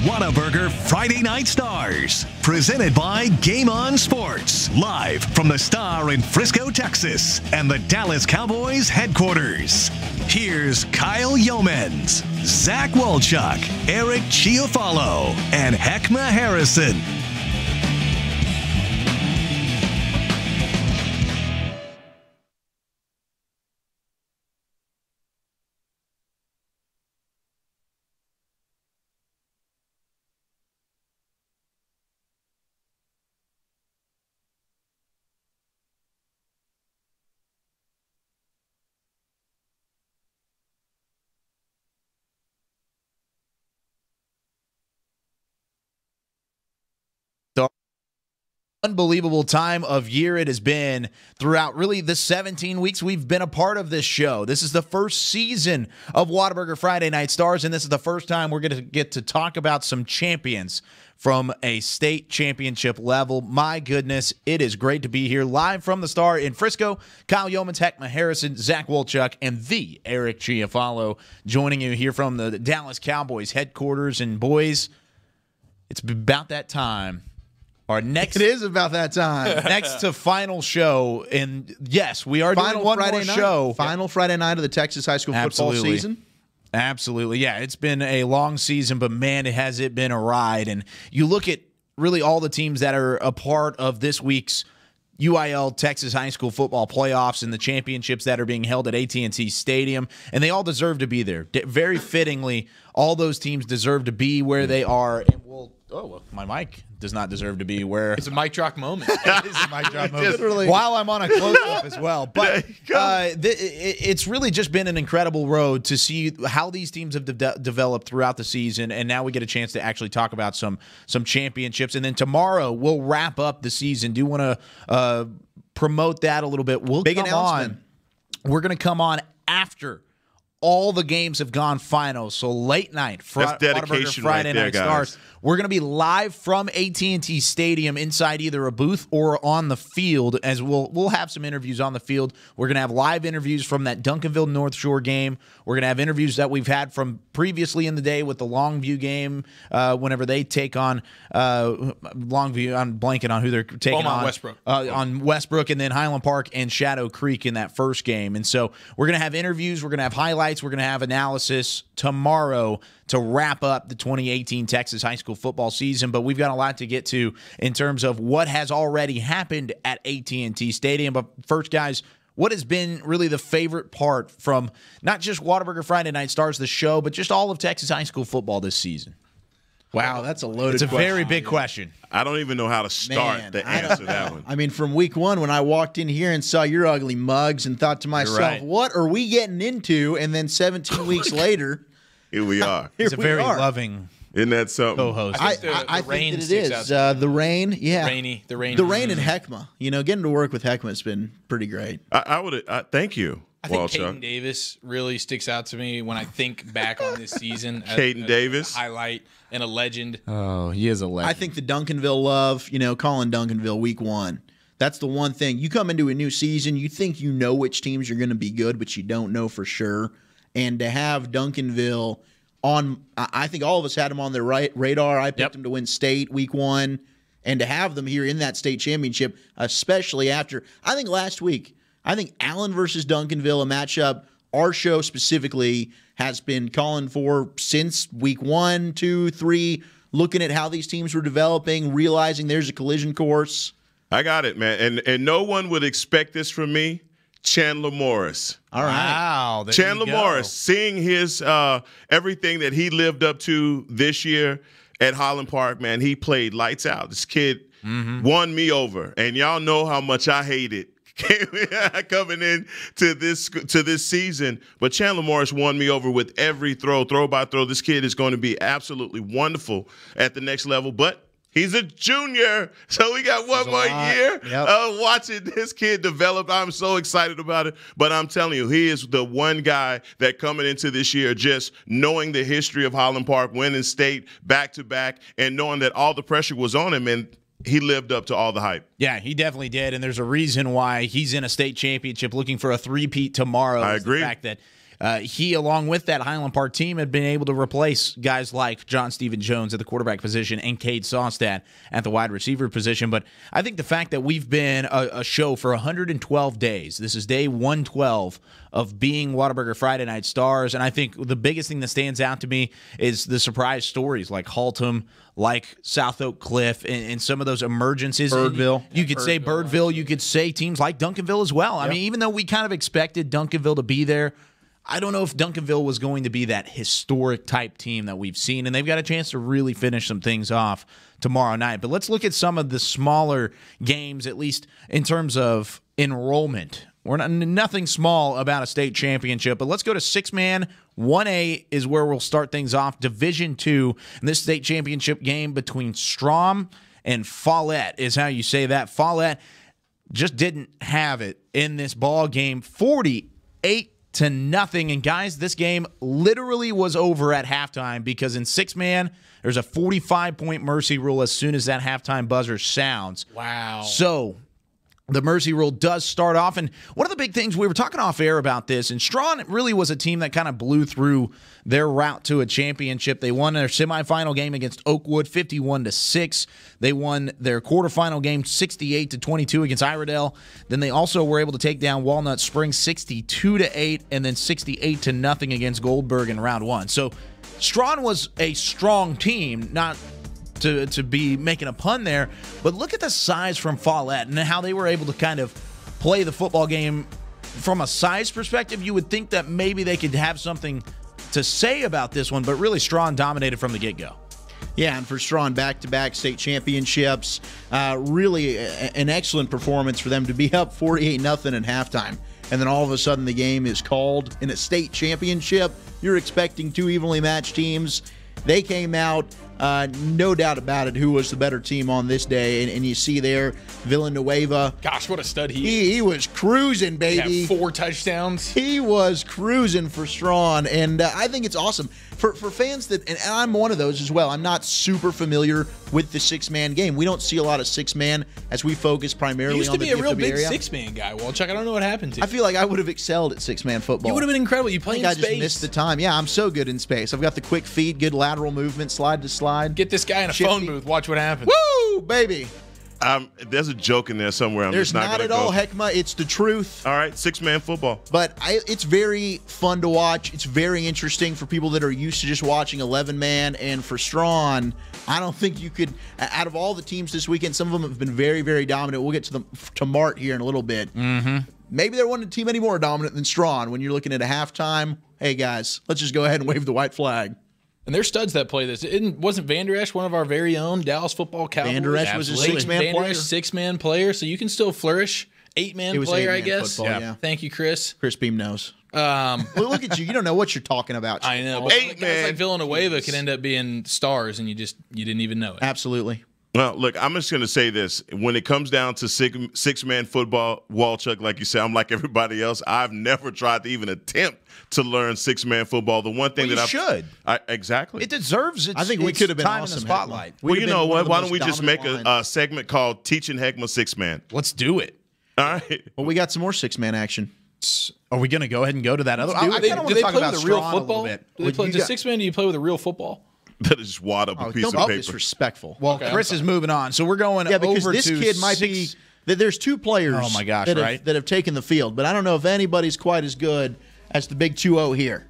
Whataburger Friday Night Stars, presented by Game On Sports, live from the Star in Frisco, Texas, and the Dallas Cowboys headquarters. Here's Kyle Yeomans, Zach Walchuk, Eric Chiafalo, and Heckma Harrison. Unbelievable time of year it has been throughout really the 17 weeks we've been a part of this show. This is the first season of Whataburger Friday Night Stars, and this is the first time we're going to get to talk about some champions from a state championship level. My goodness, it is great to be here live from the Star in Frisco. Kyle Yeomans, Heckma Harrison, Zach Walchuk, and the Eric Chiafalo joining you here from the Dallas Cowboys headquarters. And boys, it's about that time. It is about that time. Next to final show, and yes, we are doing one Friday more night. show. Final Friday night of the Texas high school football season. Absolutely, yeah. It's been a long season, but man, has it been a ride. And you look at really all the teams that are a part of this week's UIL Texas high school football playoffs and the championships that are being held at AT&T Stadium, and they all deserve to be there. Very fittingly, all those teams deserve to be where they are. And my mic does not deserve to be where. It's a mic drop moment. It is a mic drop moment. While I'm on a close-up as well. But it's really just been an incredible road to see how these teams have developed throughout the season, and now we get a chance to actually talk about some championships. And then tomorrow we'll wrap up the season. Do you want to promote that a little bit? Big announcement. We're going to come on after all the games have gone final, so late night, dedication Friday right there, Night guys. Stars. We're going to be live from AT&T Stadium inside either a booth or on the field, as we'll have some interviews on the field. We're going to have live interviews from that Duncanville North Shore game. We're going to have interviews that we've had from previously in the day with the Longview game whenever they take on Longview. I'm blanking on who they're taking on. Westbrook. On Westbrook, and then Highland Park and Shadow Creek in that first game. And so we're going to have interviews. We're going to have highlights. We're going to have analysis tomorrow to wrap up the 2018 Texas high school football season. But we've got a lot to get to in terms of what has already happened at AT&T Stadium. But first, guys, what has been really the favorite part from not just Whataburger Friday Night Stars, the show, but just all of Texas high school football this season? Wow, that's a loaded It's a question. very big question. I don't even know how to start to answer that one. I mean, from week one, when I walked in here and saw your ugly mugs and thought to myself, right. what are we getting into? And then 17 weeks later, Here we are. He's a we very are. loving Isn't that something? co-host. I the rain think that it sticks is. out. The rain, yeah. The rain. The rain and Heckma. You know, getting to work with Heckma has been pretty great. I would. Thank you, I think Walchuk. Caden Davis really sticks out to me when I think back on this season. Caden Davis? A highlight and a legend. Oh, he is a legend. I think the Duncanville love, calling Duncanville week one. That's the one thing. You come into a new season, you think you know which teams are going to be good, but you don't know for sure. And to have Duncanville on, I think all of us had them on their radar. I picked them to win state week one. And to have them here in that state championship, especially after, I think last week, Allen versus Duncanville, a matchup our show specifically has been calling for since week 1, 2, 3, looking at how these teams were developing, realizing there's a collision course. I got it, man. And no one would expect this from me. Chandler Morris. All right. Wow. Chandler Morris, seeing his everything that he lived up to this year at Highland Park, man, he played lights out. This kid won me over, and y'all know how much I hated coming in to this season. But Chandler Morris won me over with every throw by throw. This kid is going to be absolutely wonderful at the next level, but he's a junior, so we got one more year of watching this kid develop. I'm so excited about it. But I'm telling you, he is the one guy that coming into this year, just knowing the history of Highland Park, winning state back-to-back, and knowing that all the pressure was on him, and he lived up to all the hype. Yeah, he definitely did, and there's a reason why he's in a state championship looking for a three-peat tomorrow. I agree. The fact that he, along with that Highland Park team, had been able to replace guys like John Stephen Jones at the quarterback position and Cade Sawstad at the wide receiver position. But I think the fact that we've been a show for 112 days, this is day 112 of being Whataburger Friday Night Stars, and I think the biggest thing that stands out to me is the surprise stories like Haltom, like South Oak Cliff, and some of those emergencies. Birdville. You could say Birdville. You could say teams like Duncanville as well. I mean, even though we kind of expected Duncanville to be there, I don't know if Duncanville was going to be that historic type team that we've seen, and they've got a chance to really finish some things off tomorrow night. But let's look at some of the smaller games, at least in terms of enrollment. We're nothing small about a state championship, but let's go to 6-man. 1A is where we'll start things off. Division 2, and this state championship game between Strom and Follett is how you say that. Follett just didn't have it in this ball game, 48-0. And guys, this game literally was over at halftime because in 6-man, there's a 45-point mercy rule as soon as that halftime buzzer sounds. Wow. So the mercy rule does start off, and one of the big things, we were talking off air about this, and Strawn really was a team that kind of blew through their route to a championship. They won their semifinal game against Oakwood 51-6. They won their quarterfinal game 68-22 against Iredell. Then they also were able to take down Walnut Springs 62-8 and then 68-0 against Goldberg in round 1. So Strawn was a strong team, not to be making a pun there, but look at the size from Follett and how they were able to kind of play the football game from a size perspective. You would think that maybe they could have something to say about this one, but really Strawn dominated from the get-go. Yeah, and for Strawn, back-to-back state championships, really an excellent performance for them to be up 48-0 in halftime. And then all of a sudden the game is called in a state championship. You're expecting two evenly matched teams. They came out, no doubt about it, who was the better team on this day. And you see there, Villanueva. Gosh, what a stud he is. He was cruising, baby. He had 4 touchdowns. He was cruising for Strawn. And I think it's awesome. For fans that, and I'm one of those as well, I'm not super familiar with the 6-man game. We don't see a lot of 6-man as we focus primarily You used on to the be a real big area. 6-man guy, Walchuk. I don't know what happened to you. I feel like I would have excelled at 6-man football. You would have been incredible. You play in I space. just missed the time. Yeah, I'm so good in space. I've got the quick feet, good lateral movement, slide to slide. Get this guy in a Shifty. phone booth. Watch what happens. Woo, baby. There's a joke in there somewhere. I'm There's just not not gonna at all go. Heckma. It's the truth. All right, 6-man football. But it's very fun to watch. It's very interesting for people that are used to just watching 11-man. And for Strawn, I don't think you could, out of all the teams this weekend, some of them have been very, very dominant. We'll get to Mart here in a little bit. Mm-hmm. Maybe there wasn't a team any more dominant than Strawn when you're looking at a halftime. Hey, guys, let's just go ahead and wave the white flag. And there's studs that play this. Wasn't Van Der Esch one of our very own Dallas football Cowboys? Van Der Esch was a Absolutely. 6-man Van Der player. Esch, 6-man player, so you can still flourish. 8-man It was player, 8-man I guess. football, yeah. Thank you, Chris. Chris Beam knows. Well, look at you. You don't know what you're talking about. I know. But guys 8-man. like Villanueva can end up being stars, and you didn't even know it. Absolutely. Well, look, I'm just going to say this. When it comes down to 6-man football, Walchuk, like you said, I'm like everybody else. I've never tried to even attempt to learn 6-man football. The one thing Well, that you should. Exactly. It deserves its I think we its could have been time awesome, in the spotlight. Heckma. Well, We'd you have know been one what? of the Why don't most we just make dominant a lines. segment called Teaching Heckma 6-man? Let's do it. All right. Well, we got some more 6-man action. Are we going to go ahead and go to that other? I Do kind they, of want do to they talk play about with a real Strawn a football? little bit. Do they play you the got- 6-man? Do you play with a real football? Better just wad up a piece Don't of be paper. disrespectful. Well, Chris is moving on, so we're going Yeah, because over this to kid might be. There's two players. Oh, my gosh, that have, right? that have taken the field, but I don't know if anybody's quite as good as the big 2-0 here.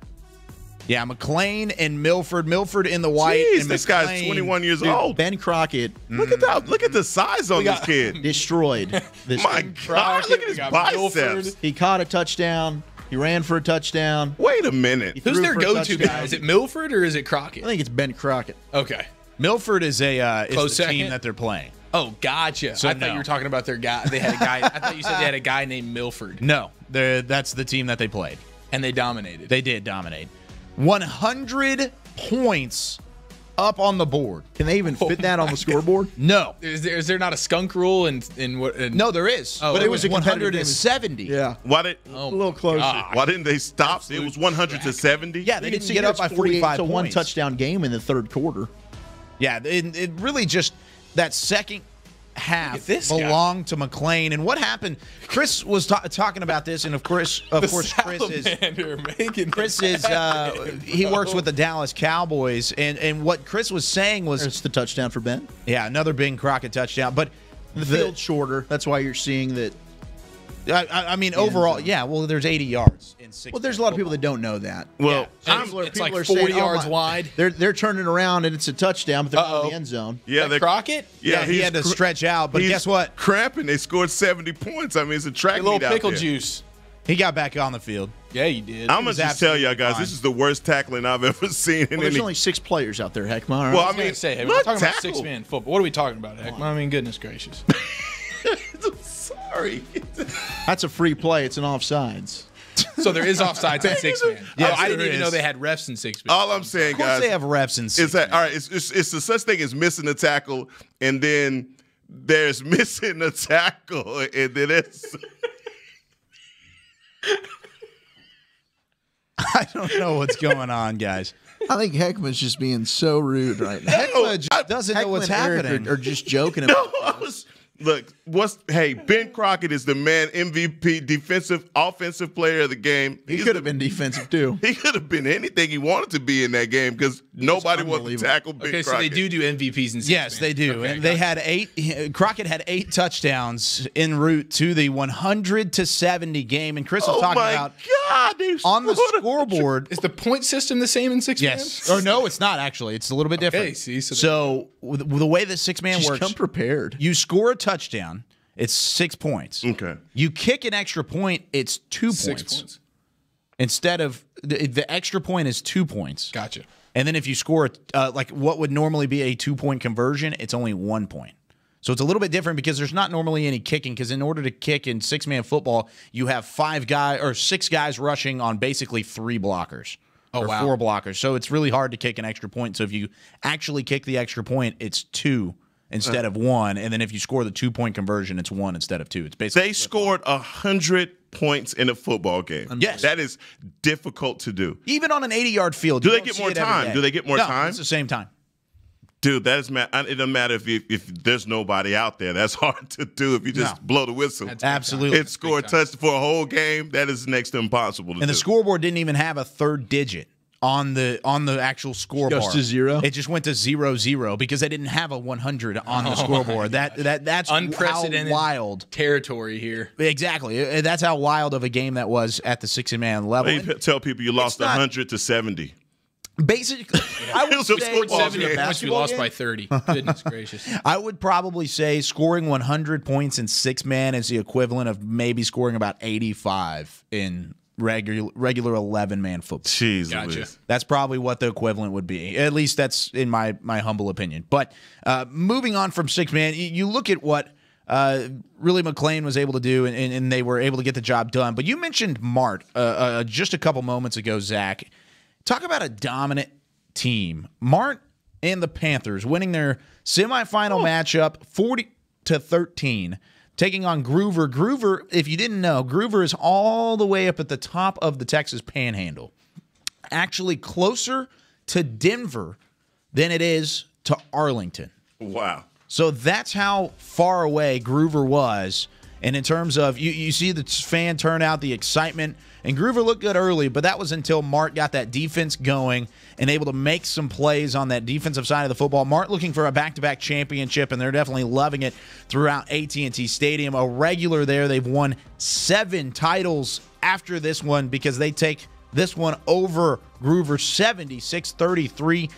Yeah, McLean and Milford. Milford in the white. Jeez, and this guy's McLean- 21 years Dude, old. Ben Crockett Look at that. Look at the size on this kid. destroyed this. My game. God, look at we his got biceps. Milford. He caught a touchdown. He ran for a touchdown. Wait a minute. Who's Threw their for a go-to touchdown. guy? Is it Milford or is it I Crockett? think it's Ben Crockett. Okay. Milford is a Close the team second? that they're playing. Oh, gotcha. So I thought no. you were talking about their guy. They had a guy. I thought you said they had a guy named Milford, No, that's the team that they played. and they dominated. They did dominate. 100 points up on the board. Can they even fit that on the scoreboard? No. Is there not a skunk rule in what? No, there is. Oh, but it it was was a competitive game. 170. Yeah. Why did Oh, A little closer. God. Why didn't they stop? It was 100 to 70. Yeah, they You can didn't see get here up by it's 48 45 to points. one touchdown game in the third quarter. Yeah, it really just that second half this guy. belonged to McLean. And what happened? Chris was talking about this, and of course, Chris is he works with the Dallas Cowboys, and what Chris was saying was There's the touchdown for Ben. yeah, another Ben Crockett touchdown, but The field's shorter. That's why you're seeing that. I mean, overall, yeah. Well, there's 80 yards in 6. Well, there's a lot of people that don't know that. Well, It's like people are 40 saying, "Oh, yards my-" wide. They're turning around and it's a touchdown, but they're not in the end zone. yeah, Like Crockett? Yeah, he he's had to cr- stretch out, but he's guess what? Cramping. They scored 70 points. I mean, it's a track A little meet out pickle there. juice. He got back on the field. Yeah, you did. I'm gonna just tell y'all guys, fine. this is the worst tackling I've ever seen in Well, there's any. only 6 players out there, Heckma. Well, I I was mean, gonna say, hey, not we're talking about tackle. 6-man football. What are we talking about, Heck? I mean, goodness gracious. Sorry. that's a free play. It's an offsides. So there is offsides in 6-man. Yes, I didn't there even know is. they had refs in 6-man. All I'm saying, Of course, guys, they have refs in 6. is that all right? It's the such thing as missing a tackle, and then there's missing a tackle, and then it's. I don't know what's going on, guys. I think Heckman's just being so rude right now. Heckma just doesn't know what's Heckman and Eric happening. Are just joking about No, I was, look, Ben Crockett is the man MVP, defensive, offensive player of the game. He could have been defensive too. He could have been anything he wanted to be in that game because nobody wanted to unbelievable. tackle Ben Okay, so Crockett. they do MVPs in 6-man. Yes, they do. Okay, And they gotcha. had Crockett had 8 touchdowns en route to the 100-70 game. And Chris was Oh talking my about God! They on the scored a- scoreboard. Is the point system the same in 6-man? Yes. Or no, it's not actually. It's a little bit different. Okay, see, So the way the 6-man Just works, come prepared. you score a touchdown, it's 6 points. Okay. You kick an extra point, it's 2 6 points. points. Instead of the extra point is 2 points. Gotcha. And then if you score like what would normally be a 2-point conversion, it's only 1 point. So it's a little bit different because there's not normally any kicking, because in order to kick in 6-man football, you have 6 guys rushing on basically 3 blockers. Oh, or wow. 4 blockers. So it's really hard to kick an extra point. So if you actually kick the extra point, it's 2 instead of 1. And then if you score the 2-point conversion, it's 1 instead of 2. It's basically They scored 100 points in a football game. Yes. That is difficult to do. even on an 80-yard field. Do you they don't get see more it every time? day. Do they get more No, time? It's the same time. Dude, that is it doesn't matter if there's nobody out there. That's hard to do if you just No. blow the whistle. Absolutely. It scored touch for a whole game. That is next to impossible to do. And the scoreboard didn't even have a third digit on the actual scoreboard. Goes to 0? It just went to 0-0 because they didn't have a 100 on the scoreboard. That's Unprecedented how wild. territory here. Exactly. That's how wild of a game that was at the 6-man level. They tell people you lost not- 100 to 70. Basically, I would It was a say football 70 game. points, we lost by 30. Goodness gracious. I would probably say scoring 100 points in 6-man is the equivalent of maybe scoring about 85 in regular 11-man football. Jeez, Gotcha. Louise. That's probably what the equivalent would be. At least that's in my humble opinion. But moving on from 6-man, you look at what really McLean was able to do, and they were able to get the job done. But you mentioned Mart just a couple moments ago, Zach. Talk about a dominant team. Mart and the Panthers winning their semifinal matchup 40-13, taking on Groover. Groover, if you didn't know, Groover is all the way up at the top of the Texas Panhandle. Actually closer to Denver than it is to Arlington. Wow. So that's how far away Groover was. And in terms of, you see the fan turnout, the excitement, and Groover looked good early, but that was until Mart got that defense going and able to make some plays on that defensive side of the football. Mart looking for a back-to-back championship, and they're definitely loving it throughout AT&T Stadium. A regular there. They've won 7 titles after this one because they take this one over Groover 76-33,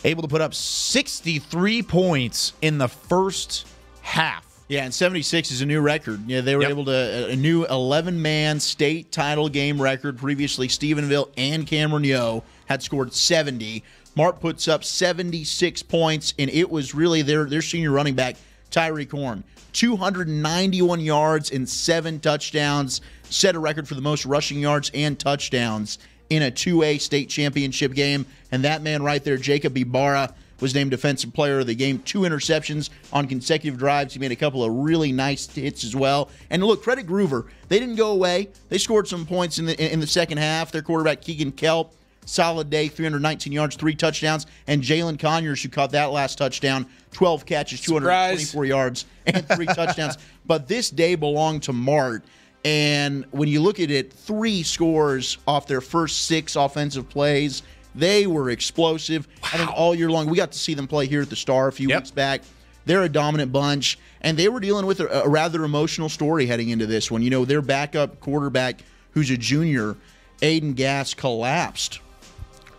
able to put up 63 points in the first half. Yeah, and 76 is a new record. Yeah, they were Yep. able to a new 11-man state title game record. Previously, Stephenville and Cameron Yo had scored 70. Mart puts up 76 points, and it was really their senior running back, Tyreek Horn. 291 yards and 7 touchdowns. Set a record for the most rushing yards and touchdowns in a 2A state championship game. And that man right there, Jacob Ibarra, was named Defensive Player of the Game. 2 interceptions on consecutive drives. He made a couple of really nice hits as well. And look, credit Groover. They didn't go away. They scored some points in the second half. Their quarterback, Keegan Kelp, solid day, 319 yards, 3 touchdowns. And Jalen Conyers, who caught that last touchdown, 12 catches, 224 yards, and 3 touchdowns. But this day belonged to Mart. And when you look at it, 3 scores off their first 6 offensive plays. They were explosive. I think all year long. We got to see them play here at the Star a few weeks back. They're a dominant bunch, and they were dealing with a rather emotional story heading into this one. You know, their backup quarterback, who's a junior, Aiden Gass, collapsed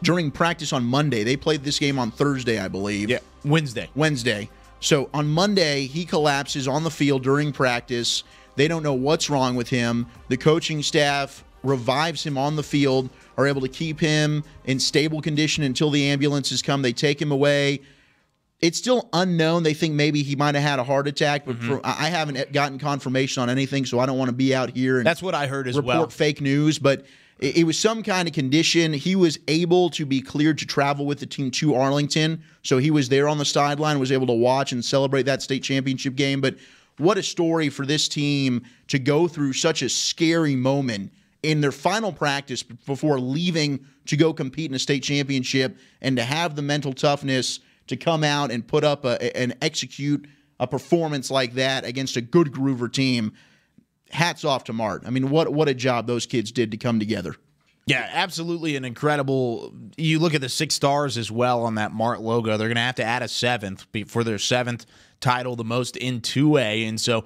during practice on Monday. They played this game on Thursday, I believe. Yeah, Wednesday. So on Monday, he collapses on the field during practice. They don't know what's wrong with him. The coaching staff revives him on the field, are able to keep him in stable condition until the ambulances come. They take him away. It's still unknown. They think maybe he might have had a heart attack, but I haven't gotten confirmation on anything, so I don't want to be out here and that's what I heard as report fake news. But it was some kind of condition. He was able to be cleared to travel with the team to Arlington, so he was there on the sideline, was able to watch and celebrate that state championship game. But what a story for this team to go through such a scary moment in their final practice before leaving to go compete in a state championship, and to have the mental toughness to come out and put up and execute a performance like that against a good Groover team. Hats off to Mart. I mean, what a job those kids did to come together. Yeah, absolutely an incredible. You look at the 6 stars as well on that Mart logo. They're going to have to add a 7th for their 7th title, the most in 2A. And so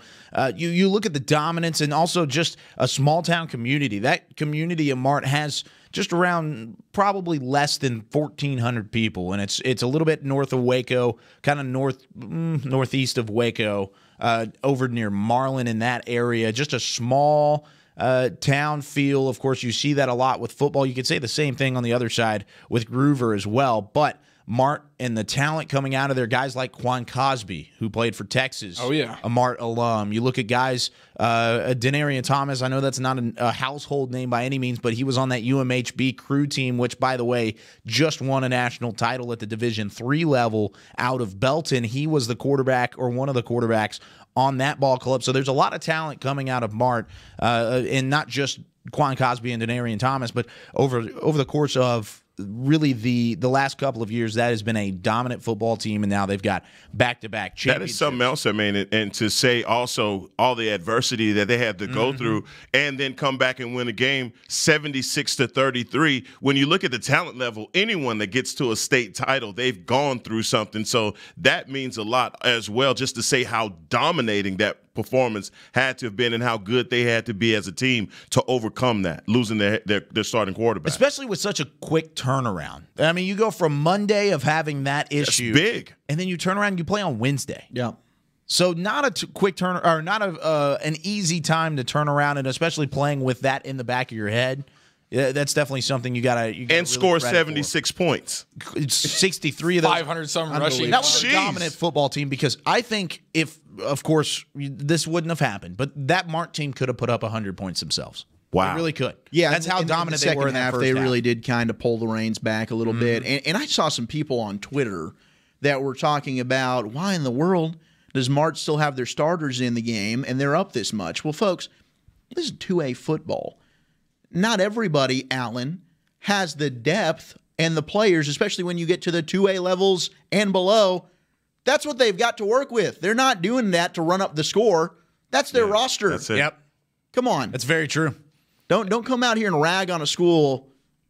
you look at the dominance and also just a small town community. That community of Mart has just around probably less than 1,400 people, and it's a little bit north of Waco, kind of northeast of Waco, over near Marlin in that area. Just a small town feel. Of course, you see that a lot with football. You could say the same thing on the other side with Groover as well, but Mart and the talent coming out of there, guys like Quan Cosby, who played for Texas. Oh, yeah. A Mart alum. You look at guys, Denarian Thomas, I know that's not a household name by any means, but he was on that UMHB crew team, which, by the way, just won a national title at the Division III level out of Belton. He was the quarterback, or one of the quarterbacks, on that ball club. So there's a lot of talent coming out of Mart, and not just Quan Cosby and Denarian Thomas, but over the course of really the last couple of years, that has been a dominant football team, and now they've got back-to-back championships. That is something else, I mean, and to say also all the adversity that they had to go through and then come back and win a game 76-33. When you look at the talent level, anyone that gets to a state title, they've gone through something. So that means a lot as well, just to say how dominating that performance had to have been and how good they had to be as a team to overcome that, losing their starting quarterback. Especially with such a quick turnaround. I mean, you go from Monday of having that issue. That's big. And then you turn around and you play on Wednesday. Yeah. So not a quick turn, or not an easy time to turn around, and especially playing with that in the back of your head. That's definitely something you gotta and really score 76 points. 63 of those. 500 some rushing. That was a dominant football team, because I think if, of course, this wouldn't have happened, but that Mart team could have put up 100 points themselves. Wow. They really could. Yeah, that's how dominant they were in that first half. They really did kind of pull the reins back a little bit. And I saw some people on Twitter that were talking about, why in the world does Mart still have their starters in the game and they're up this much? Well, folks, this is 2A football. Not everybody, Allen, has the depth and the players, especially when you get to the 2A levels and below. That's what they've got to work with. They're not doing that to run up the score. That's their roster. That's it. Yep. Come on. That's very true. Don't come out here and rag on a school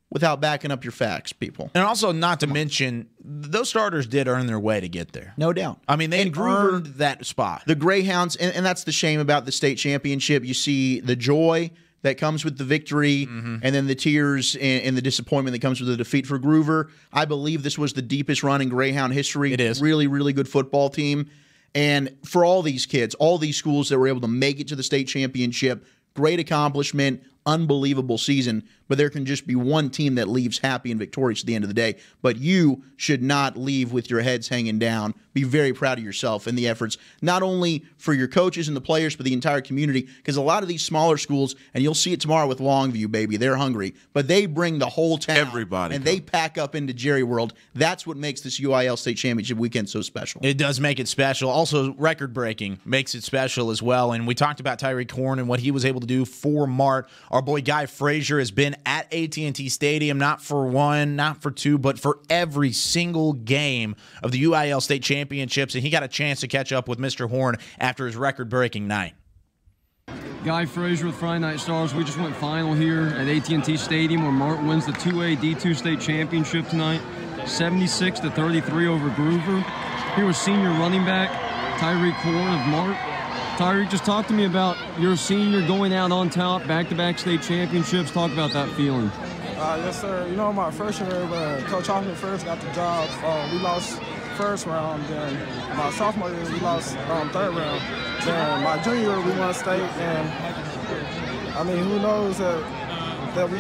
without backing up your facts, people. And also, not to mention, those starters did earn their way to get there. No doubt. I mean, they earned that spot. The Greyhounds, and that's the shame about the state championship. You see the joy that comes with the victory, and then the tears and the disappointment that comes with the defeat for Groover. I believe this was the deepest run in Greyhound history. It is. Really, really good football team. And for all these kids, all these schools that were able to make it to the state championship, great accomplishment, unbelievable season. But there can just be one team that leaves happy and victorious at the end of the day. But you should not leave with your heads hanging down. Be very proud of yourself and the efforts, not only for your coaches and the players, but the entire community. Because a lot of these smaller schools, and you'll see it tomorrow with Longview, baby, they're hungry. But they bring the whole town. Everybody. And they pack up into Jerry World. That's what makes this UIL State Championship weekend so special. It does make it special. Also, record-breaking makes it special as well. And we talked about Tyreek Horn and what he was able to do for Mart. Our boy Guy Frazier has been at AT&T Stadium, not for one, not for two, but for every single game of the UIL State Championships, and he got a chance to catch up with Mr. Horn after his record-breaking night. Guy Frazier with Friday Night Stars. We just went final here at AT&T Stadium where Martin wins the 2A D2 State Championship tonight, 76-33 over Groover. Here was senior running back Tyreek Horn of Mart. Tyreek, just talk to me about your senior going out on top, back-to-back state championships. Talk about that feeling. Yes, sir. You know, my first year, Coach Hoffman first got the job. We lost first round. Then my sophomore year, we lost third round. Then my junior year, we won state. And, I mean, who knows that we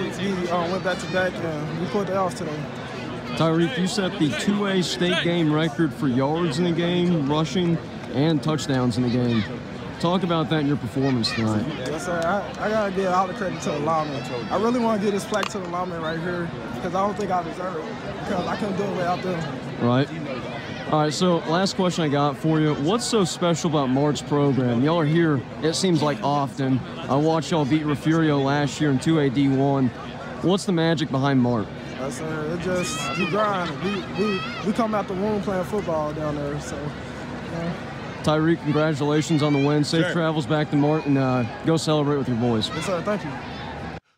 went back-to-back and we pulled it off today. Tyreek, you set the 2A state game record for yards in the game, rushing, and touchdowns in the game. Talk about that in your performance tonight. Yes, sir. I got to give all the credit to the lineman. I really want to give this plaque to the lineman right here because I don't think I deserve it because I couldn't do it without them. Right. All right, so last question I got for you. What's so special about Mart's program? Y'all are here, it seems like often. I watched y'all beat Refugio last year in 2A D1. What's the magic behind Mart? Yes, sir. It just, we grind. We come out the womb playing football down there, so, yeah. Tyreek, congratulations on the win. Safe travels back to Martin. Go celebrate with your boys. Yes, sir. Thank you.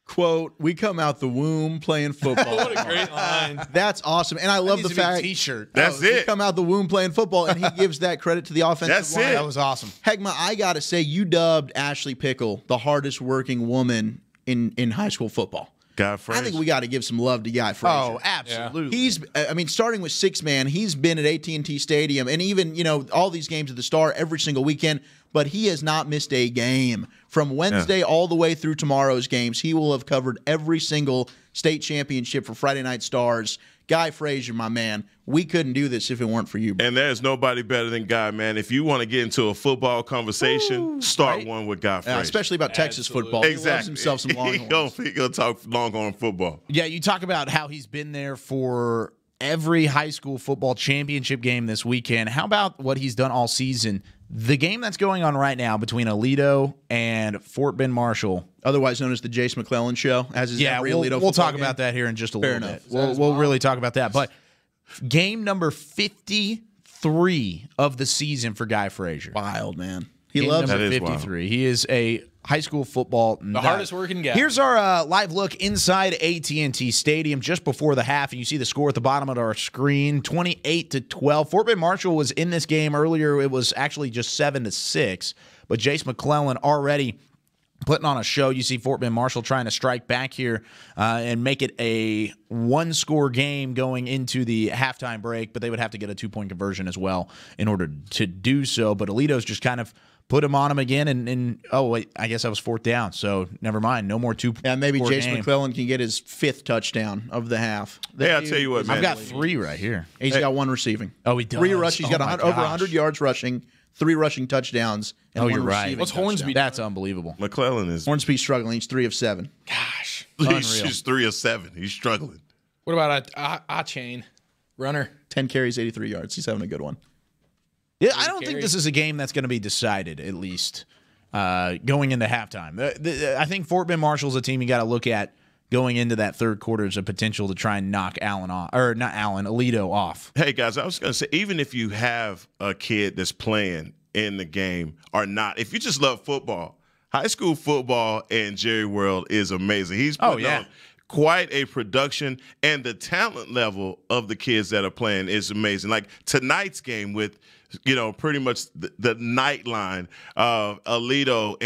Quote, we come out the womb playing football. What a great line. That's awesome. And I love the fact T-shirt. That's we it. come out the womb playing football, and he gives that credit to the offensive That's line. it. That was awesome. Heckma, I got to say, you dubbed Ashley Pickle the hardest working woman in high school football. Guy Frazier. I think we got to give some love to Guy Frazier. Oh, absolutely. He's, I mean, starting with six-man, he's been at AT&T Stadium and even, all these games at the Star every single weekend, but he has not missed a game. From Wednesday all the way through tomorrow's games, he will have covered every single state championship for Friday Night Stars. Guy Frazier, my man, we couldn't do this if it weren't for you, bro. And there's nobody better than Guy, man. If you want to get into a football conversation, start one with Guy Frazier. Especially about Texas football. Exactly. He loves himself some Longhorns. He gonna talk Longhorn football. Yeah, you talk about how he's been there for every high school football championship game this weekend. How about what he's done all season? The game that's going on right now between Aledo and Fort Bend Marshall, Otherwise known as the Jace McClellan Show, as is every Aledo we'll football talk game. about that here in just a little enough. bit. We'll really talk about that. But game number 53 of the season for Guy Frazier. Wild, man. He Game loves number it. That is wild. 53. He is a high school football The hardest working guy. Here's our live look inside AT&T Stadium just before the half, and you see the score at the bottom of our screen, 28-12. Fort Bend Marshall was in this game earlier. It was actually just 7-6, but Jace McClellan already putting on a show. You see Fort Bend Marshall trying to strike back here and make it a one-score game going into the halftime break, but they would have to get a two-point conversion as well in order to do so. But Alito's just kind of put him on him again, and oh, wait, I guess that was fourth down, so never mind. No more two. Yeah, maybe Jace game. McClellan can get his fifth touchdown of the half. Hey, I'll tell you what, man. I've got 3 right here. He's got one receiving. Oh, he does. 3 rushing. He's Oh, got my over gosh. 100 yards rushing, 3 rushing touchdowns, and Oh, one you're right. receiving What's touchdown. Hornsby? That's unbelievable. McClellan is Hornsby's struggling. He's 3 of 7. Gosh. he's just 3 of 7. He's struggling. What about a chain runner? 10 carries, 83 yards. He's having a good one. Yeah, I don't think this is a game that's going to be decided, at least, going into halftime. I think Fort Bend Marshall's a team you got to look at going into that third quarter as a potential to try and knock Aledo off. Hey, guys, I was going to say, even if you have a kid that's playing in the game or not, if you just love football, high school football in Jerry World is amazing. He's putting on quite a production, and the talent level of the kids that are playing is amazing. Like tonight's game with, pretty much the night line of Aledo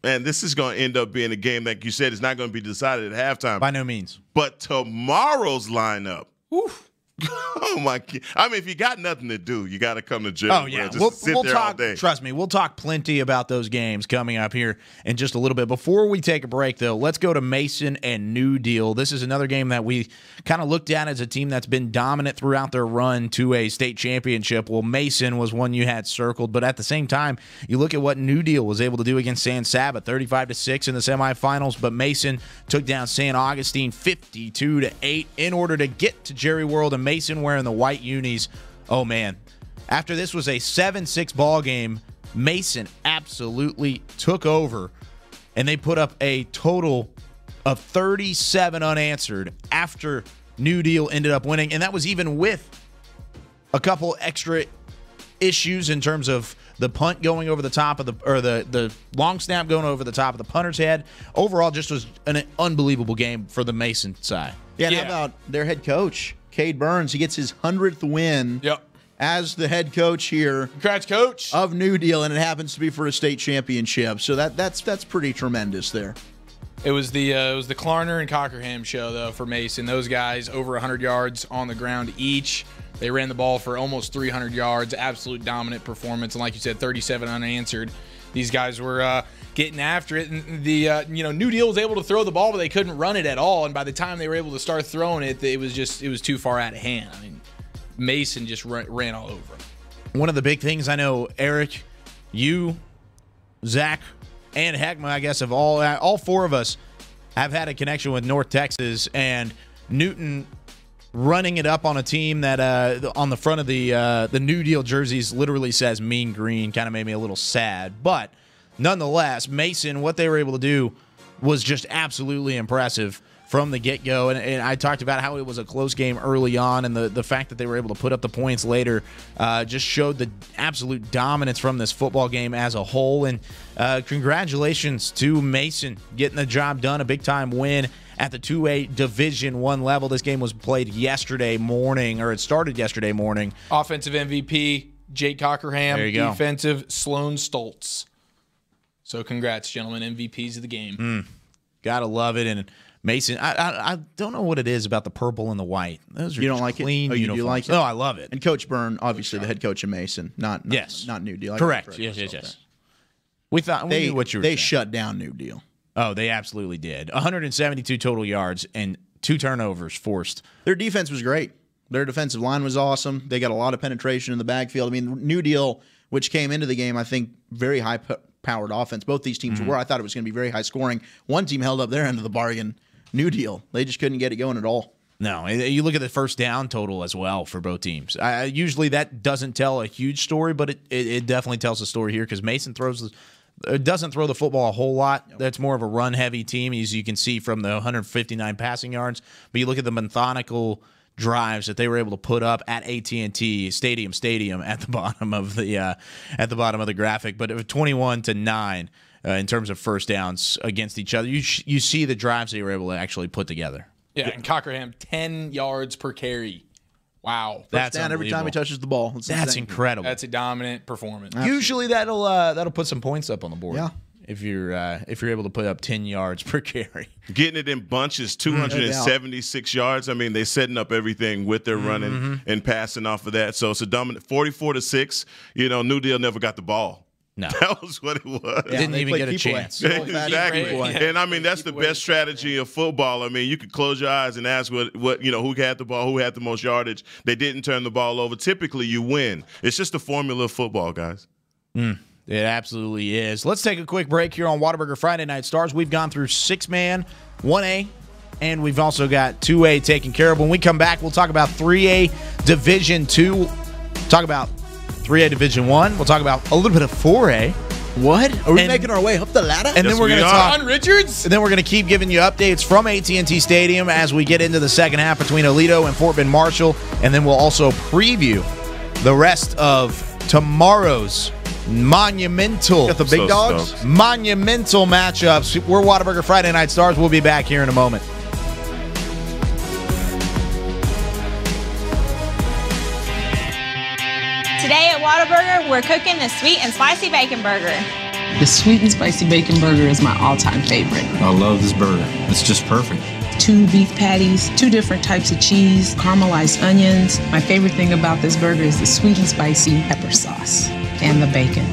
and this is going to end up being a game, like you said, it's not going to be decided at halftime. By no means. But tomorrow's lineup, oh my! I mean, if you got nothing to do, you got to come to Jerry. Oh yeah, just sit there talk. all day. Trust me, we'll talk plenty about those games coming up here in just a little bit. Before we take a break, though, let's go to Mason and New Deal. This is another game that we kind of looked at as a team that's been dominant throughout their run to a state championship. Well, Mason was one you had circled, but at the same time, you look at what New Deal was able to do against San Saba, 35-6 in the semifinals. But Mason took down San Augustine 52-8 in order to get to Jerry World, and Mason wearing the white unis. Oh man, after this was a 7-6 ball game, Mason absolutely took over and they put up a total of 37 unanswered after New Deal ended up winning, and that was even with a couple extra issues in terms of the punt going over the top of the long snap going over the top of the punter's head. Overall, just was an unbelievable game for the Mason side. Yeah, and how about their head coach, Cade Burns? He gets his 100th win as the head coach here. Congrats, coach. Of New Deal, and it happens to be for a state championship. So that's pretty tremendous there. It was the Klarner and Cockerham show, though, for Mason. Those guys over 100 yards on the ground each. They ran the ball for almost 300 yards, absolute dominant performance, and like you said, 37 unanswered. These guys were getting after it, and the New Deal was able to throw the ball, but they couldn't run it at all. And by the time they were able to start throwing it, it was too far out of hand. I mean, Mason just ran all over them. One of the big things I know, Eric, you, Zach, and Heckma, I guess, of all four of us have had a connection with North Texas, and Newton running it up on a team that on the front of the New Deal jerseys literally says Mean Green kind of made me a little sad. But nonetheless, Mason, what they were able to do was just absolutely impressive from the get-go. And I talked about how it was a close game early on, and the fact that they were able to put up the points later just showed the absolute dominance from this football game as a whole. And congratulations to Mason getting the job done, a big-time win at the 2A Division I level. This game was played yesterday morning, or it started yesterday morning. Offensive MVP, Jake Cockerham. There you go. Defensive, Sloan Stoltz. So congrats, gentlemen, MVPs of the game. Gotta love it. And Mason, I don't know what it is about the purple and the white. Those are You don't like clean it? Oh, you do uniforms. like it? Oh, I love it. And Coach Byrne, obviously the head coach of Mason, not New Deal. I Correct. correct Yes. myself there. We knew what you were They saying. shut down New Deal. Oh, they absolutely did. 172 total yards and 2 turnovers forced. Their defense was great. Their defensive line was awesome. They got a lot of penetration in the backfield. I mean, New Deal, which came into the game, I think, very high-powered offense. Both these teams were. I thought it was going to be very high scoring. One team held up their end of the bargain. New Deal, they just couldn't get it going at all. No, you look at the first down total as well for both teams. Usually that doesn't tell a huge story, but it definitely tells a story here because Mason doesn't throw the football a whole lot. That's more of a run-heavy team, as you can see from the 159 passing yards. But you look at the methodical drives that they were able to put up at AT&T Stadium at the bottom of the graphic. But it was 21-9 in terms of first downs against each other. You see the drives they were able to actually put together. Yeah, and Cockerham, 10 yards per carry. Wow. That's down every time he touches the ball. That's That's insane. incredible. That's a dominant performance. Usually that'll put some points up on the board. Yeah. If you're able to put up 10 yards per carry. Getting it in bunches, 276 yards. I mean, they're setting up everything with their running and passing off of that. So it's a dominant 44-6. New Deal never got the ball. No. That was what it was. Yeah, Didn't they even played get a keep away. chance. Exactly. Keep away. And I mean, that's the best strategy of football. I mean, you could close your eyes and ask who had the ball, who had the most yardage. They didn't turn the ball over. Typically, you win. It's just the formula of football, guys. It absolutely is. Let's take a quick break here on Whataburger Friday Night Stars. We've gone through 6-man, 1A, and we've also got 2A taken care of. When we come back, we'll talk about 3A Division 2. Talk about 3A Division 1. We'll talk about a little bit of 4A. What? Are we And- making our way up the ladder? And then we're going to we talk. John Richards? And then we're going to keep giving you updates from AT&T Stadium as we get into the second half between Aledo and Fort Bend Marshall. And then we'll also preview the rest of tomorrow's monumental Got the big So dogs? stoked. monumental matchups. We're Whataburger Friday Night Stars. We'll be back here in a moment. Today at Whataburger, we're cooking the sweet and spicy bacon burger. The sweet and spicy bacon burger is my all-time favorite. I love this burger. It's just perfect. 2 beef patties, 2 different types of cheese, caramelized onions. My favorite thing about this burger is the sweet and spicy pepper sauce and the bacon.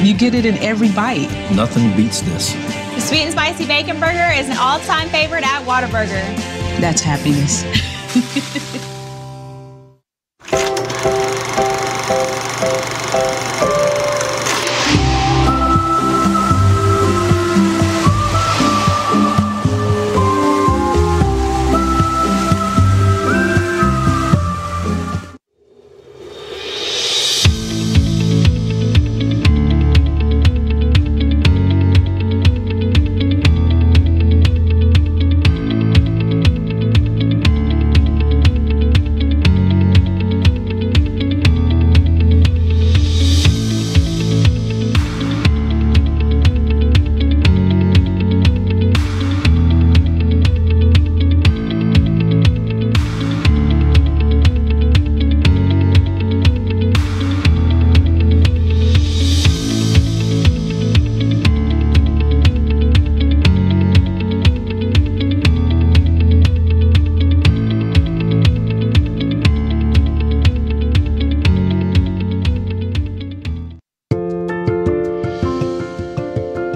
You get it in every bite. Nothing beats this. The sweet and spicy bacon burger is an all-time favorite at Whataburger. That's happiness.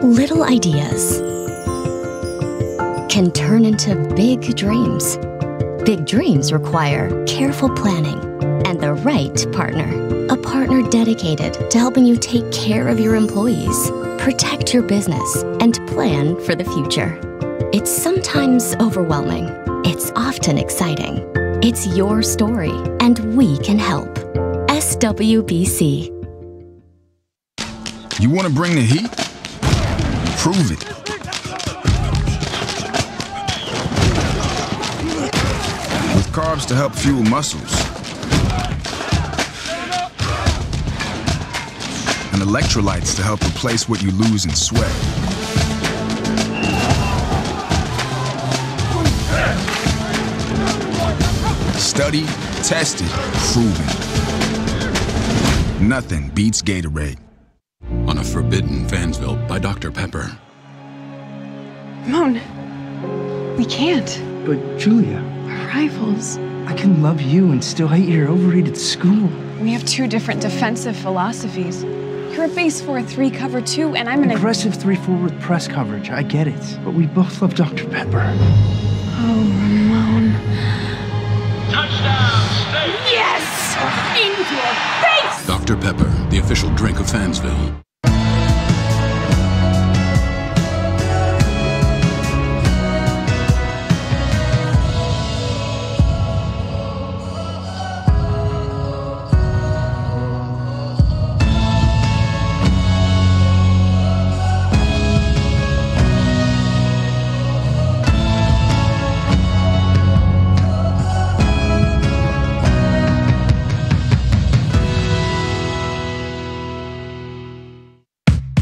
Little ideas can turn into big dreams. Big dreams require careful planning and the right partner. A partner dedicated to helping you take care of your employees, protect your business, and plan for the future. It's sometimes overwhelming. It's often exciting. It's your story, and we can help. SWBC. You want to bring the heat? Prove it. With carbs to help fuel muscles. And electrolytes to help replace what you lose in sweat. Studied, tested, proven. Nothing beats Gatorade. On a forbidden Fansville by Dr. Pepper. Moan, we can't. But Julia, We're rivals. I can love you and still hate your overrated school. We have two different defensive philosophies. You're a base 4-3 cover 2, and I'm an aggressive 3-4 with press coverage. I get it, but we both love Dr. Pepper. Oh, Ramon. Touchdown, State! Yes! Into your face! Dr. Pepper, the official drink of Fansville.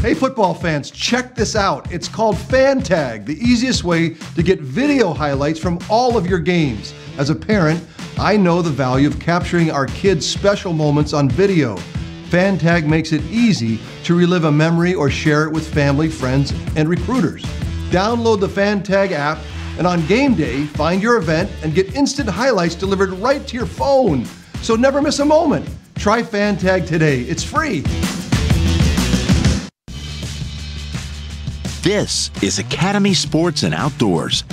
Hey football fans, check this out. It's called Fan Tag, the easiest way to get video highlights from all of your games. As a parent, I know the value of capturing our kids' special moments on video. Fan Tag makes it easy to relive a memory or share it with family, friends, and recruiters. Download the Fan Tag app, and on game day, find your event and get instant highlights delivered right to your phone. So never miss a moment. Try Fan Tag today. It's free. This is Academy Sports and Outdoors.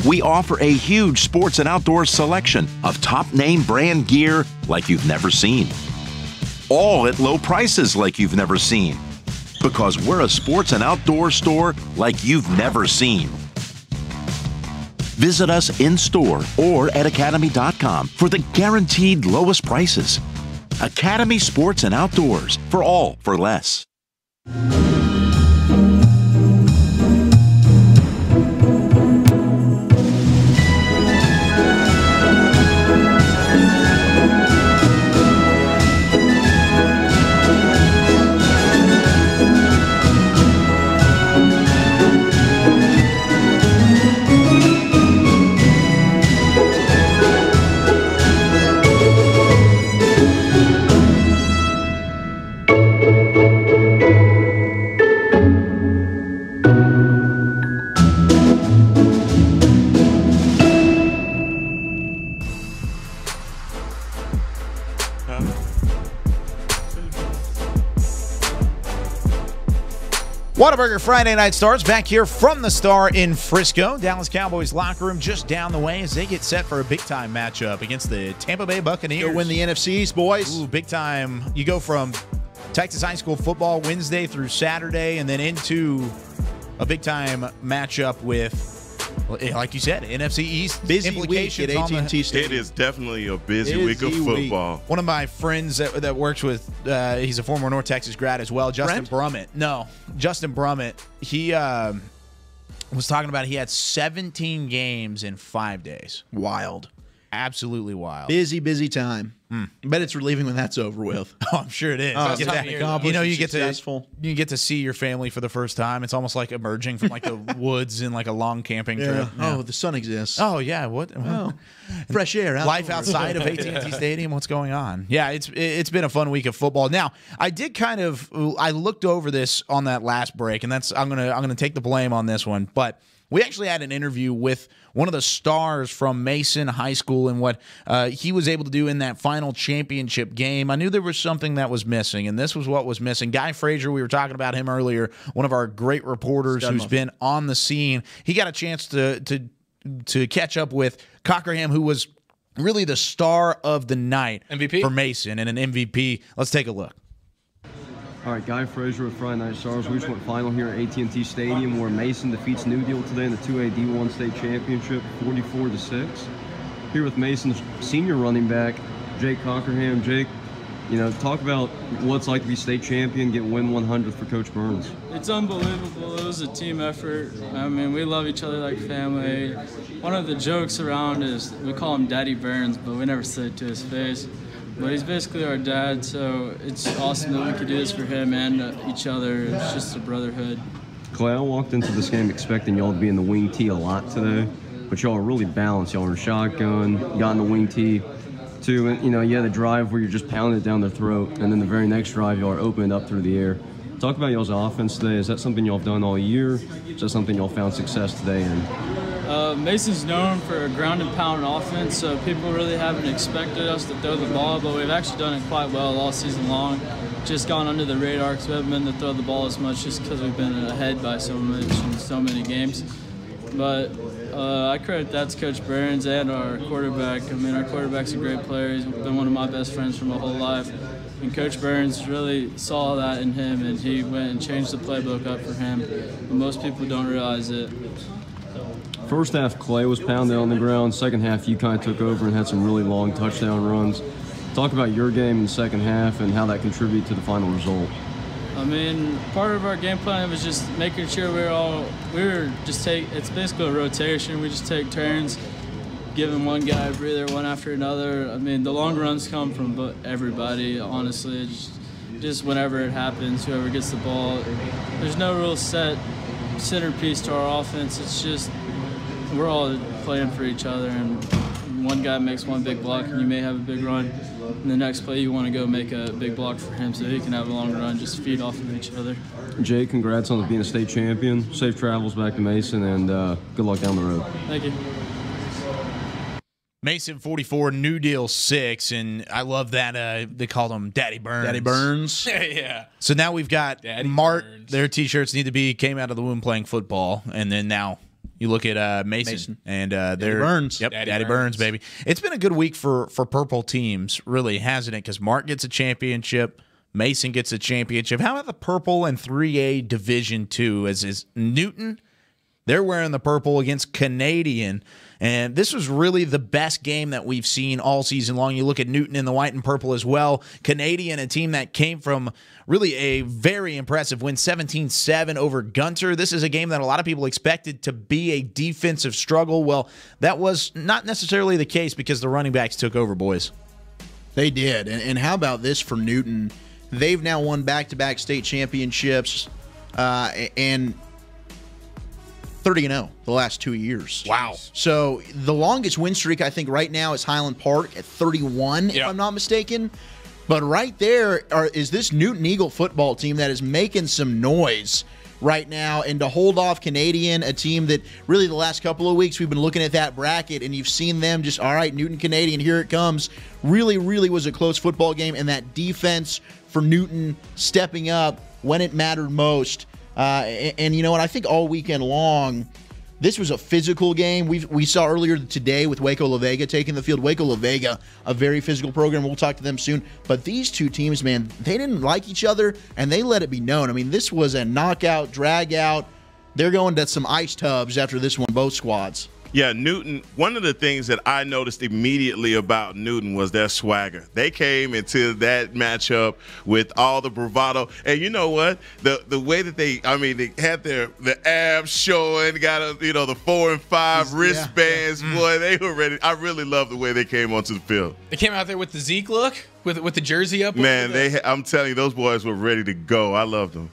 We offer a huge sports and outdoors selection of top name brand gear like you've never seen. All at low prices like you've never seen. Because we're a sports and outdoor store like you've never seen. Visit us in store or at academy.com for the guaranteed lowest prices. Academy Sports and Outdoors, for all for less. Whataburger Friday Night Stars back here from the Star in Frisco. Dallas Cowboys locker room just down the way as they get set for a big-time matchup against the Tampa Bay Buccaneers. Go win the NFC East, boys. Ooh, big time. You go from Texas high school football Wednesday through Saturday and then into a big-time matchup with, like you said, NFC East busy implications week at AT&T Stadium. It is definitely a busy week of football. One of my friends that works with, he's a former North Texas grad as well, Justin Brummett. No, Justin Brummett. He was talking about he had 17 games in 5 days. Wild. Absolutely wild. Busy time. But it's relieving when that's over with. Oh, I'm sure it is. You get to see your family for the first time. It's almost like emerging from like the woods in like a long camping trip. Oh, the sun exists. Oh yeah, what? Oh, fresh air. Life outside of AT&T Stadium. What's going on? Yeah, it's been a fun week of football. Now, I looked over this on that last break, and I'm gonna take the blame on this one, but We actually had an interview with one of the stars from Mason High School and what he was able to do in that final championship game. I knew there was something that was missing, and this was what was missing. Guy Frazier, we were talking about him earlier, one of our great reporters who's been on the scene. He got a chance to catch up with Cockerham, who was really the star of the night MVP for Mason and an MVP. Let's take a look. All right, Guy Frazier with Friday Night Stars. We just went final here at AT&T Stadium where Mason defeats New Deal today in the 2A D1 state championship, 44-6. Here with Mason's senior running back, Jake Cockerham. Jake, you know, talk about what it's like to be state champion, get win 100 for Coach Burns. It's unbelievable. It was a team effort. I mean, we love each other like family. One of the jokes around is we call him Daddy Burns, but we never say it to his face. But he's basically our dad, so it's awesome that we could do this for him and each other. It's just a brotherhood. Clay, I walked into this game expecting y'all to be in the wing tee a lot today, but y'all are really balanced. Y'all are shotgun, got in the wing tee, too. And, you know, you had a drive where you're just pounding it down their throat, and then the very next drive, y'all are opening up through the air. Talk about y'all's offense today. Is that something y'all have done all year? Is that something y'all found success today in? Mason's known for a ground and pound offense, so people really haven't expected us to throw the ball, but we've actually done it quite well all season long. Just gone under the radar because we haven't been to throw the ball as much just because we've been ahead by so much in so many games. But I credit that to Coach Burns and our quarterback. I mean, our quarterback's a great player. He's been one of my best friends for my whole life. And Coach Burns really saw that in him, and he went and changed the playbook up for him. But most people don't realize it. First half, Clay was pounded on the ground. Second half, you kind of took over and had some really long touchdown runs. Talk about your game in the second half and how that contributed to the final result. I mean, part of our game plan was just making sure it's basically a rotation. We just take turns, giving one guy a breather, one after another. I mean, the long runs come from everybody, honestly. Just whenever it happens, whoever gets the ball. There's no real set centerpiece to our offense. It's just we're all playing for each other, and one guy makes one big block, and you may have a big run. And the next play, you want to go make a big block for him so he can have a long run, just feed off of each other. Jay, congrats on being a state champion. Safe travels back to Mason, and good luck down the road. Thank you. Mason 44, New Deal 6, and I love that they called him Daddy Burns. Daddy Burns. Yeah. So now we've got Daddy Mart. Burns. Their T-shirts need to be came out of the womb playing football, and then now you look at Mason and they're Burns. Yep, Daddy Burns, baby. It's been a good week for purple teams, really, hasn't it? Because Mart gets a championship, Mason gets a championship. How about the purple and 3A Division 2? As is Newton, they're wearing the purple against Canadian. And this was really the best game that we've seen all season long. You look at Newton in the white and purple as well. Canadian, a team that came from really a very impressive win, 17-7 over Gunter. This is a game that a lot of people expected to be a defensive struggle. Well, that was not necessarily the case because the running backs took over, boys. They did. And how about this for Newton? They've now won back-to-back state championships and 30-0 the last 2 years. Wow. So the longest win streak, I think, right now is Highland Park at 31, if I'm not mistaken. But right there is this Newton Eagle football team that is making some noise right now. And to hold off Canadian, a team that really the last couple of weeks we've been looking at that bracket, and you've seen them just, all right, Newton Canadian, here it comes. Really, really was a close football game. And that defense for Newton stepping up when it mattered most. And you know what? I think all weekend long, this was a physical game. We saw earlier today with Waco La Vega taking the field. Waco La Vega, a very physical program. We'll talk to them soon. But these two teams, man, they didn't like each other, and they let it be known. I mean, this was a knockout, drag out. They're going to some ice tubs after this one, both squads. Yeah, Newton, one of the things that I noticed immediately about Newton was their swagger. They came into that matchup with all the bravado. And you know what? The way that they had the abs showing, got the 4 and 5 wristbands, boy, they were ready. I really love the way they came onto the field. They came out there with the Zeke look, with the jersey up. Man, I'm telling you, those boys were ready to go. I loved them.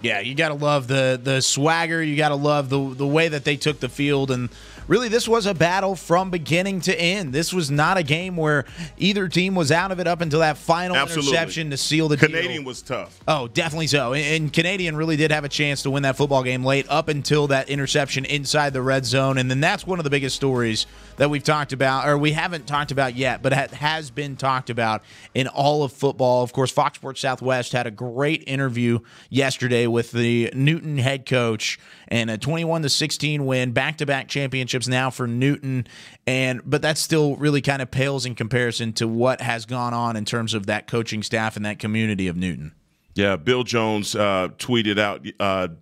Yeah, you got to love the swagger. You got to love the way that they took the field. And really, this was a battle from beginning to end. This was not a game where either team was out of it up until that final interception to seal the deal. Canadian was tough. Oh, definitely so. And Canadian really did have a chance to win that football game late up until that interception inside the red zone. And then that's one of the biggest stories that we've talked about, or we haven't talked about yet, but has been talked about in all of football. Of course, Fox Sports Southwest had a great interview yesterday with the Newton head coach, and a 21-16 win, back-to-back championships now for Newton. But that still really kind of pales in comparison to what has gone on in terms of that coaching staff and that community of Newton. Yeah, Bill Jones tweeted out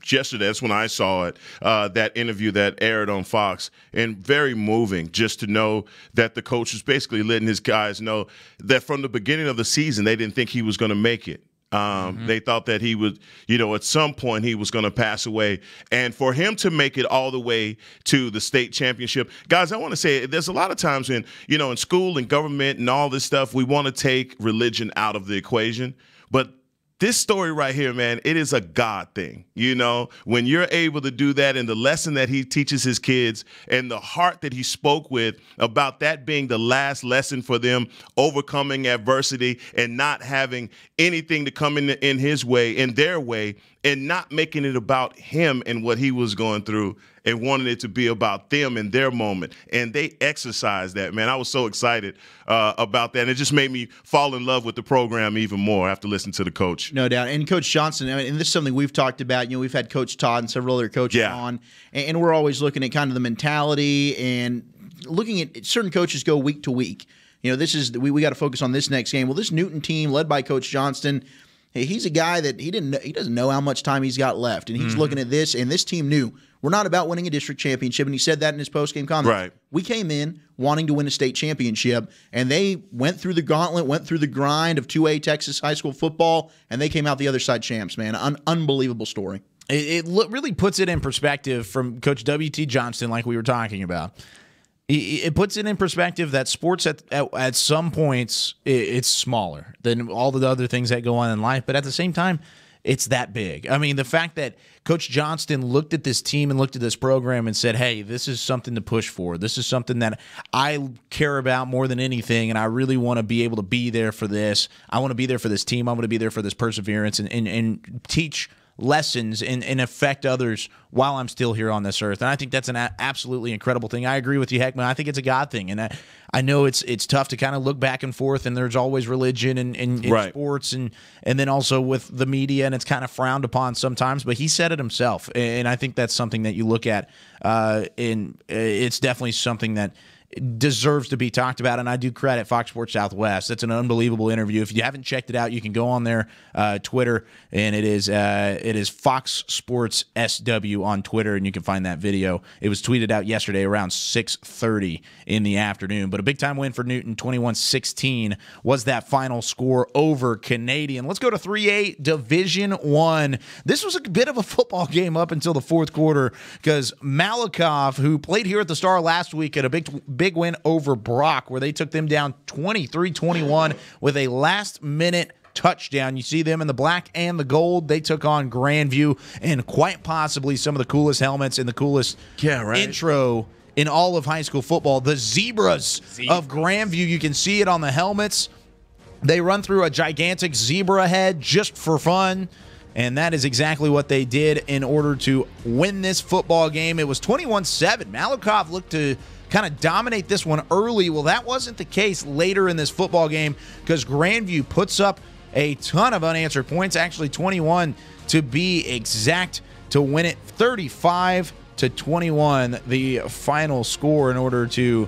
yesterday, that's when I saw it, that interview that aired on Fox, and very moving just to know that the coach was basically letting his guys know that from the beginning of the season, they didn't think he was going to make it. They thought that he would, at some point he was going to pass away. And for him to make it all the way to the state championship, guys, I want to say there's a lot of times when, in school and government and all this stuff, we want to take religion out of the equation. But this story right here, man, it is a God thing. When you're able to do that, and the lesson that he teaches his kids and the heart that he spoke with about that being the last lesson for them, overcoming adversity and not having anything to come in his way, in their way, and not making it about him and what he was going through, and wanting it to be about them and their moment. And they exercised that, man. I was so excited about that. And it just made me fall in love with the program even more after listening to the coach. No doubt. And Coach Johnson, and this is something we've talked about. We've had Coach Todd and several other coaches on, and we're always looking at kind of the mentality and looking at certain coaches go week to week. This is we got to focus on this next game. Well, this Newton team led by Coach Johnston, he's a guy that he doesn't know how much time he's got left, and he's looking at this, and this team knew we're not about winning a district championship, and he said that in his post-game comments. Right. We came in wanting to win a state championship, and they went through the gauntlet, went through the grind of 2A Texas high school football, and they came out the other side champs, man. Unbelievable story. It really puts it in perspective from Coach W.T. Johnston, like we were talking about. It puts it in perspective that sports at some points it's smaller than all the other things that go on in life, but at the same time, it's that big. I mean, the fact that Coach Johnston looked at this team and looked at this program and said, hey, this is something to push for. This is something that I care about more than anything, and I really want to be able to be there for this. I want to be there for this team. I want to be there for this perseverance and teach lessons and affect others while I'm still here on this earth. And I think that's an absolutely incredible thing. I agree with you, Heckman. I think it's a God thing. And I know it's tough to kind of look back and forth, and there's always religion in sports and then also with the media, and it's kind of frowned upon sometimes, but he said it himself. And I think that's something that you look at, and it's definitely something that deserves to be talked about, and I do credit Fox Sports Southwest. That's an unbelievable interview. If you haven't checked it out, you can go on their Twitter, and it is Fox Sports SW on Twitter, and you can find that video. It was tweeted out yesterday around 6:30 in the afternoon. But a big-time win for Newton, 21-16 was that final score over Canadian. Let's go to 3A Division I. This was a bit of a football game up until the fourth quarter, because Malakoff, who played here at the Star last week, at a big win over Brock, where they took them down 23-21 with a last-minute touchdown. You see them in the black and the gold. They took on Grandview, and quite possibly some of the coolest helmets and the coolest intro in all of high school football. The Zebras of Grandview. You can see it on the helmets. They run through a gigantic zebra head just for fun, and that is exactly what they did in order to win this football game. It was 21-7. Malakoff looked to kind of dominate this one early. Well, that wasn't the case later in this football game, because Grandview puts up a ton of unanswered points, actually 21 to be exact, to win it 35-21, the final score, in order to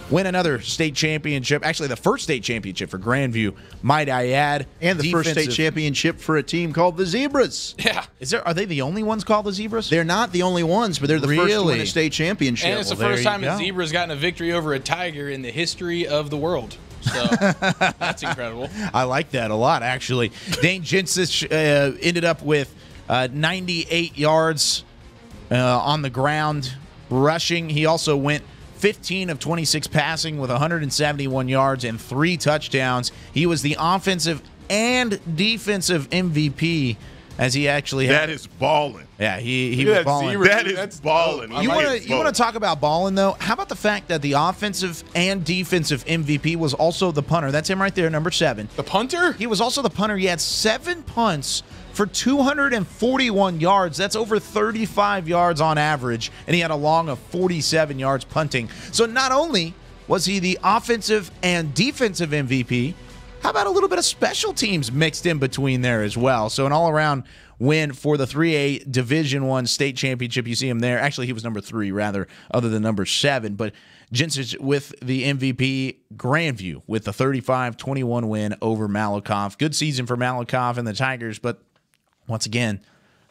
win another state championship. Actually, the first state championship for Grandview, might I add. And the first state championship for a team called the Zebras. Yeah. Are they the only ones called the Zebras? They're not the only ones, but they're the first to win a state championship. And it's the first time a Zebra's gotten a victory over a Tiger in the history of the world. So that's incredible. I like that a lot, actually. Dane Jinsich ended up with 98 yards on the ground rushing. He also went 15 of 26 passing with 171 yards and 3 touchdowns. He was the offensive and defensive MVP as he actually that is balling. Yeah, he was balling. That is balling. You want to talk about balling, though? How about the fact that the offensive and defensive MVP was also the punter? That's him right there, number 7. The punter? He was also the punter. He had 7 punts for 241 yards. That's over 35 yards on average, and he had a long of 47 yards punting. So not only was he the offensive and defensive MVP, how about a little bit of special teams mixed in between there as well? So an all-around win for the 3A Division I state championship. You see him there. Actually, he was number 3, rather, other than number 7. But Jinsich with the MVP, Grandview with the 35-21 win over Malakoff. Good season for Malakoff and the Tigers, but once again,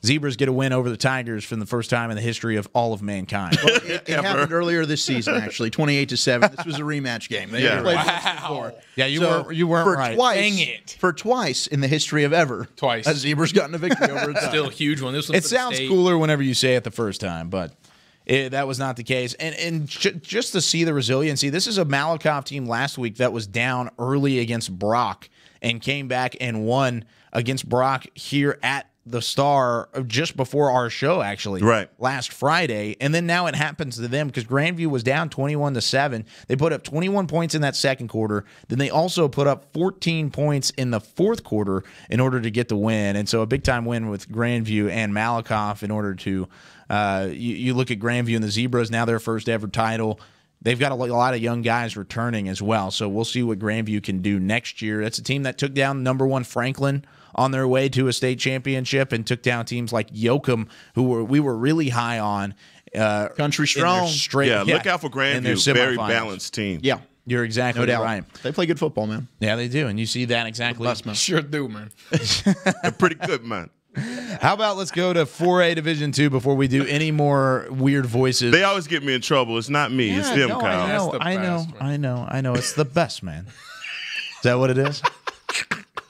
Zebras get a win over the Tigers for the first time in the history of all of mankind. Well, it happened earlier this season, actually, 28-7. This was a rematch game. They played before. Yeah, you weren't right. Dang it. For twice in the history of ever, a Zebra's gotten a victory over a Tiger. Still a huge one. This it sounds cooler whenever you say it the first time, but that was not the case. And just to see the resiliency, this is a Malakoff team last week that was down early against Brock and came back and won against Brock here at the Star just before our show, actually, last Friday. And then now it happens to them because Grandview was down 21-7. They put up 21 points in that second quarter. Then they also put up 14 points in the fourth quarter in order to get the win. And so a big-time win with Grandview and Malakoff in order to you look at Grandview and the Zebras, now their first ever title. They've got a lot of young guys returning as well. So we'll see what Grandview can do next year. That's a team that took down number 1 Franklin on their way to a state championship and took down teams like Yoakum, who we were really high on. Country strong. Look out for Grandview. Very balanced team. Yeah. You're exactly right. They play good football, man. Yeah, they do. And you see that exactly. Sure do, man. They're pretty good, man. How about let's go to 4A Division II before we do any more weird voices? They always get me in trouble. It's not me. It's them, Kyle. I know. It's the best, man. Is that what it is?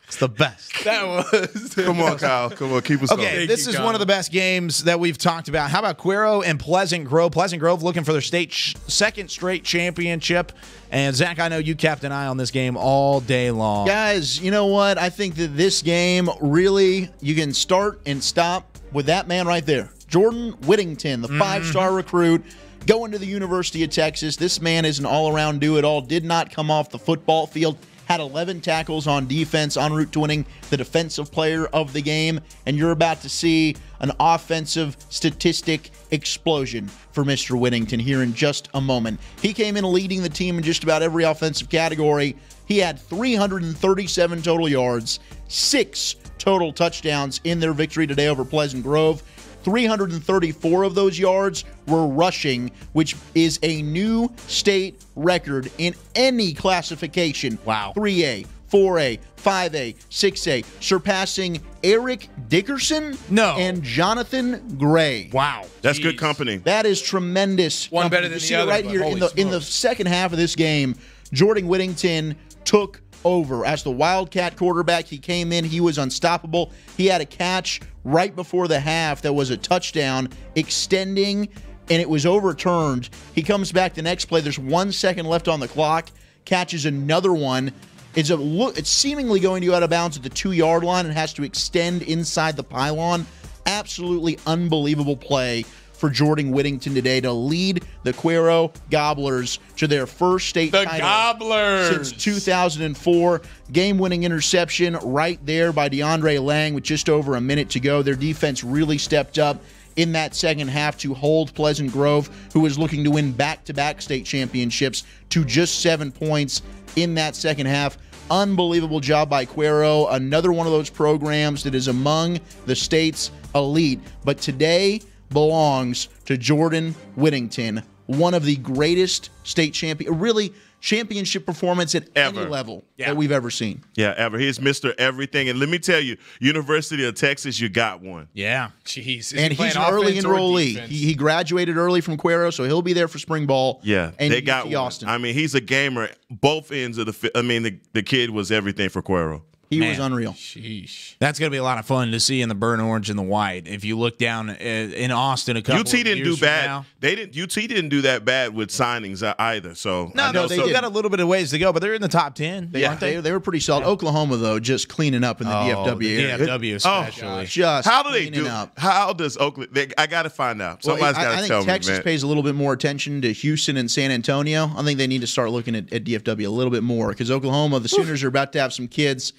It's the best. That was. Come on, Kyle. Come on, keep us going. Okay, this is one of the best games that we've talked about. How about Cuero and Pleasant Grove? Pleasant Grove looking for their second straight championship. And Zach, I know you kept an eye on this game all day long. Guys, you know what? I think that this game really, you can start and stop with that man right there. Jordan Whittington, the 5-star recruit, going to the University of Texas. This man is an all-around do-it-all. Did not come off the football field. Had 11 tackles on defense, en route to winning the defensive player of the game. And you're about to see an offensive statistic explosion for Mr. Whittington here in just a moment. He came in leading the team in just about every offensive category. He had 337 total yards, 6 total touchdowns in their victory today over Pleasant Grove. 334 of those yards were rushing, which is a new state record in any classification. Wow. 3A, 4A, 5A, 6A, surpassing Eric Dickerson and Jonathan Gray. Wow. That's good company. That is tremendous. One better than you the see other. Right here in the second half of this game, Jordan Whittington took over as the Wildcat quarterback. He came in, he was unstoppable. He had a catch right before the half that was a touchdown, extending, and it was overturned. He comes back the next play. There's 1 second left on the clock, catches another one. It's seemingly going to go out of bounds at the 2-yard line and has to extend inside the pylon. Absolutely unbelievable play for Jordan Whittington today to lead the Cuero Gobblers to their first state title since 2004. Game-winning interception right there by DeAndre Lang with just over a minute to go. Their defense really stepped up in that second half to hold Pleasant Grove, who was looking to win back-to-back state championships, to just 7 points in that second half. Unbelievable job by Cuero. Another one of those programs that is among the state's elite. But today belongs to Jordan Whittington, one of the greatest state championship performance at any level that we've ever seen. Yeah, ever. He's Mr. Everything. And let me tell you, University of Texas, you got one. Yeah. Jeez. And he's an early enrollee. He graduated early from Cuero, so he'll be there for spring ball. Yeah, and they got one. Austin. I mean, he's a gamer. Both ends of the kid was everything for Cuero. He was unreal. Sheesh. That's going to be a lot of fun to see in the burnt orange and the white. If you look down in Austin a couple UT didn't do bad. UT didn't do that bad with signings either. So no, they got a little bit of ways to go, but they're in the top 10. Aren't they? They were pretty solid. Yeah. Oklahoma though, just cleaning up in the DFW area. DFW especially. Just how do they do? Up. How does Oakland? I got to find out. Somebody's got to tell me. I think Texas pays a little bit more attention to Houston and San Antonio. I think they need to start looking at DFW a little bit more because Oklahoma, the Sooners are about to have some kids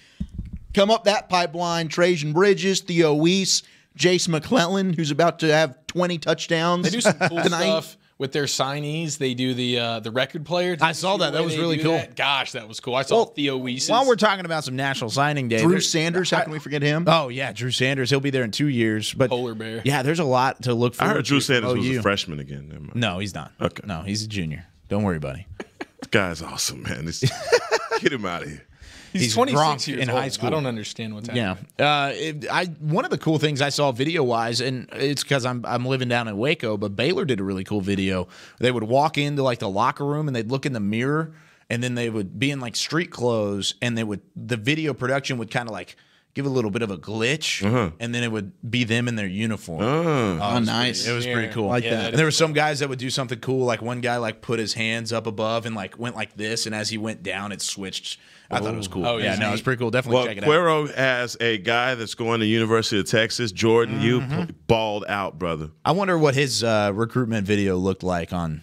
come up that pipeline. Trajan Bridges, Theo Weiss, Jace McClellan, who's about to have 20 touchdowns. They do some cool stuff with their signees. They do the record player. I saw that. That was really cool. Gosh, that was cool. I saw Theo Weiss. While we're talking about some National Signing Day, Drew Sanders, how can we forget him? Oh, yeah, Drew Sanders. He'll be there in 2 years. But Polar Bear. Yeah, there's a lot to look forward to. I heard Drew Sanders was a freshman again. Never mind. No, he's not. Okay. No, he's a junior. Don't worry, buddy. This guy's awesome, man. Get him out of here. He's 26 years in high school. I don't understand what's happening. Yeah. One of the cool things I saw video-wise, and it's because I'm living down in Waco, but Baylor did a really cool video. They would walk into like the locker room and they'd look in the mirror, and then they would be in like street clothes, and the video production would kind of like give a little bit of a glitch, and then it would be them in their uniform. Oh, nice. It was pretty cool. Like that. And there were some guys that would do something cool, like one guy like put his hands up above and like went like this, and as he went down, it switched. I thought it was cool. Oh, yeah, no, it's pretty cool. Definitely check it out. Cuero has a guy that's going to University of Texas, Jordan. You balled out, brother. I wonder what his recruitment video looked like on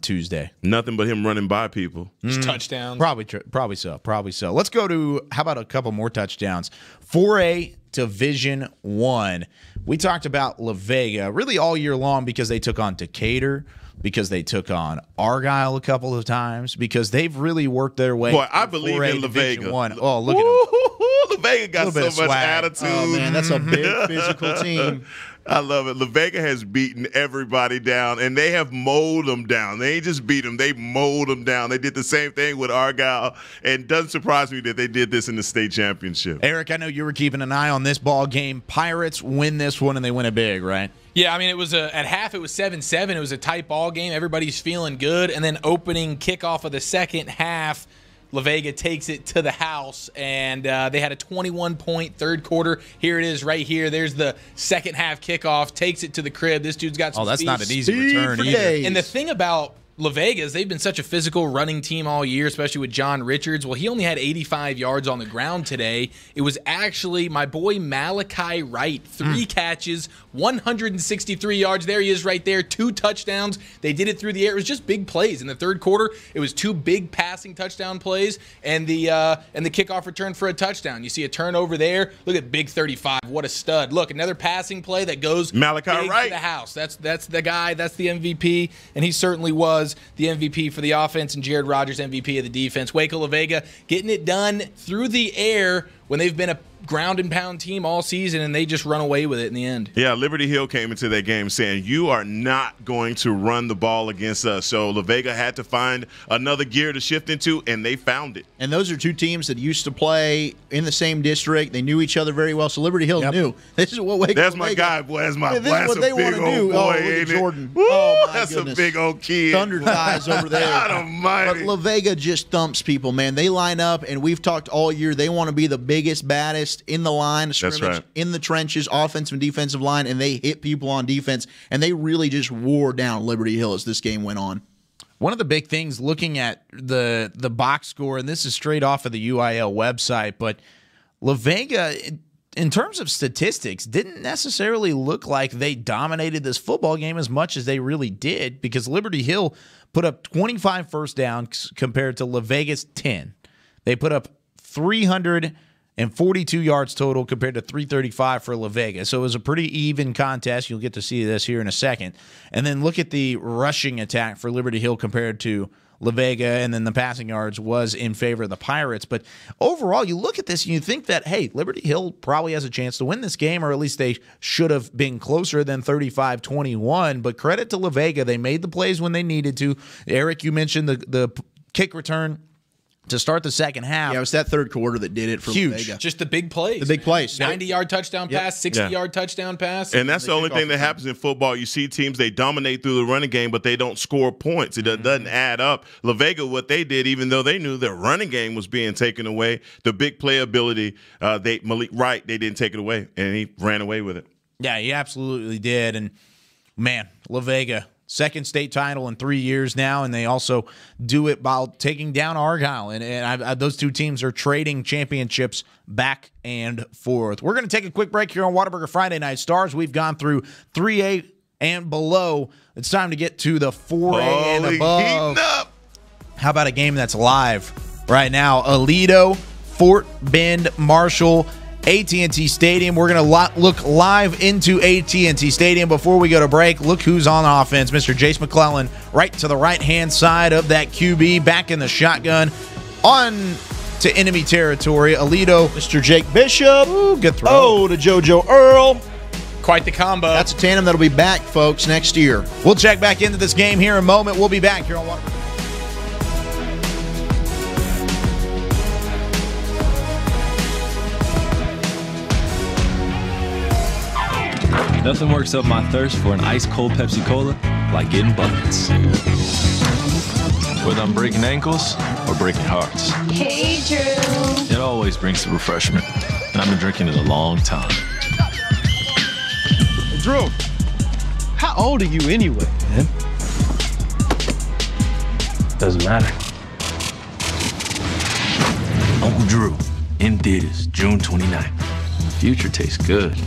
Tuesday. Nothing but him running by people. Just touchdowns. Probably so. Let's go to, how about a couple more touchdowns? 4A Division I. We talked about La Vega really all year long because they took on Decatur, because they took on Argyle a couple of times, because they've really worked their way. Boy, I believe in La Vega. Oh, look at them. La Vega got so much attitude. Oh, man, that's a big physical team. I love it. La Vega has beaten everybody down, and they have mowed them down. They ain't just beat them. They mowed them down. They did the same thing with Argyle, and it doesn't surprise me that they did this in the state championship. Eric, I know you were keeping an eye on this ball game. Pirates win this one, and they win it big, right? Yeah, I mean, it was at half, it was 7-7. It was a tight ball game. Everybody's feeling good. And then opening kickoff of the second half, La Vega takes it to the house, and they had a 21-point third quarter. Here it is right here. There's the second half kickoff. Takes it to the crib. This dude's got some that's speed. not an easy return either. And the thing about La Vega is they've been such a physical running team all year, especially with John Richards. Well, he only had 85 yards on the ground today. It was actually my boy Malachi Wright. 3 catches, 163 yards. There he is right there. 2 touchdowns. They did it through the air. It was just big plays. In the third quarter, it was 2 big passing touchdown plays and the kickoff return for a touchdown. You see a turnover there. Look at Big 35. What a stud. Look, another passing play that goes Malachi Wright to the house. That's the guy. That's the MVP, and he certainly was the MVP for the offense, and Jared Rogers MVP of the defense. Waco La Vega getting it done through the air when they've been a ground and pound team all season, and they just run away with it in the end. Yeah, Liberty Hill came into that game saying, you are not going to run the ball against us. So La Vega had to find another gear to shift into, and they found it. And those are two teams that used to play in the same district. They knew each other very well. So Liberty Hill knew this is what Waco. That's my guy, boy. That's my this is what they want to do. Boy, ain't Jordan. Woo, oh, my that's goodness. a big old kid. Thunder thighs over there. God almighty. But La Vega just thumps people, man. They line up, and we've talked all year. They want to be the biggest, baddest in the line of scrimmage, right. in the trenches, offensive and defensive line, and they hit people on defense, and they really just wore down Liberty Hill as this game went on. One of the big things looking at the box score, and this is straight off of the UIL website, but La Vega, in terms of statistics, didn't necessarily look like they dominated this football game as much as they really did, because Liberty Hill put up 25 first downs compared to La Vega's 10. They put up 342 yards total compared to 335 for La Vega. So it was a pretty even contest. You'll get to see this here in a second. And then look at the rushing attack for Liberty Hill compared to La Vega, and then the passing yards was in favor of the Pirates. But overall, you look at this and you think that, hey, Liberty Hill probably has a chance to win this game, or at least they should have been closer than 35-21. But credit to La Vega. They made the plays when they needed to. Eric, you mentioned the kick return to start the second half. Yeah, it was that third quarter that did it for Huge. Vega. Just the big plays. The big plays. 90-yard touchdown pass, 60-yard touchdown pass. And that's the only thing that happens in football. You see teams, they dominate through the running game, but they don't score points. It doesn't add up. La Vega, what they did, even though they knew their running game was being taken away, the big playability, Malik Wright, they didn't take it away, and he ran away with it. Yeah, he absolutely did. And, man, La Vega, second state title in 3 years now, and they also do it while taking down Argyle. And those two teams are trading championships back and forth. We're going to take a quick break here on Whataburger Friday Night Stars. We've gone through 3A and below. It's time to get to the 4A and above. How about a game that's live right now? Aledo, Fort Bend, Marshall, AT&T Stadium. We're going to look live into AT&T Stadium. Before we go to break, look who's on offense. Mr. Jace McClellan right to the right-hand side of that QB, back in the shotgun, on to enemy territory. Aledo. Mr. Jake Bishop. Ooh, good throw. Oh, to JoJo Earl. Quite the combo. That's a tandem that'll be back, folks, next year. We'll check back into this game here in a moment. We'll be back here on Whataburger. Nothing works up my thirst for an ice-cold Pepsi Cola like getting buckets. Whether I'm breaking ankles or breaking hearts. Hey, Drew. It always brings the refreshment, and I've been drinking it a long time. Drew, how old are you anyway, man? Doesn't matter. Uncle Drew, in theaters, June 29th. The future tastes good.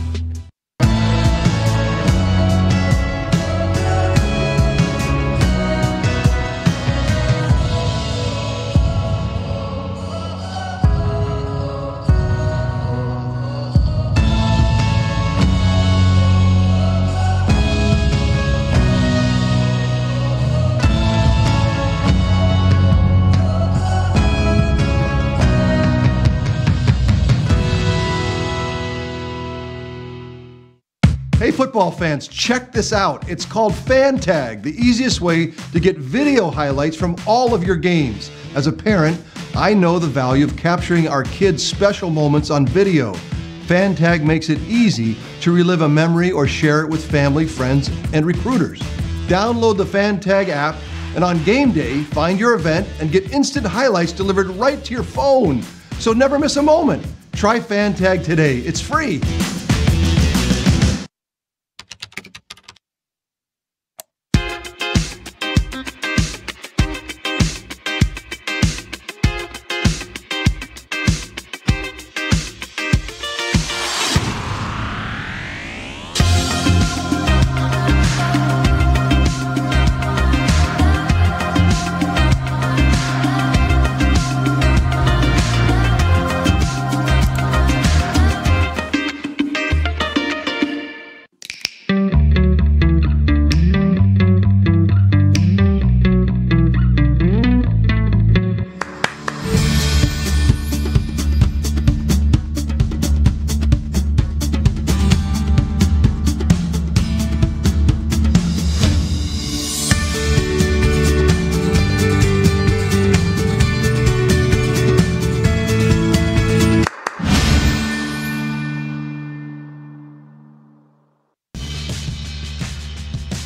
Hey football fans, check this out. It's called FanTag, the easiest way to get video highlights from all of your games. As a parent, I know the value of capturing our kids' special moments on video. FanTag makes it easy to relive a memory or share it with family, friends, and recruiters. Download the FanTag app, and on game day, find your event and get instant highlights delivered right to your phone. So never miss a moment. Try FanTag today. It's free.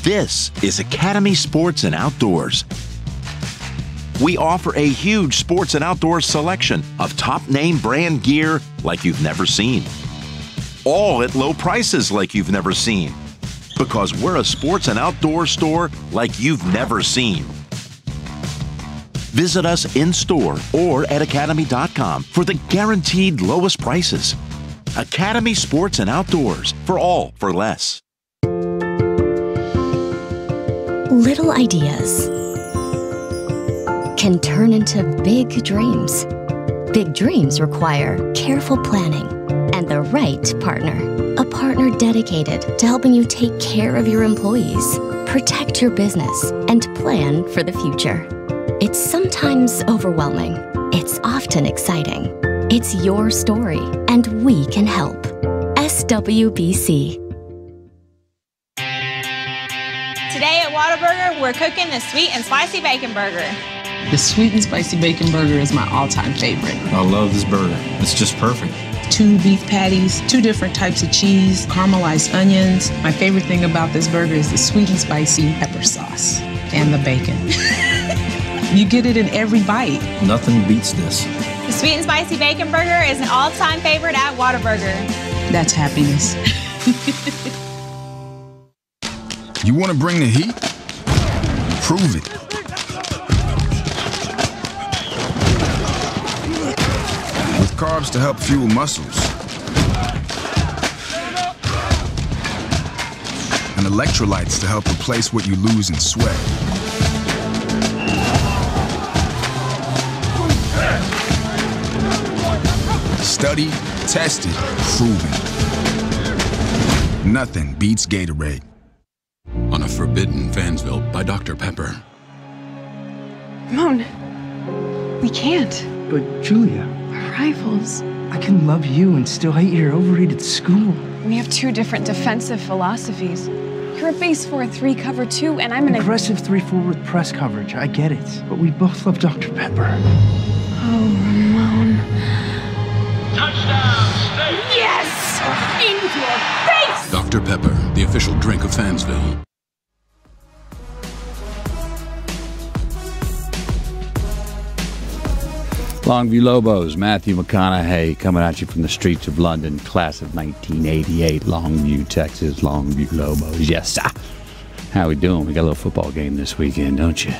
This is Academy Sports and Outdoors. We offer a huge sports and outdoors selection of top name brand gear like you've never seen. All at low prices like you've never seen. Because we're a sports and outdoor store like you've never seen. Visit us in store or at academy.com for the guaranteed lowest prices. Academy Sports and Outdoors, for all for less. Little ideas can turn into big dreams. Big dreams require careful planning and the right partner. A partner dedicated to helping you take care of your employees, protect your business, and plan for the future. It's sometimes overwhelming. It's often exciting. It's your story, and we can help. SWBC. Today at Whataburger, we're cooking the sweet and spicy bacon burger. The sweet and spicy bacon burger is my all-time favorite. I love this burger. It's just perfect. 2 beef patties, 2 different types of cheese, caramelized onions. My favorite thing about this burger is the sweet and spicy pepper sauce and the bacon. You get it in every bite. Nothing beats this. The sweet and spicy bacon burger is an all-time favorite at Whataburger. That's happiness. You want to bring the heat? Prove it. With carbs to help fuel muscles. And electrolytes to help replace what you lose in sweat. Studied, tested, proven. Nothing beats Gatorade. On a forbidden Fansville by Dr. Pepper. Ramon, we can't. But Julia, We're rivals. I can love you and still hate your overrated school. We have 2 different defensive philosophies. You're a base 4-3 cover 2, and I'm an aggressive 3-4 with press coverage. I get it, but we both love Dr. Pepper. Oh, Ramon. Touchdown, State! Yes! In your face! Dr. Pepper, the official drink of Fansville. Longview Lobos, Matthew McConaughey coming at you from the streets of London, class of 1988, Longview, Texas, Longview Lobos. Yes, sir. How we doing? We got a little football game this weekend, don't you?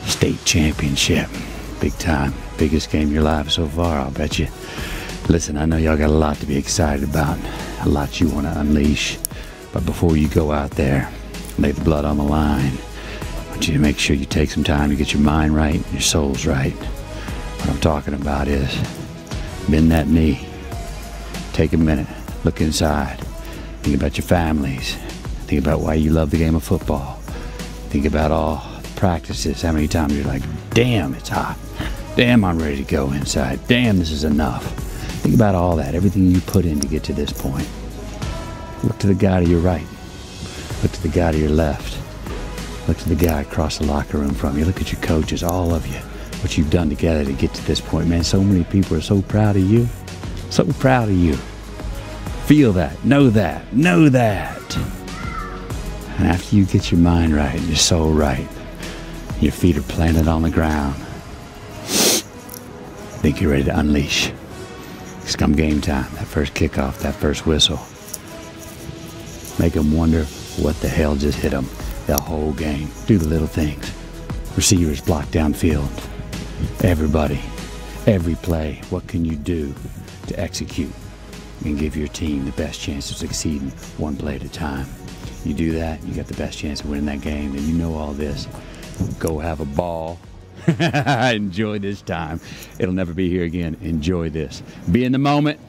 State championship. Big time. Biggest game of your life so far, I'll bet you. Listen, I know y'all got a lot to be excited about, a lot you want to unleash. But before you go out there, lay the blood on the line. I want you to make sure you take some time to get your mind right and your soul's right. What I'm talking about is bend that knee, take a minute, look inside, think about your families, think about why you love the game of football, think about all the practices, how many times you're like, damn, it's hot, damn, I'm ready to go inside, damn, this is enough. Think about all that, everything you put in to get to this point. Look to the guy to your right, look to the guy to your left, look to the guy across the locker room from you, look at your coaches, all of you. What you've done together to get to this point, man. So many people are so proud of you. So proud of you. Feel that. Know that. Know that. And after you get your mind right and your soul right, your feet are planted on the ground, I think you're ready to unleash. It's come game time. That first kickoff, that first whistle. Make them wonder what the hell just hit them the whole game. Do the little things. Receivers block downfield. Everybody, every play, what can you do to execute and give your team the best chance of succeeding one play at a time? You do that, you got the best chance of winning that game, and you know all this. Go have a ball. Enjoy this time. It'll never be here again. Enjoy this. Be in the moment.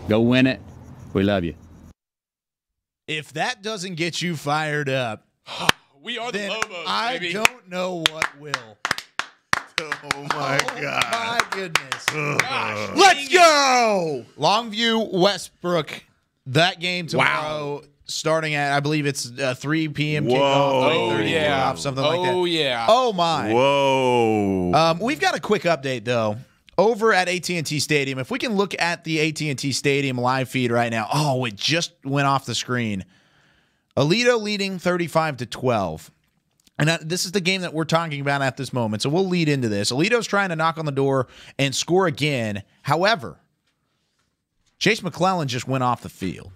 Go win it. We love you. If that doesn't get you fired up, we are the Lobos, I baby. don't know what will. Oh my God. My goodness. Gosh, Let's go. Longview, Westbrook. That game tomorrow, starting at, I believe it's 3 p.m. kickoff, 3:30 kickoff, something like that. Oh, yeah. Oh, my. Whoa. We've got a quick update, though. Over at AT&T Stadium, if we can look at the AT&T Stadium live feed right now. Oh, it just went off the screen. Aledo leading 35-12. And this is the game that we're talking about at this moment, so we'll lead into this. Aledo's trying to knock on the door and score again. However, Chase McClellan just went off the field.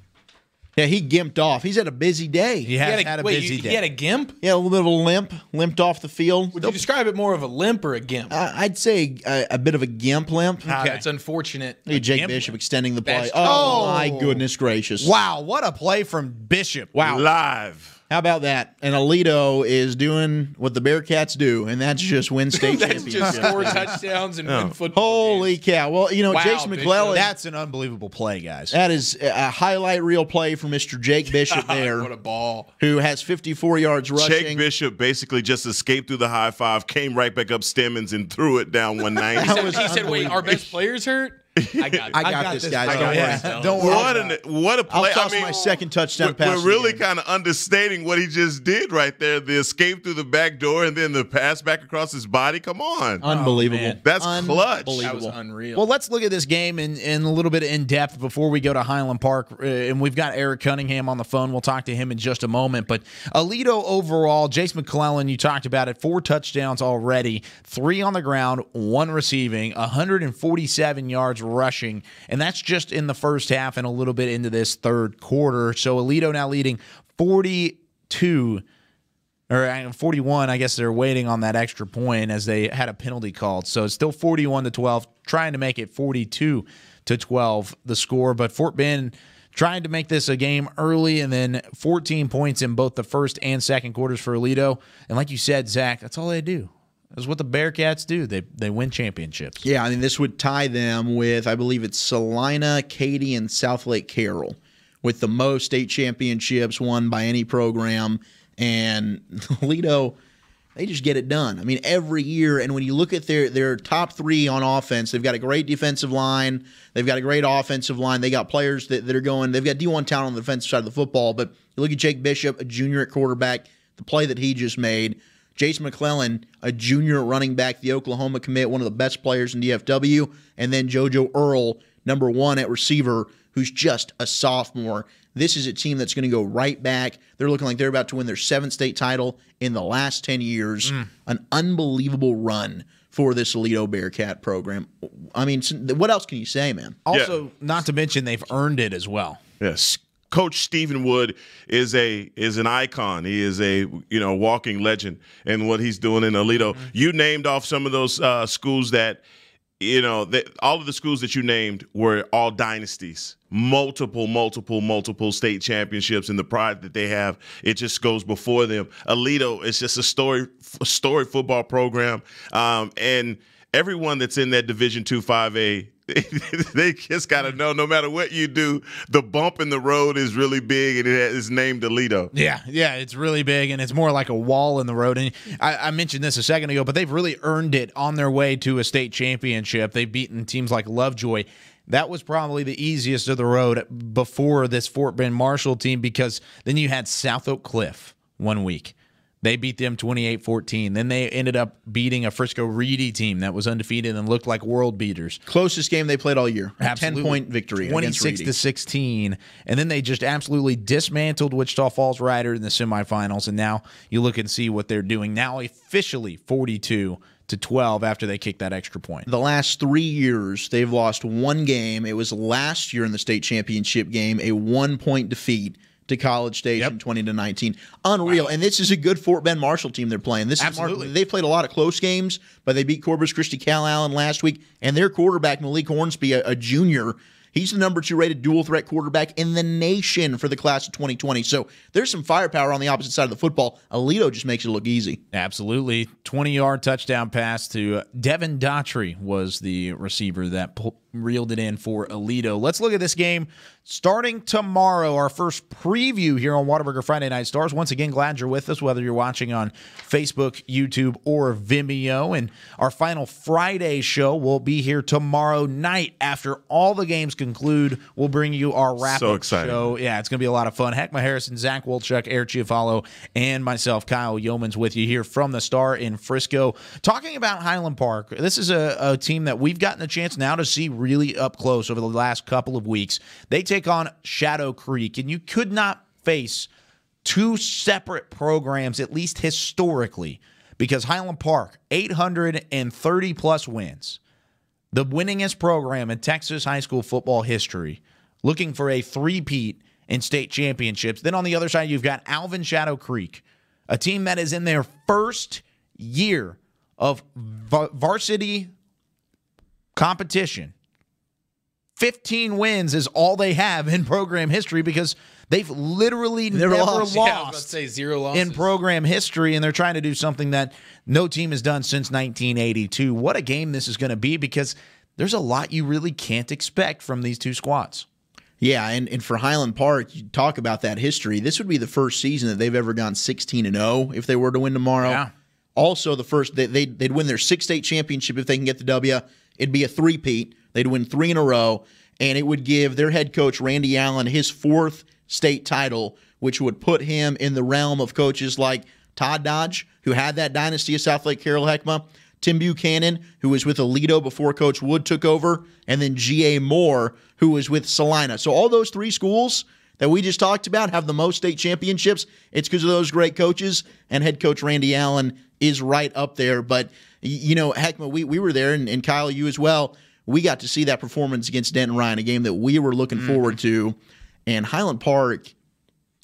Yeah, he gimped off. He's had a busy day. He has had a busy day. He had a gimp? Yeah, a little bit of a limp. Limped off the field. Would you describe it more of a limp or a gimp? I'd say a bit of a gimp limp. Okay. It's unfortunate. Hey, Jake Bishop extending the play. That's Oh, my goodness gracious. Wow, what a play from Bishop. Wow. Live. How about that? And Aledo is doing what the Bearcats do, and that's just win state That's championships. just score touchdowns and win football Holy games. cow. Well, you know, Wow, Jason McClellan. That's an unbelievable play, guys. That is a highlight reel play for Mr. Jake Bishop there. What a ball. Who has 54 yards rushing. Jake Bishop basically just escaped through the high five, came right back up Stemmons, and threw it down 190. He said, wait, our best player's hurt? I got this, guys. Don't worry. What a play! I'll toss my second touchdown pass. We're really kind of understating what he just did right there. The escape through the back door and then the pass back across his body. Come on. Unbelievable. That's clutch. That was unreal. Well, let's look at this game in a little bit in depth before we go to Highland Park. And we've got Eric Cunningham on the phone. We'll talk to him in just a moment. But Aledo overall, Jace McClellan, you talked about it, 4 touchdowns already, 3 on the ground, 1 receiving, 147 yards rushing. And that's just in the first half and a little bit into this third quarter. So Aledo now leading 42 or 41. I guess they're waiting on that extra point as they had a penalty called. So it's still 41-12, trying to make it 42-12 the score. But Fort Bend trying to make this a game early, and then 14 points in both the first and second quarters for Aledo. And like you said, Zach, that's all they do. That's what the Bearcats do. They win championships. Yeah, I mean, this would tie them with, I believe it's Salina, Katy, and South Lake Carroll with the most state championships won by any program. And Aledo, they just get it done. I mean, every year. And when you look at their top 3 on offense, they've got a great defensive line. They've got a great offensive line. They got players that are going. They've got D1 talent on the defensive side of the football. But you look at Jake Bishop, a junior at quarterback, the play that he just made. Jace McClellan, a junior running back, the Oklahoma commit, one of the best players in DFW. And then JoJo Earl, number 1 at receiver, who's just a sophomore. This is a team that's going to go right back. They're looking like they're about to win their 7th state title in the last 10 years. An unbelievable run for this Aledo Bearcat program. I mean, what else can you say, man? Also, not to mention they've earned it as well. Yes. Coach Stephen Wood is an icon. He is a walking legend in what he's doing in Aledo. You named off some of those schools that all of the schools that you named were all dynasties. Multiple state championships, and the pride that they have, it just goes before them. Aledo is just a storied football program, and everyone that's in that Division II 5A, they just got to know, no matter what you do, the bump in the road is really big, and it is named Aledo. Yeah, it's really big, and it's more like a wall in the road. And I mentioned this a second ago, but they've really earned it on their way to a state championship. They've beaten teams like Lovejoy. That was probably the easiest of the road before this Fort Bend Marshall team, because then you had South Oak Cliff one week. They beat them 28-14. Then they ended up beating a Frisco Reedy team that was undefeated and looked like world beaters. Closest game they played all year. Absolutely. 10-point victory. 26-16. And then they just absolutely dismantled Wichita Falls Rider in the semifinals. And now you look and see what they're doing. Now officially 42-12 after they kicked that extra point. The last 3 years, they've lost 1 game. It was last year in the state championship game, a 1-point defeat to College Station, 20-19. Unreal. Wow. And this is a good Fort Bend Marshall team they're playing. They've played a lot of close games, but they beat Corpus Christi Cal Allen last week. And their quarterback, Malik Hornsby, a junior, he's the number 2 rated dual threat quarterback in the nation for the class of 2020. So there's some firepower on the opposite side of the football. Aledo just makes it look easy. Absolutely. 20-yard touchdown pass to Devin Daughtry was the receiver that reeled it in for Aledo. Let's look at this game starting tomorrow, our first preview here on Whataburger Friday Night Stars. Once again, glad you're with us, whether you're watching on Facebook, YouTube, or Vimeo. And our final Friday show will be here tomorrow night after all the games conclude. We'll bring you our wrap-up show. Yeah, it's going to be a lot of fun. Heckma Harrison, Zach Wolchuk, Eric Chiafalo, and myself, Kyle Yeomans, with you here from the Star in Frisco. Talking about Highland Park, this is a team that we've gotten a chance now to see really up close over the last couple of weeks. They take on Shadow Creek, and you could not face 2 separate programs, at least historically, because Highland Park, 830-plus wins. The winningest program in Texas high school football history, looking for a three-peat in state championships. Then on the other side, you've got Alvin Shadow Creek, a team that is in their first year of varsity competition. 15 wins is all they have in program history because they've literally never lost Yeah, I was about to say 0 losses in program history, and they're trying to do something that no team has done since 1982. What a game this is going to be, because there's a lot you really can't expect from these 2 squads. Yeah, and for Highland Park, you talk about that history. This would be the first season that they've ever gone 16-0 if they were to win tomorrow. Yeah. Also, the first they'd win their 6th state championship if they can get the W. It'd be a three-peat. They'd win 3 in a row, and it would give their head coach, Randy Allen, his 4th state title, which would put him in the realm of coaches like Todd Dodge, who had that dynasty of South Lake Carroll Heckma, Tim Buchanan, who was with Aledo before Coach Wood took over, and then G.A. Moore, who was with Salina. So all those 3 schools that we just talked about have the most state championships. It's because of those great coaches, and head coach Randy Allen is right up there. But, Heckma, we were there, and Kyle, you as well. We got to see that performance against Denton Ryan, a game that we were looking forward to. And Highland Park,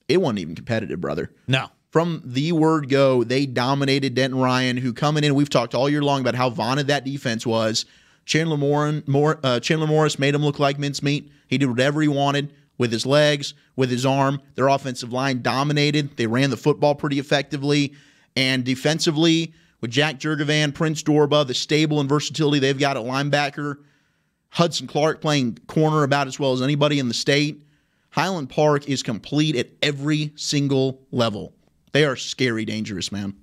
it wasn't even competitive, brother. No. From the word go, they dominated Denton Ryan, who coming in, we've talked all year long about how vaunted that defense was. Chandler Morris made him look like mincemeat. He did whatever he wanted with his legs, with his arm. Their offensive line dominated. They ran the football pretty effectively. And defensively, with Jack Jurgovan, Prince Dorba, the stable and versatility they've got at linebacker, Hudson Clark playing corner about as well as anybody in the state, Highland Park is complete at every single level. They are scary dangerous, man.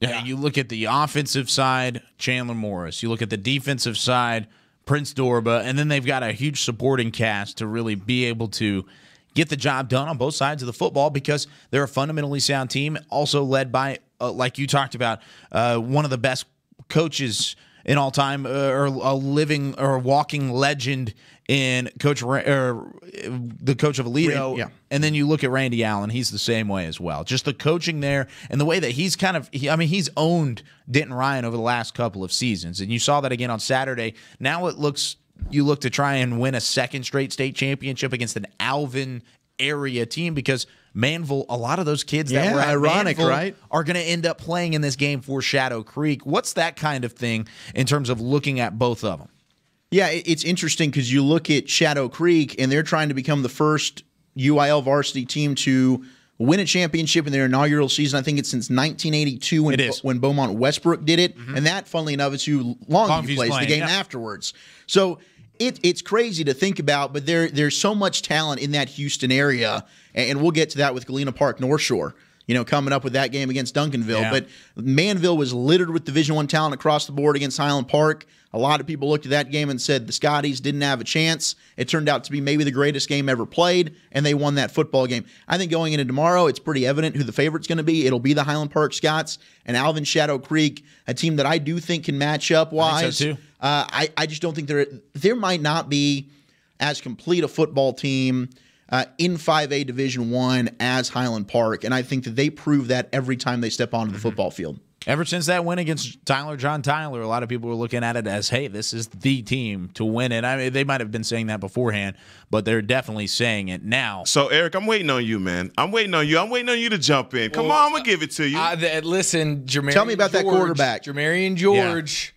Yeah, you look at the offensive side, Chandler Morris. You look at the defensive side, Prince Dorba, and then they've got a huge supporting cast to really be able to get the job done on both sides of the football because they're a fundamentally sound team, also led by, like you talked about, one of the best coaches in all time, or a living or walking legend in the coach of Aledo. Yeah. And then you look at Randy Allen, he's the same way as well. Just the coaching there and the way that he's he's owned Denton Ryan over the last couple of seasons. And you saw that again on Saturday. Now you look to try and win a 2nd straight state championship against an Alvin area team because Manville, a lot of those kids that were at ironic, Manville right? are going to end up playing in this game for Shadow Creek. What's that kind of thing in terms of looking at both of them? Yeah, it's interesting because you look at Shadow Creek, and they're trying to become the first UIL varsity team to win a championship in their inaugural season. I think it's since 1982 when Beaumont Westbrook did it. And that, funnily enough, is who Longview plays the game afterwards. So it's crazy to think about, but there's so much talent in that Houston area, and we'll get to that with Galena Park North Shore, coming up with that game against Duncanville. Yeah. But Manville was littered with Division I talent across the board against Highland Park. A lot of people looked at that game and said the Scotties didn't have a chance. It turned out to be maybe the greatest game ever played, and they won that football game. I think going into tomorrow, it's pretty evident who the favorite's going to be. It'll be the Highland Park Scots and Alvin Shadow Creek, a team that I do think can match up wise. I think so too. I just don't think there might not be as complete a football team in 5A Division I as Highland Park, and I think that they prove that every time they step onto the football field. Ever since that win against John Tyler, a lot of people were looking at it as, hey, this is the team to win it. I mean, they might have been saying that beforehand, but they're definitely saying it now. So, Eric, I'm waiting on you, man. I'm waiting on you to jump in. Come on, I'm going to give it to you. Listen, Jermarian Tell me about that quarterback. Jermarian George,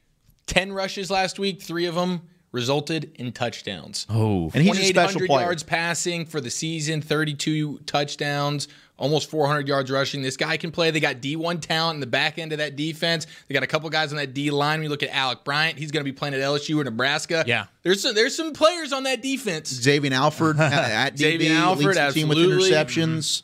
10 rushes last week, 3 of them resulted in touchdowns. Oh, and he's a special player. 2,800 yards passing for the season, 32 touchdowns, almost 400 yards rushing. This guy can play. They got D1 talent in the back end of that defense. They got a couple guys on that D line. When you look at Alec Bryant, he's going to be playing at LSU or Nebraska. Yeah. There's some players on that defense. Xavier Alford at DB, Xavier Alford, leads the team with interceptions.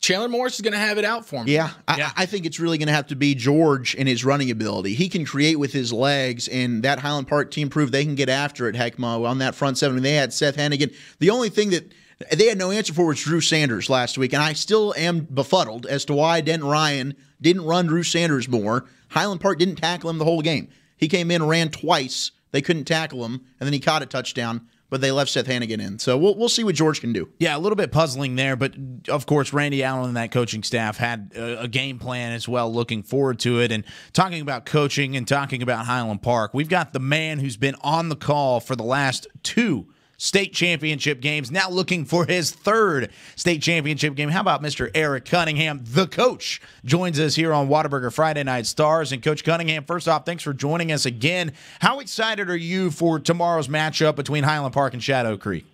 Chandler Morris is going to have it out for him. Yeah, I think it's really going to have to be George and his running ability. He can create with his legs, and that Highland Park team proved they can get after it, Heckma, on that front seven. They had Seth Hennigan. The only thing that they had no answer for was Drew Sanders last week, and I still am befuddled as to why Denton Ryan didn't run Drew Sanders more. Highland Park didn't tackle him the whole game. He came in and ran twice. They couldn't tackle him, and then he caught a touchdown, but they left Seth Hannigan in. So we'll see what George can do. Yeah, a little bit puzzling there, but of course, Randy Allen and that coaching staff had a game plan as well, looking forward to it. And talking about coaching and talking about Highland Park, we've got the man who's been on the call for the last 2 state championship games, now looking for his 3rd state championship game. How about Mr. Eric Cunningham, the coach, joins us here on Whataburger Friday Night Stars. And Coach Cunningham, first off, thanks for joining us again. How excited are you for tomorrow's matchup between Highland Park and Shadow Creek?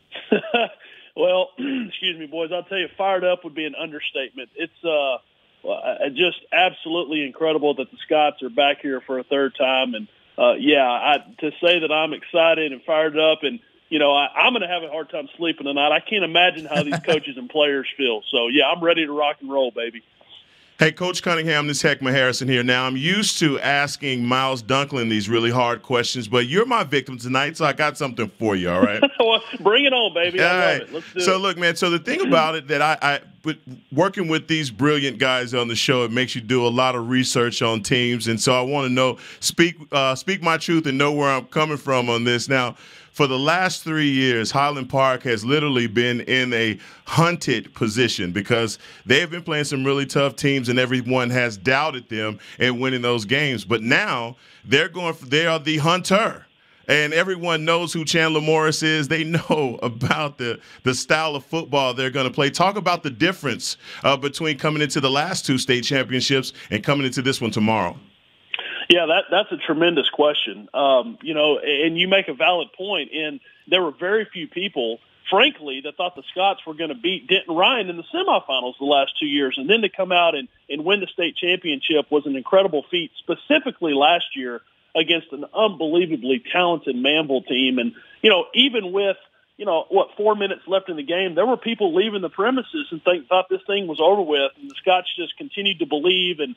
Well, excuse me, boys. I'll tell you, fired up would be an understatement. It's just absolutely incredible that the Scots are back here for a 3rd time. And, to say that I'm excited and fired up and, I'm going to have a hard time sleeping tonight. I can't imagine how these coaches and players feel. So, I'm ready to rock and roll, baby. Hey, Coach Cunningham, this is Heckma Harrison here. Now, I'm used to asking Miles Dunklin these really hard questions, but you're my victim tonight, so I got something for you, all right? Well, bring it on, baby. I love it. Let's do it. Look, man, so the thing about it that but working with these brilliant guys on the show, it makes you do a lot of research on teams, and so I want to know, speak my truth and know where I'm coming from on this. Now, for the last 3 years, Highland Park has literally been in a hunted position because they have been playing some really tough teams and everyone has doubted them in winning those games. But now they are the hunter. And everyone knows who Chandler Morris is. They know about the style of football they're going to play. Talk about the difference between coming into the last 2 state championships and coming into this one tomorrow. Yeah, that's a tremendous question. And you make a valid point. And there were very few people, frankly, that thought the Scots were going to beat Denton Ryan in the semifinals the last 2 years. And then to come out and win the state championship was an incredible feat, specifically last year against an unbelievably talented Manville team. And, even with, 4 minutes left in the game, there were people leaving the premises and thought this thing was over with. And the Scots just continued to believe. And,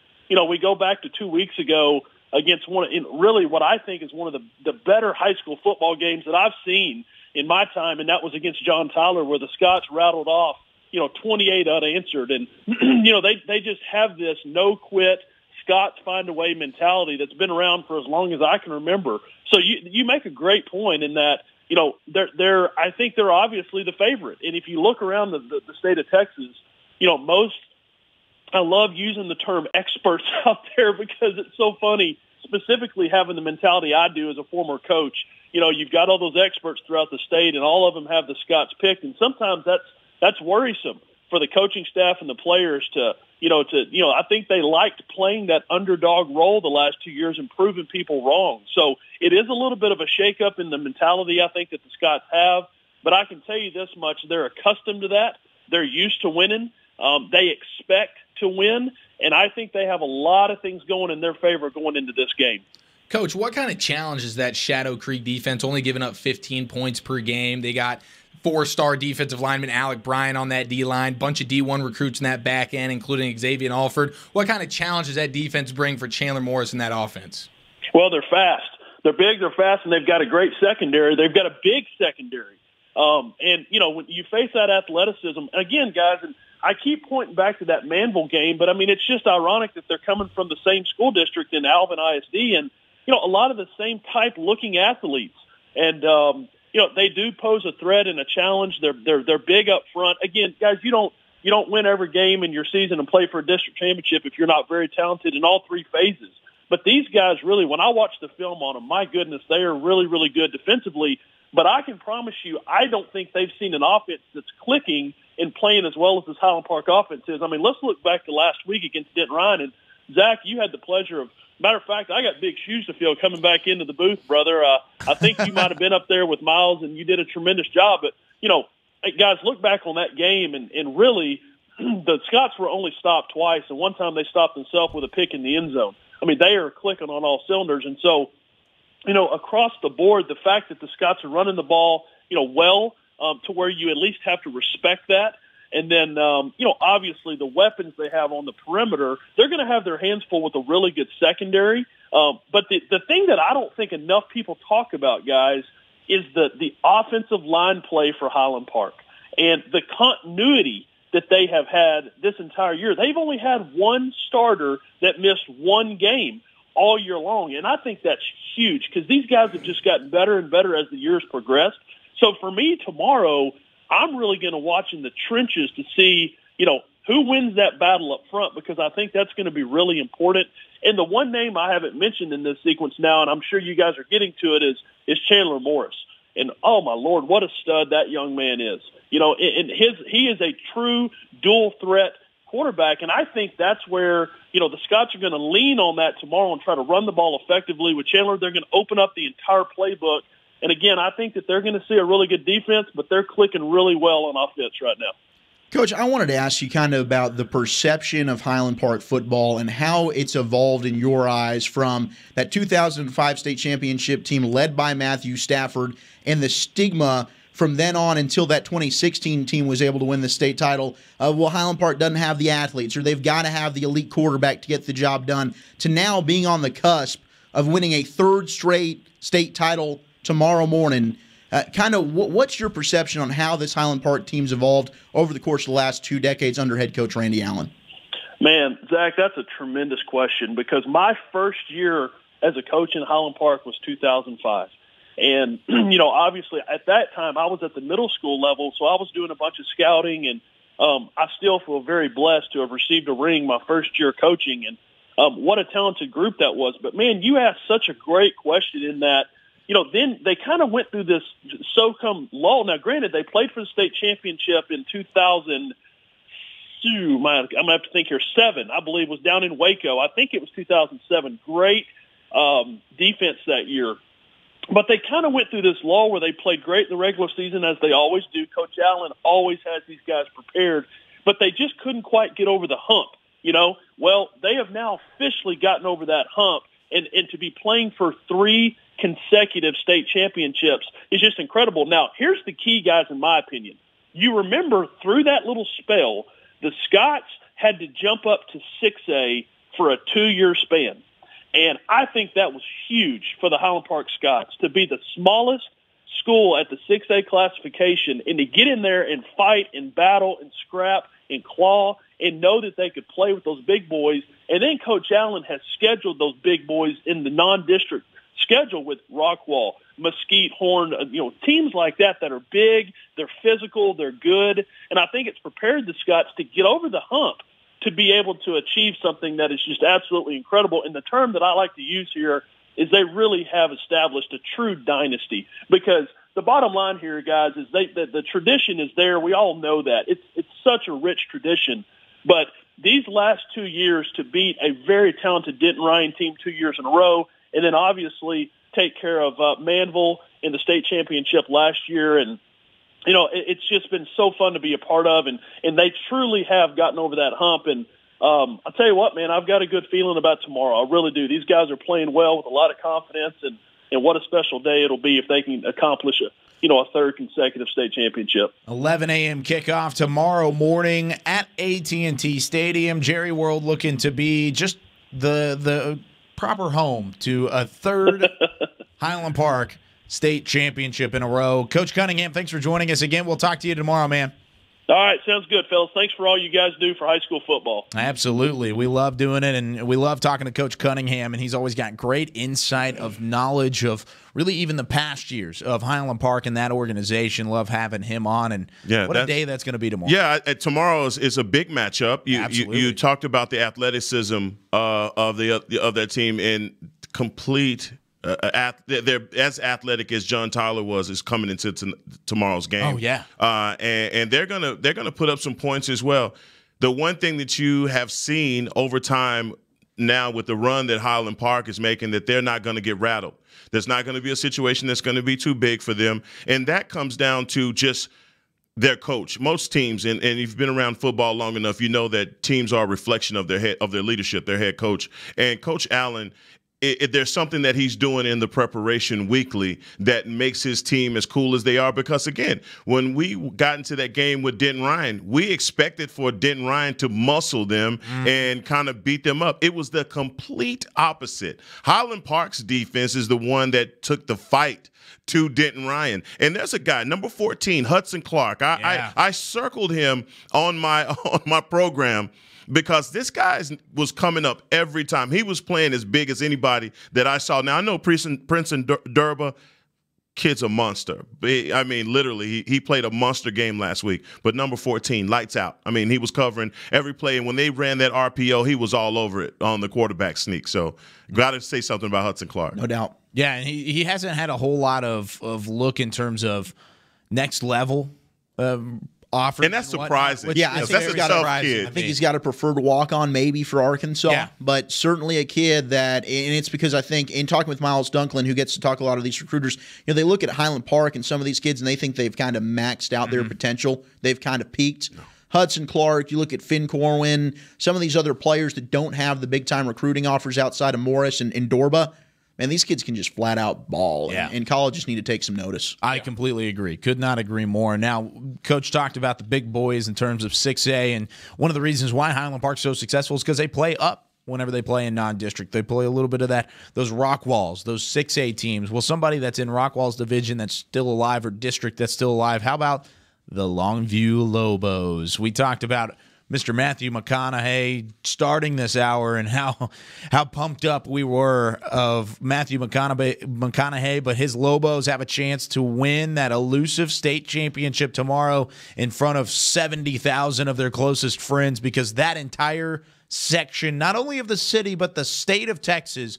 we go back to 2 weeks ago against really what I think is one of the better high school football games that I've seen in my time, and that was against John Tyler, where the Scots rattled off, 28 unanswered. And, they just have this no-quit, Scots find a way mentality that's been around for as long as I can remember. So you make a great point in that, I think they're obviously the favorite. And if you look around the state of Texas, I love using the term experts out there because it's so funny, specifically having the mentality I do as a former coach. You've got all those experts throughout the state, and all of them have the Scots picked, and sometimes that's worrisome for the coaching staff and the players to I think they liked playing that underdog role the last 2 years and proving people wrong. So it is a little bit of a shakeup in the mentality I think that the Scots have, but I can tell you this much: they're accustomed to that. They're used to winning. They expect to win, and I think they have a lot of things going in their favor going into this game. Coach, what kind of challenge is that Shadow Creek defense, only giving up 15 points per game? They got 4-star defensive lineman Alec Bryan on that D-line, bunch of D1 recruits in that back end, including Xavier Alford. What kind of challenge does that defense bring for Chandler Morris in that offense? Well, they're fast. They're big, they're fast, and they've got a great secondary. They've got a big secondary. And when you face that athleticism, again, guys, and I keep pointing back to that Manville game, but, it's just ironic that they're coming from the same school district in Alvin ISD and, a lot of the same type-looking athletes. And, they do pose a threat and a challenge. They're big up front. Again, guys, you don't win every game in your season and play for a district championship if you're not very talented in all 3 phases. But these guys really, when I watch the film on them, my goodness, they are really, really good defensively. But I can promise you, I don't think they've seen an offense that's clicking and playing as well as this Highland Park offense is. Let's look back to last week against Denton Ryan. And, Zach, you had the pleasure of, matter of fact, I got big shoes to fill coming back into the booth, brother. I think you might have been up there with Miles, and you did a tremendous job. But, guys, look back on that game, and really, the Scots were only stopped twice, and one time they stopped themselves with a pick in the end zone. They are clicking on all cylinders. And so, across the board, the fact that the Scots are running the ball, well, to where you at least have to respect that. And then, obviously the weapons they have on the perimeter, they're going to have their hands full with a really good secondary. But the thing that I don't think enough people talk about, guys, is the offensive line play for Highland Park and the continuity that they have had this entire year. They've only had one starter that missed one game all year long. And I think that's huge because these guys have just gotten better and better as the years progressed. So for me tomorrow, I'm really going to watch in the trenches to see, who wins that battle up front, because I think that's going to be really important. And the one name I haven't mentioned in this sequence now, and I'm sure you guys are getting to it, is Chandler Morris. And, oh, my Lord, what a stud that young man is. And he is a true dual-threat quarterback, and I think that's where, the Scots are going to lean on that tomorrow and try to run the ball effectively. With Chandler, they're going to open up the entire playbook. And, again, I think that they're going to see a really good defense, but they're clicking really well on offense right now. Coach, I wanted to ask you kind of about the perception of Highland Park football and how it's evolved in your eyes from that 2005 state championship team led by Matthew Stafford and the stigma from then on until that 2016 team was able to win the state title, well, Highland Park doesn't have the athletes, or they've got to have the elite quarterback to get the job done, to now being on the cusp of winning a third straight state title tomorrow morning. What's your perception on how this Highland Park team's evolved over the course of the last 2 decades under head coach Randy Allen? Man, Zach, that's a tremendous question, because my first year as a coach in Highland Park was 2005. And, obviously at that time I was at the middle school level, so I was doing a bunch of scouting, and I still feel very blessed to have received a ring my first year coaching, and what a talented group that was. But, man, you asked such a great question in that, then they kind of went through this so-come lull. Now, granted, they played for the state championship in 2002. I'm going to have to think here. 7, I believe, was down in Waco. I think it was 2007. Great defense that year. But they kind of went through this lull where they played great in the regular season, as they always do. Coach Allen always has these guys prepared, but they just couldn't quite get over the hump. Well, they have now officially gotten over that hump, and to be playing for 3 consecutive state championships is just incredible. Now, here's the key, guys, in my opinion. You remember through that little spell, the Scots had to jump up to 6A for a 2-year span. And I think that was huge for the Highland Park Scots to be the smallest school at the 6A classification, and to get in there and fight and battle and scrap and claw and know that they could play with those big boys. And then Coach Allen has scheduled those big boys in the non-district schedule with Rockwall, Mesquite, Horn, teams like that are big, they're physical, they're good. And I think it's prepared the Scots to get over the hump, to be able to achieve something that is just absolutely incredible. And the term that I like to use here is they really have established a true dynasty, because the bottom line here, guys, is the tradition is there. We all know that. It's such a rich tradition. But these last 2 years, to beat a very talented Denton Ryan team 2 years in a row, and then obviously take care of Manville in the state championship last year, and it's just been so fun to be a part of, and they truly have gotten over that hump. And I'll tell you what, man, I've got a good feeling about tomorrow. I really do. These guys are playing well with a lot of confidence, and what a special day it'll be if they can accomplish a 3rd consecutive state championship. 11 a.m. kickoff tomorrow morning at AT&T Stadium. Jerry World looking to be just the proper home to a 3rd Highland Park state championship in a row. Coach Cunningham, thanks for joining us again. We'll talk to you tomorrow, man. All right, sounds good, fellas. Thanks for all you guys do for high school football. Absolutely. We love doing it, and we love talking to Coach Cunningham, and he's always got great insight of knowledge of really even the past years of Highland Park and that organization. Love having him on, and what a day that's going to be tomorrow. Yeah, tomorrow is a big matchup. You talked about the athleticism of their team in complete – they're as athletic as John Tyler is coming into tomorrow's game. Oh yeah, and they're gonna put up some points as well. The one thing that you have seen over time now with the run that Highland Park is making, that they're not going to get rattled. There's not going to be a situation that's going to be too big for them, and that comes down to just their coach. Most teams, and you've been around football long enough, you know that teams are a reflection of their leadership, their head coach, and Coach Allen. There's something that he's doing in the preparation weekly that makes his team as cool as they are, because, again, when we got into that game with Denton Ryan, we expected for Denton Ryan to muscle them and kind of beat them up. It was the complete opposite. Highland Park's defense is the one that took the fight to Denton Ryan. And there's a guy, number 14, Hudson Clark. I circled him on my program, because this guy was coming up every time. He was playing as big as anybody that I saw. Now, I know Princeton Durba, kid's a monster. I mean, literally, he played a monster game last week. But number 14, lights out. I mean, he was covering every play. And when they ran that RPO, he was all over it on the quarterback sneak. So got to say something about Hudson Clark. No doubt. Yeah, and he hasn't had a whole lot of look in terms of next level offers. And that's surprising. Yeah, that's a tough kid. I think he's got a preferred walk-on maybe for Arkansas, but certainly a kid that, and it's because I think in talking with Miles Dunklin, who gets to talk a lot of these recruiters, they look at Highland Park and some of these kids and they think they've kind of maxed out their potential. They've kind of peaked. No. Hudson Clark, you look at Finn Corwin, some of these other players that don't have the big-time recruiting offers outside of Morris and Dorba, man, these kids can just flat out ball. Yeah. And colleges need to take some notice. I completely agree. Could not agree more. Now, Coach talked about the big boys in terms of 6A, and one of the reasons why Highland Park's so successful is because they play up whenever they play in non-district. They play a little bit of those Rockwalls, those 6A teams. Well, somebody that's in Rockwall's division that's still alive or district that's still alive, how about the Longview Lobos? We talked about Mr. Matthew McConaughey starting this hour and how pumped up we were of Matthew McConaughey, but his Lobos have a chance to win that elusive state championship tomorrow in front of 70,000 of their closest friends, because that entire section, not only of the city, but the state of Texas,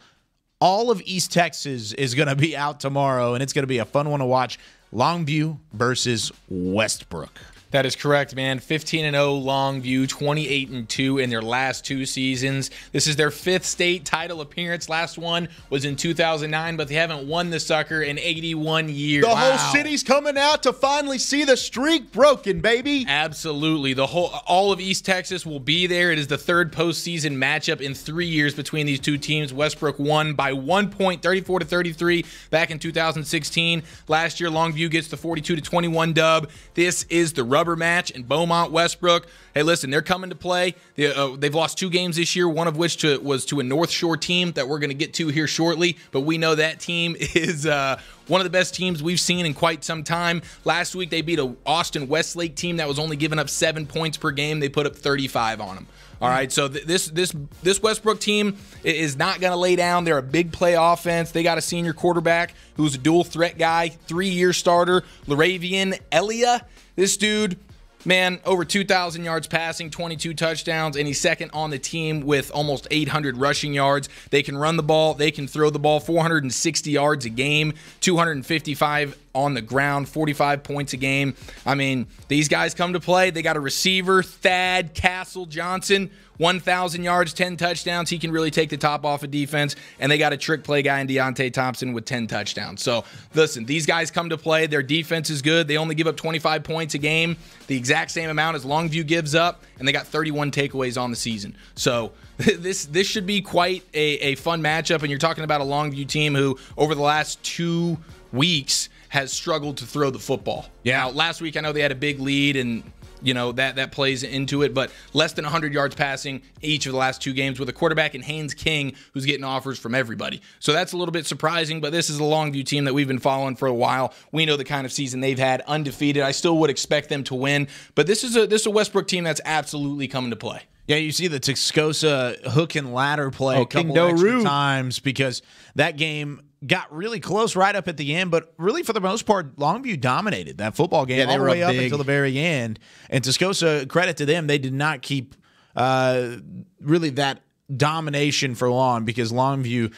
all of East Texas is going to be out tomorrow, and it's going to be a fun one to watch. Longview versus Westbrook. That is correct, man. 15-0 Longview, 28-2 in their last 2 seasons. This is their 5th state title appearance. Last one was in 2009, but they haven't won the sucker in 81 years. The whole city's coming out to finally see the streak broken, baby. Absolutely. All of East Texas will be there. It is the 3rd postseason matchup in 3 years between these two teams. Westbrook won by 1 point, 34-33, back in 2016. Last year, Longview gets the 42-21 dub. This is the rubber match in Beaumont Westbrook. Hey, listen, they're coming to play. They've lost 2 games this year, one of which was to a North Shore team that we're going to get to here shortly, but we know that team is one of the best teams we've seen in quite some time. Last week, they beat a Austin Westlake team that was only giving up 7 points per game. They put up 35 on them. All right, so this Westbrook team is not going to lay down. They're a big play offense. They got a senior quarterback who's a dual threat guy, 3-year starter, Laravian Elia. This dude, man, over 2,000 yards passing, 22 touchdowns, and he's second on the team with almost 800 rushing yards. They can run the ball. They can throw the ball, 460 yards a game, 255 on the ground, 45 points a game. I mean, these guys come to play. They got a receiver, Thad Castle Johnson, 1,000 yards, 10 touchdowns. He can really take the top off of defense. And they got a trick play guy in Deontay Thompson with 10 touchdowns. So, listen, these guys come to play. Their defense is good. They only give up 25 points a game, the exact same amount as Longview gives up, and they got 31 takeaways on the season. So, this should be quite a fun matchup. And you're talking about a Longview team who, over the last 2 weeks, has struggled to throw the football. Yeah. Now, last week, I know they had a big lead, and that plays into it, but less than 100 yards passing each of the last 2 games with a quarterback in Haynes King who's getting offers from everybody. So that's a little bit surprising, but this is a Longview team that we've been following for a while. We know the kind of season they've had, undefeated. I still would expect them to win, but this is a Westbrook team that's absolutely coming to play. Yeah, you see the Texcosa hook and ladder play a couple King extra Doru. times because that game got really close right up at the end, but really for the most part, Longview dominated that football game all the way up until the very end. And Texcosa, credit to them, they did not keep really that domination for long because Longview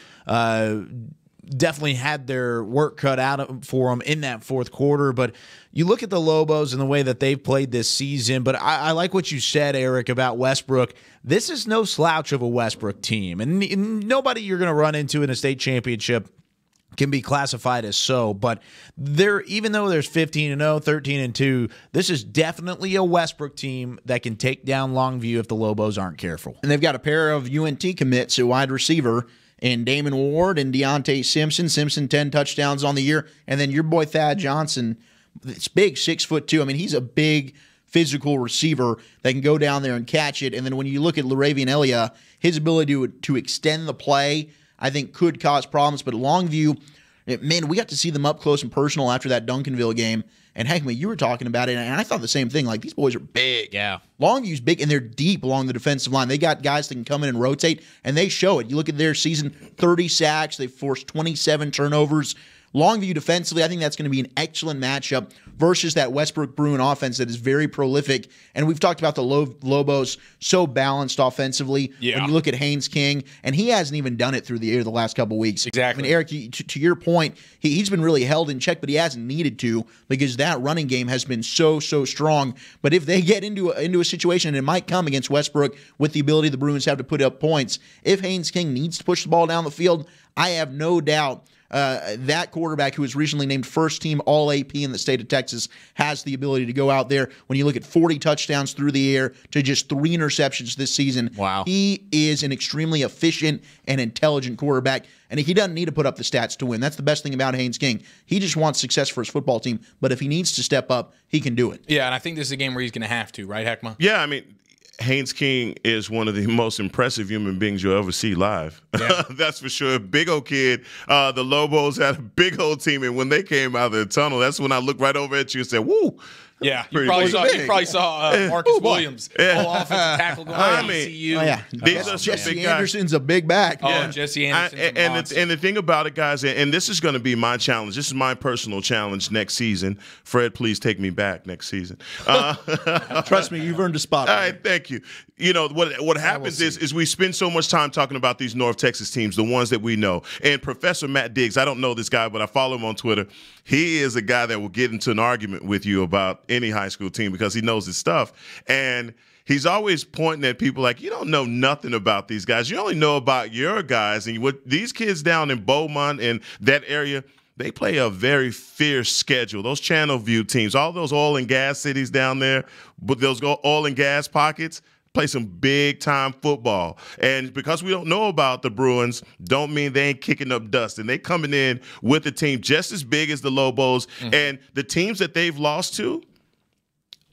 definitely had their work cut out for them in that 4th quarter. But you look at the Lobos and the way that they've played this season, but I like what you said, Eric, about Westbrook. This is no slouch of a Westbrook team, and nobody you're going to run into in a state championship can be classified as so, but even though there's 15-0, 13-2, this is definitely a Westbrook team that can take down Longview if the Lobos aren't careful. And they've got a pair of UNT commits at wide receiver and Damon Ward and Deontay Simpson. Simpson 10 touchdowns on the year, and then your boy Thad Johnson. It's big, 6'2". I mean, he's a big physical receiver that can go down there and catch it. And then when you look at Laravian Elia, his ability to extend the play, I think could cause problems. But Longview, man, we got to see them up close and personal after that Duncanville game. And Hackman, you were talking about it, and I thought the same thing. Like, these boys are big. Yeah. Longview's big, and they're deep along the defensive line. They got guys that can come in and rotate, and they show it. You look at their season, 30 sacks. They forced 27 turnovers. Longview defensively, I think that's going to be an excellent matchup versus that Westbrook Bruin offense that is very prolific. And we've talked about the Lobos so balanced offensively. Yeah. When you look at Haynes King, and he hasn't even done it through the air the last couple of weeks. Exactly. I mean, Eric, to your point, he's been really held in check, but he hasn't needed to because that running game has been so strong. But if they get into a situation, and it might come against Westbrook with the ability the Bruins have to put up points, if Haynes King needs to push the ball down the field, I have no doubt that quarterback who was recently named first team All AP in the state of Texas has the ability to go out there. When you look at 40 touchdowns through the air to just 3 interceptions this season, wow, he is an extremely efficient and intelligent quarterback, and he doesn't need to put up the stats to win. That's the best thing about Haynes King. He just wants success for his football team, but if he needs to step up, he can do it. Yeah, and I think this is a game where he's going to have to, right, Heckma? Yeah, I mean, Haynes King is one of the most impressive human beings you'll ever see live. Yeah. That's for sure. Big old kid. The Lobos had a big old team, and when they came out of the tunnel, that's when I looked right over at you and said, woo. Yeah, you probably saw Marcus Williams, all offensive tackle going to ECU. These are Jesse Anderson's a big back. Oh, Jesse Anderson. And the thing about it, guys, and this is going to be my challenge. This is my personal challenge next season. Fred, please take me back next season. Trust me, you've earned a spot. All right, thank you. You know, what happens is we spend so much time talking about these North Texas teams, the ones that we know. And Professor Matt Diggs, I don't know this guy, but I follow him on Twitter. He is a guy that will get into an argument with you about any high school team because he knows his stuff. And he's always pointing at people like, you don't know nothing about these guys. You only know about your guys. And what these kids down in Beaumont and that area, they play a very fierce schedule. Those Channel View teams, all those oil and gas cities down there, but those oil and gas pockets, play some big-time football. And because we don't know about the Bruins, don't mean they ain't kicking up dust. And they coming in with a team just as big as the Lobos. Mm-hmm. And the teams that they've lost to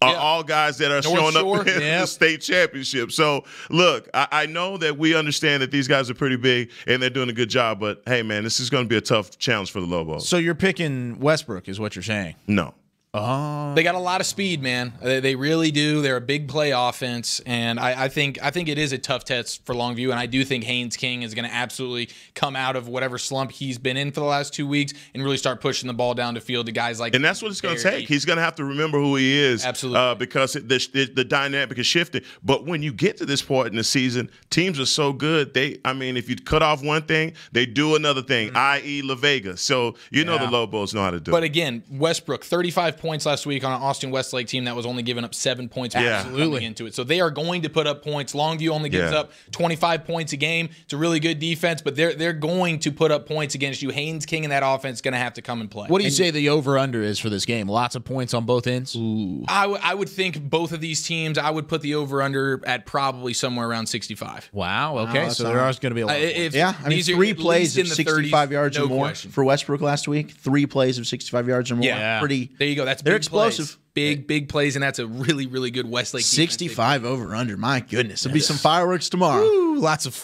are all guys that are showing up in the state championship. So, look, I know that we understand that these guys are pretty big and they're doing a good job. But, hey, man, this is going to be a tough challenge for the Lobos. So you're picking Westbrook is what you're saying? No. They got a lot of speed, man. They really do. They're a big play offense, and I think it is a tough test for Longview, and I do think Haynes King is going to absolutely come out of whatever slump he's been in for the last 2 weeks and really start pushing the ball down the field to guys like. And that's what it's going to take. He's going to have to remember who he is, absolutely, because the dynamic is shifting. But when you get to this point in the season, teams are so good. If you cut off one thing, they do another thing, i.e. La Vega. So you know the Lobos know how to do it. But again, Westbrook, 35 points last week on an Austin Westlake team that was only giving up 7 points coming into it. So they are going to put up points. Longview only gives up 25 points a game. It's a really good defense, but they're going to put up points against you. Haynes King and that offense is going to have to come and play. What do you say the over-under is for this game? Lots of points on both ends? Ooh. I would think both of these teams, I would put the over-under at probably somewhere around 65. Wow, okay. So there are going to be a lot of points. Yeah, I mean, 3 plays of 65 yards or more for Westbrook last week. 3 plays of 65 yards or more. Yeah. Pretty. There you go. They're explosive. Plays. Big plays, and that's a really, really good Westlake 65 over-under. My goodness. There'll be some fireworks tomorrow. Woo, lots of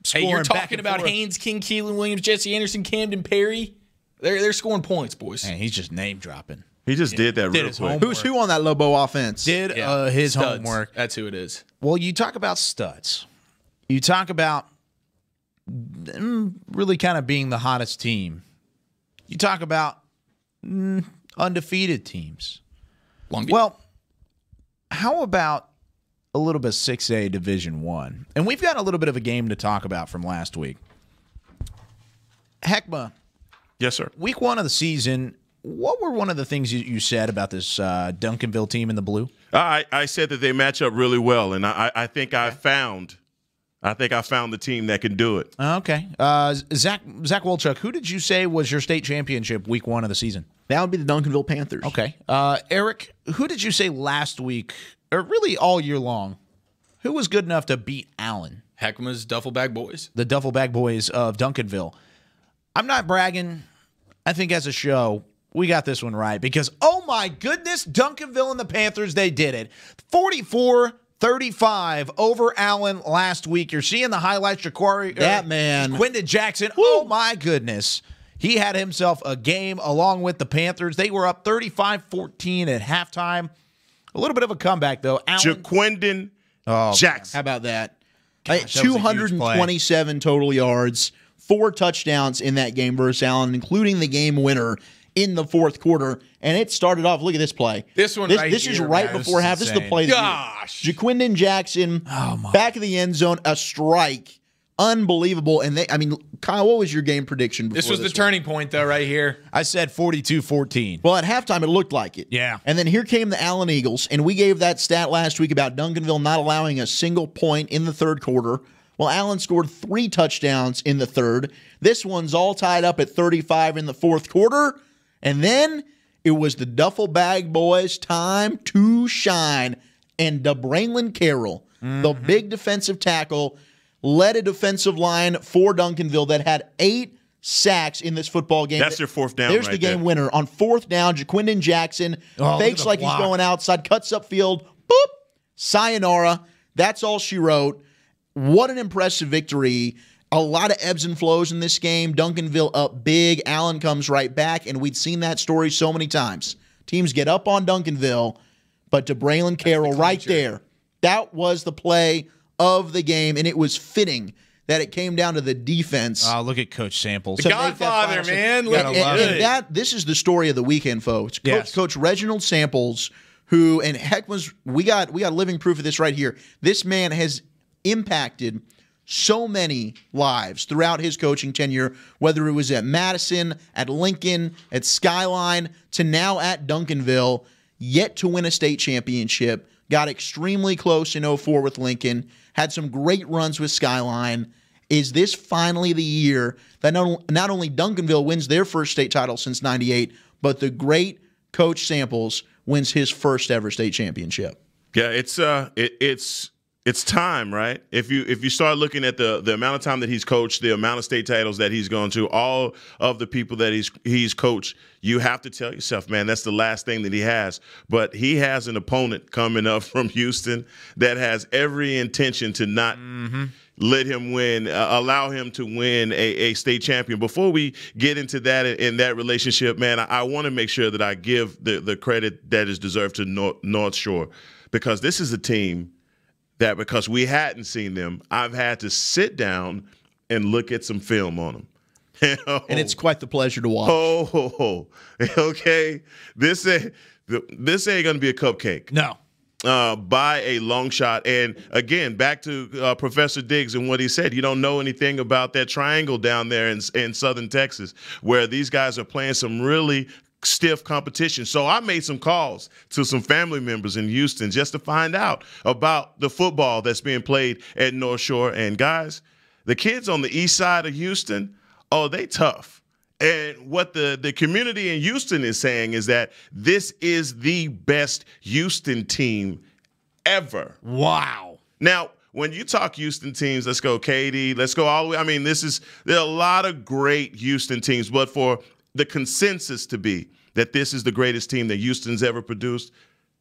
scoring. Hey, you're talking about Haynes King, Keelan Williams, Jesse Anderson, Camden Perry. They're scoring points, boys. Man, he's just name-dropping. He just did that real quick. Who's who on that Lobo offense? Did his studs. homework. That's who it is. Well, you talk about studs. You talk about them really kind of being the hottest team. You talk about undefeated teams. Well, how about a little bit of 6A Division I? And we've got a little bit of a game to talk about from last week. Heckma. Yes, sir. Week 1 of the season, what were one of the things you said about this Duncanville team in the blue? I said that they match up really well, and I think I found the team that can do it. Okay. Zach Wolchuk, who did you say was your state championship week 1 of the season? That would be the Duncanville Panthers. Okay. Eric, who did you say last week, or really all year long, who was good enough to beat Allen? Heckma's Duffelbag Boys. The Duffelbag Boys of Duncanville. I'm not bragging. I think as a show, we got this one right because, oh my goodness, Duncanville and the Panthers, they did it. 44-35 over Allen last week. You're seeing the highlights. That man. Quinton Jackson. Woo. Oh my goodness. He had himself a game along with the Panthers. They were up 35-14 at halftime. A little bit of a comeback, though. Quinton Jackson. How about that? Gosh, 227 total yards, 4 touchdowns in that game versus Allen, including the game winner in the fourth quarter. And it started off, look at this play. This one This is right before half. This is the play. Gosh. Jaquindon Jackson, back of the end zone, a strike. Unbelievable. And Kyle, what was your game prediction before this was the turning point, though, right here. I said 42-14. Well, at halftime, it looked like it. Yeah. And then here came the Allen Eagles, and we gave that stat last week about Duncanville not allowing a single point in the third quarter. Well, Allen scored 3 touchdowns in the third. This one's all tied up at 35 in the fourth quarter. And then it was the Duffel Bag Boys' time to shine. And DeBraylon Carroll, the big defensive tackle, led a defensive line for Duncanville that had 8 sacks in this football game. That's their fourth down. There's right the game there. winner. On fourth down, Jaquindon Jackson fakes like he's going outside, cuts upfield, boop, sayonara. That's all she wrote. What an impressive victory. A lot of ebbs and flows in this game. Duncanville up big. Allen comes right back, and we'd seen that story so many times. Teams get up on Duncanville, but DeBraylon Carroll right there. That was the play of the game, and it was fitting that it came down to the defense. Oh, look at Coach Samples. The Godfather, man. This is the story of the weekend, folks. Coach Reginald Samples, who, and heck, we got living proof of this right here. This man has impacted so many lives throughout his coaching tenure, whether it was at Madison, at Lincoln, at Skyline, to now at Duncanville, yet to win a state championship. Got extremely close in 04 with Lincoln, had some great runs with Skyline. Is this finally the year that not only Duncanville wins their first state title since '98, but the great Coach Samples wins his first ever state championship? Yeah, it's time, right? If you start looking at the amount of time that he's coached, the amount of state titles that he's gone to, all of the people that he's coached, you have to tell yourself, man, that's the last thing that he has. But he has an opponent coming up from Houston that has every intention to not let him win, allow him to win a state champion. Before we get into that in that relationship, man, I want to make sure that I give the credit that is deserved to North Shore, because this is a team that, because we hadn't seen them, I've had to sit down and look at some film on them. And it's quite the pleasure to watch. Okay. This ain't going to be a cupcake. No. By a long shot. And again, back to Professor Diggs and what he said. You don't know anything about that triangle down there in southern Texas, where these guys are playing some really stiff competition. So I made some calls to some family members in Houston just to find out about the football that's being played at North Shore. And guys, the kids on the east side of Houston, they tough. And what the community in Houston is saying is that this is the best Houston team ever. Wow. Now, when you talk Houston teams, let's go Katy, let's go all the way. I mean, there are a lot of great Houston teams, but for the consensus to be that this is the greatest team that Houston's ever produced,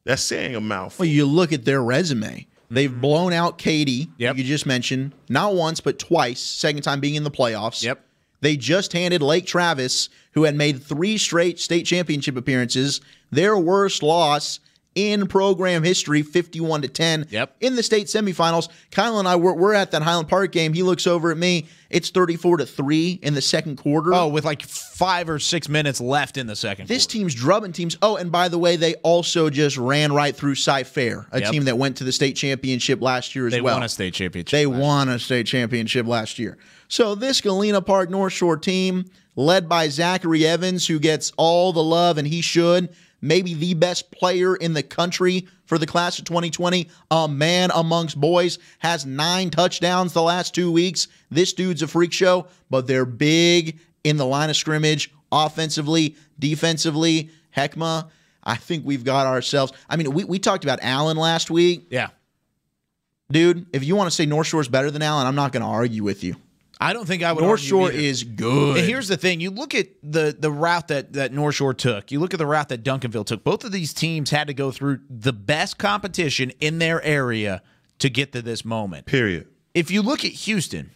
that's saying a mouthful. Well, you look at their resume. They've blown out Katy, you just mentioned, not once but twice, second time being in the playoffs. Yep. They just handed Lake Travis, who had made 3 straight state championship appearances, their worst loss in program history, 51-10 in the state semifinals. Kyle and I, we're at that Highland Park game. He looks over at me. It's 34-3 in the second quarter. Oh, with like 5 or 6 minutes left in the second This quarter. team's drubbing teams. Oh, and by the way, they also just ran right through Cy-Fair, a team that went to the state championship last year as well. They won a state championship. They won a state championship last year. So this Galena Park North Shore team, led by Zachary Evans, who gets all the love, and he should, maybe the best player in the country for the class of 2020, a man amongst boys, has 9 touchdowns the last 2 weeks. This dude's a freak show, but they're big in the line of scrimmage, offensively, defensively. Heckma, I think we've got ourselves. I mean, we talked about Allen last week. Yeah. Dude, if you want to say North Shore's better than Allen, I'm not going to argue with you. I don't think I would. North argue Shore either. is good. And here's the thing: you look at the route that North Shore took. You look at the route that Duncanville took. Both of these teams had to go through the best competition in their area to get to this moment. Period. If you look at Houston,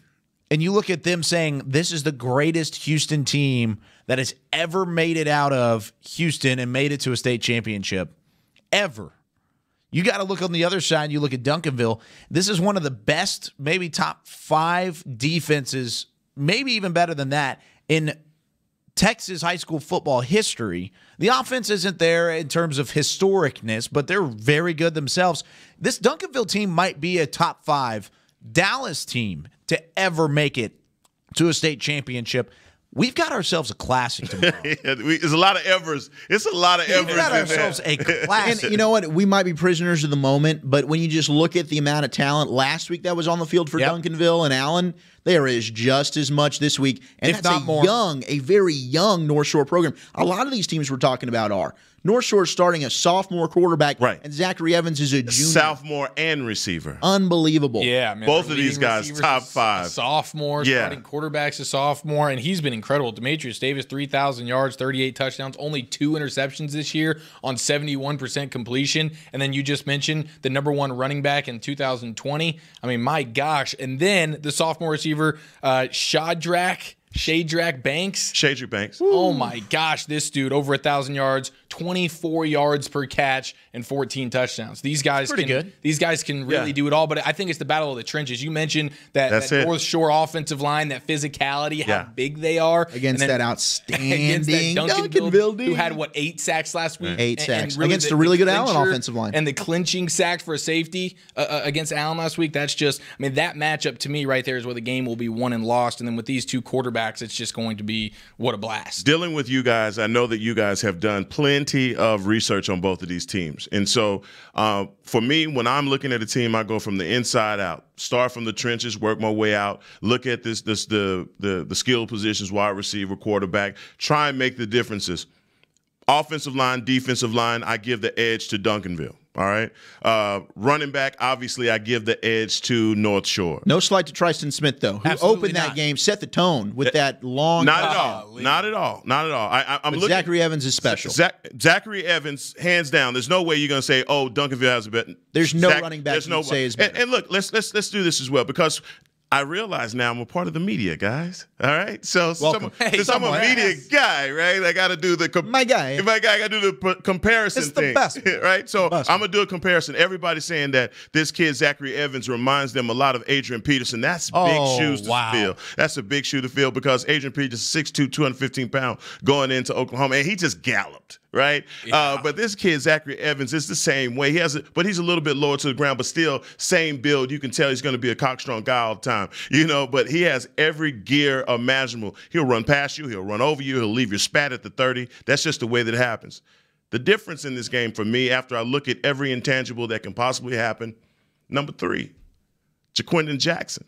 and you look at them saying this is the greatest Houston team that has ever made it out of Houston and made it to a state championship, ever. You got to look on the other side. You look at Duncanville. This is one of the best, maybe top 5 defenses, maybe even better than that, in Texas high school football history. The offense isn't there in terms of historicness, but they're very good themselves. This Duncanville team might be a top 5 Dallas team to ever make it to a state championship. we've got ourselves a classic tomorrow. It's a lot of Evers. It's a lot of Evers. We've got ourselves a classic. And you know what? We might be prisoners of the moment, but when you just look at the amount of talent last week that was on the field for Duncanville and Allen, there is just as much this week. And if that's not more. a very young North Shore program. A lot of these teams we're talking about are. North Shore starting a sophomore quarterback, and Zachary Evans is a junior. Sophomore and receiver. Unbelievable. Yeah, man. Both of these guys, top 5. Sophomore, starting quarterback's a sophomore, and he's been incredible. Demetrius Davis, 3,000 yards, 38 touchdowns, only 2 interceptions this year on 71% completion. And then you just mentioned the number 1 running back in 2020. I mean, my gosh. And then the sophomore receiver, Shadrack Banks. Shadrack Banks. Oh my gosh, this dude over 1,000 yards, 24 yards per catch, and 14 touchdowns. These guys good. These guys can really do it all. But I think it's the battle of the trenches. You mentioned that North Shore offensive line, that physicality, how big they are against that outstanding Duncanville dude, who had 8 sacks last week. 8 sacks really against a really good Allen offensive line, and the clinching sacks for a safety against Allen last week. That's just, I mean, that matchup to me right there is where the game will be won and lost. And then with these two quarterbacks, it's just going to be what a blast. Dealing with you guys, I know that you guys have done plenty of research on both of these teams. And so for me, when I'm looking at a team, I go from the inside out, start from the trenches, work my way out, look at the skill positions, wide receiver, quarterback, try and make the differences. Offensive line, defensive line, I give the edge to Duncanville. All right. Running back, obviously, I give the edge to North Shore. No slight to Tristan Smith, though, who opened that game, set the tone with that long. Not at all. Not at all. Not at all. I'm looking. Zachary Evans is special. Zachary Evans, hands down. There's no way you're going to say, "Oh, Duncanville has a better." There's no running back you say is better. And look, let's do this as well, because I realize now I'm a part of the media, guys. All right, so since I'm a media guy, right? I got to do my guy. I got to do the comparison it's the thing, best, right? So I'm gonna do a comparison. Everybody's saying that this kid Zachary Evans reminds them a lot of Adrian Peterson. that's big shoes to fill. That's a big shoe to fill, because Adrian Peterson, 6'2", 215 pounds, going into Oklahoma, and he just galloped. Right, but this kid Zachary Evans is the same way. But he's a little bit lower to the ground, but still same build. You can tell he's going to be a cockstrong guy all the time, But he has every gear imaginable. He'll run past you, he'll run over you, he'll leave your spat at the 30. That's just the way that it happens. The difference in this game for me, after I look at every intangible that can possibly happen, number 3, Jaquindon Jackson.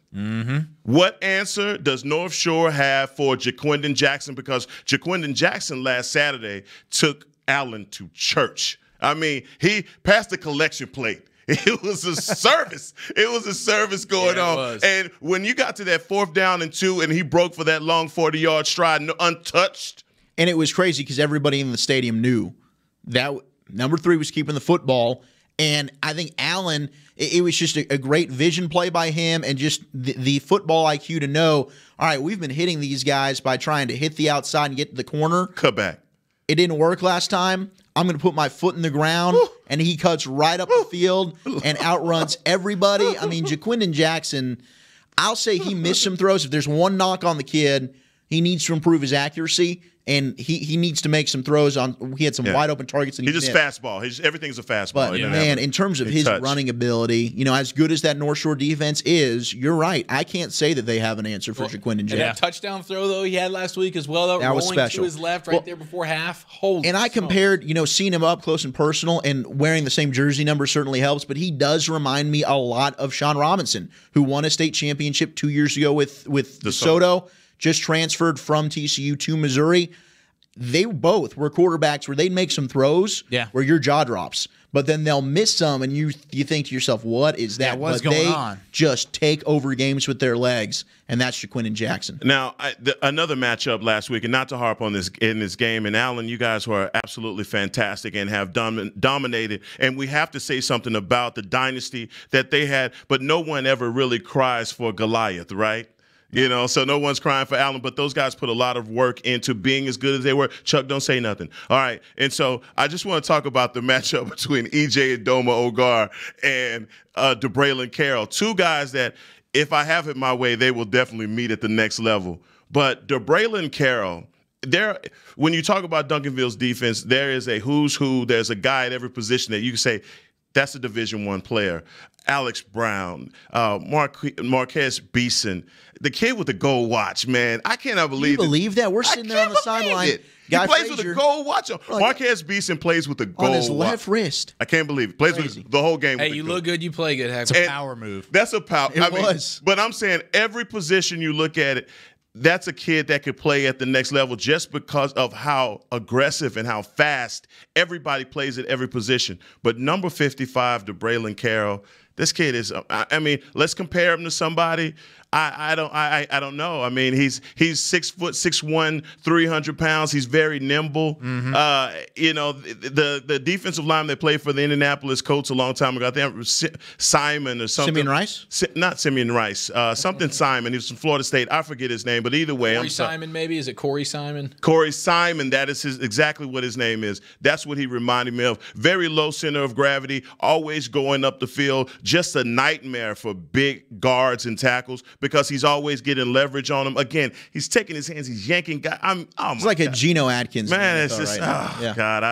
What answer does North Shore have for Jaquindon Jackson? Because Jaquindon Jackson last Saturday took Allen to church. I mean, he passed the collection plate. It was a service. It was a service going on. And when you got to that 4th down and 2, and he broke for that long 40-yard stride, untouched. And it was crazy because everybody in the stadium knew that number 3 was keeping the football. And I think Allen, it was just a great vision play by him, and just the football IQ to know, all right, we've been hitting these guys by trying to hit the outside and get to the corner. Cut back. It didn't work last time. I'm going to put my foot in the ground, and he cuts right up the field and outruns everybody. I mean, Jaquindon Jackson, I'll say he missed some throws. If there's one knock on the kid, he needs to improve his accuracy, and he needs to make some throws on. He had some wide open targets. And he just fastball. Everything's a fastball. But man, in terms of his running ability, as good as that North Shore defense is, you're right. I can't say that they have an answer for Jaquindon Jackson. And that touchdown throw though he had last week as well, that was special. To his left right there before half. Holy! And I compared, seeing him up close and personal, and wearing the same jersey number certainly helps. But he does remind me a lot of Sean Robinson, who won a state championship 2 years ago with DeSoto. Just transferred from TCU to Missouri. They both were quarterbacks where they'd make some throws where your jaw drops, but then they'll miss some, and you think to yourself, what is that? What's going on? Just take over games with their legs, and that's Jaquindon Jackson. Now, another matchup last week, and not to harp on this in this game, and Allen, you guys were absolutely fantastic and have dominated, and we have to say something about the dynasty that they had, but no one ever really cries for Goliath, right? So no one's crying for Allen, but those guys put a lot of work into being as good as they were. Chuck, don't say nothing. All right. And so I just want to talk about the matchup between EJ Adoma Ogar and DeBraylon Carroll. 2 guys that, if I have it my way, they will definitely meet at the next level. But DeBraylon Carroll, when you talk about Duncanville's defense, there is a who's who. There's a guy at every position that you can say, That's a Division I player. Alex Brown, Marquez Beeson, the kid with the gold watch, man. I cannot believe Can you believe that? We're sitting there on the sideline. He plays with a gold watch. Marquez Beeson plays with a gold watch. On his left wrist. I can't believe it. Plays with the whole game. Hey, you look good, you play good. It's a power move. That's a power. It was. But I'm saying every position you look at it, that's a kid that could play at the next level just because of how aggressive and how fast everybody plays at every position. But number 55, DeBraylon Carroll, this kid is. I mean, let's compare him to somebody. I don't know. I mean, he's 6 foot 6'1", 300 pounds. He's very nimble. You know, the defensive line they played for the Indianapolis Colts a long time ago. I think it was Simon or something. Simeon Rice? Not Simeon Rice. Something Simon. He was from Florida State. I forget his name, but either way, Corey Simon, maybe? Is it Corey Simon? Corey Simon. That is exactly what his name is. That's what he reminded me of. Very low center of gravity, always going up the field. Just a nightmare for big guards and tackles, because he's always getting leverage on him. Again, he's taking his hands, he's yanking guys. It's like a Geno Atkins. Man, it's just, God,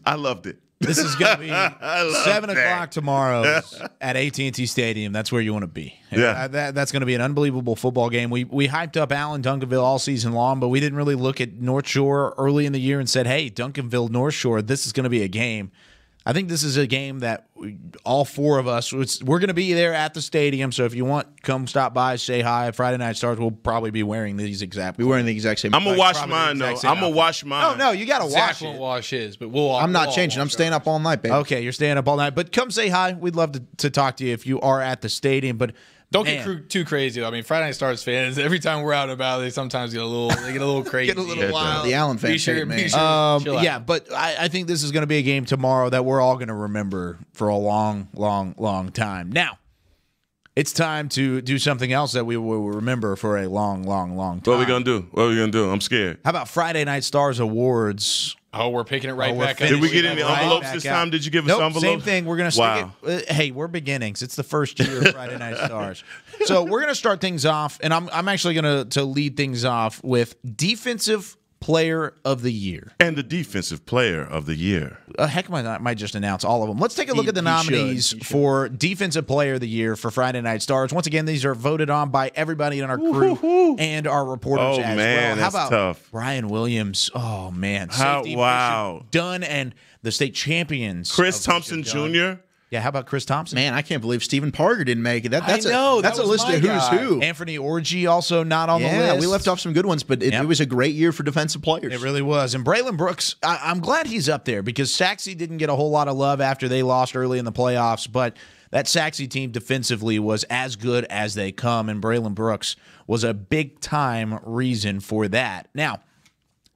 I loved it. This is going to be 7 o'clock tomorrow at AT&T Stadium. That's where you want to be. Yeah. That's going to be an unbelievable football game. We hyped up Allen Duncanville all season long, but we didn't really look at North Shore early in the year and said, hey, Duncanville, North Shore, this is going to be a game. I think this is a game that all four of us, we're going to be there at the stadium. So if you want, come stop by, say hi. Friday Night Stars will probably be wearing these exact. We're wearing the exact same. I'm gonna wash mine though. I'm gonna wash mine. No, you got to wash Zach it. won't wash his, but I'm not changing. I'm staying up all night, baby. Okay, you're staying up all night, but come say hi. We'd love to talk to you if you are at the stadium. But don't get too crazy though. I mean, Friday Night Stars fans, every time we're out and about, they sometimes get a little crazy. Get a little wild. The Allen fans, chill yeah, but I think this is going to be a game tomorrow that we're all going to remember for a long, long, long time. Now, it's time to do something else that we will remember for a long, long, long time. What are we gonna do? I'm scared. How about Friday Night Stars Awards? Oh, we're picking it right back up. Did we get any envelopes this time? Did you give us envelopes? Same thing. We're going to stick it. Hey, we're beginnings. It's the first year of Friday Night Stars. So we're going to start things off, and I'm actually going to lead things off with Defensive Player of the Year. And the Defensive Player of the Year. Heck, I might just announce all of them. Let's take a look at the nominees for Defensive Player of the Year for Friday Night Stars. Once again, these are voted on by everybody in our crew and our reporters as well. How about tough. Brian Williams? Oh, man. Wow. Done, and the state champions. Chris Thompson Jr. Yeah, how about Chris Thompson? Man, I can't believe Stephen Parker didn't make it. That's that a list of who's who. Anthony Orgy also not on the list. Yeah, we left off some good ones, but it was a great year for defensive players. It really was. And Braylon Brooks, I'm glad he's up there because Saxe didn't get a whole lot of love after they lost early in the playoffs, but that Saxe team defensively was as good as they come, and Braylon Brooks was a big-time reason for that. Now,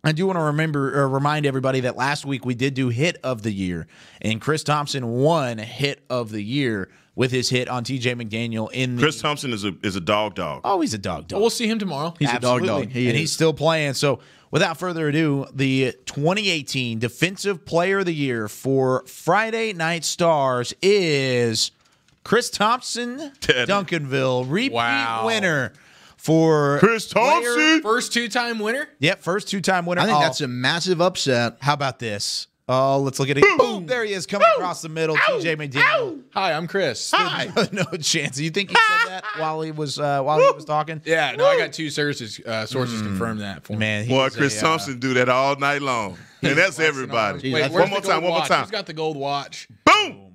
I do want to remind everybody that last week we did do Hit of the Year, and Chris Thompson won Hit of the Year with his hit on T.J. McDaniel in the... Chris Thompson is a dog. Oh, he's a dog. We'll see him tomorrow. He's Absolutely. a dog. He's still playing. So without further ado, the 2018 Defensive Player of the Year for Friday Night Stars is Chris Thompson, Duncanville, repeat winner. For Chris Thompson, first two-time winner. Yep, first two-time winner. I think that's a massive upset. How about this? Oh, let's look at it. Boom! There he is, coming across the middle. TJ McDaniel. Hi, I'm Chris. Hi. No chance. You think he said that while he was talking? Yeah, no, I got two sources confirm that for me. Man, boy, Chris Thompson do that all night long, and that's everybody. Wait, one more time. Who's got the gold watch? Boom!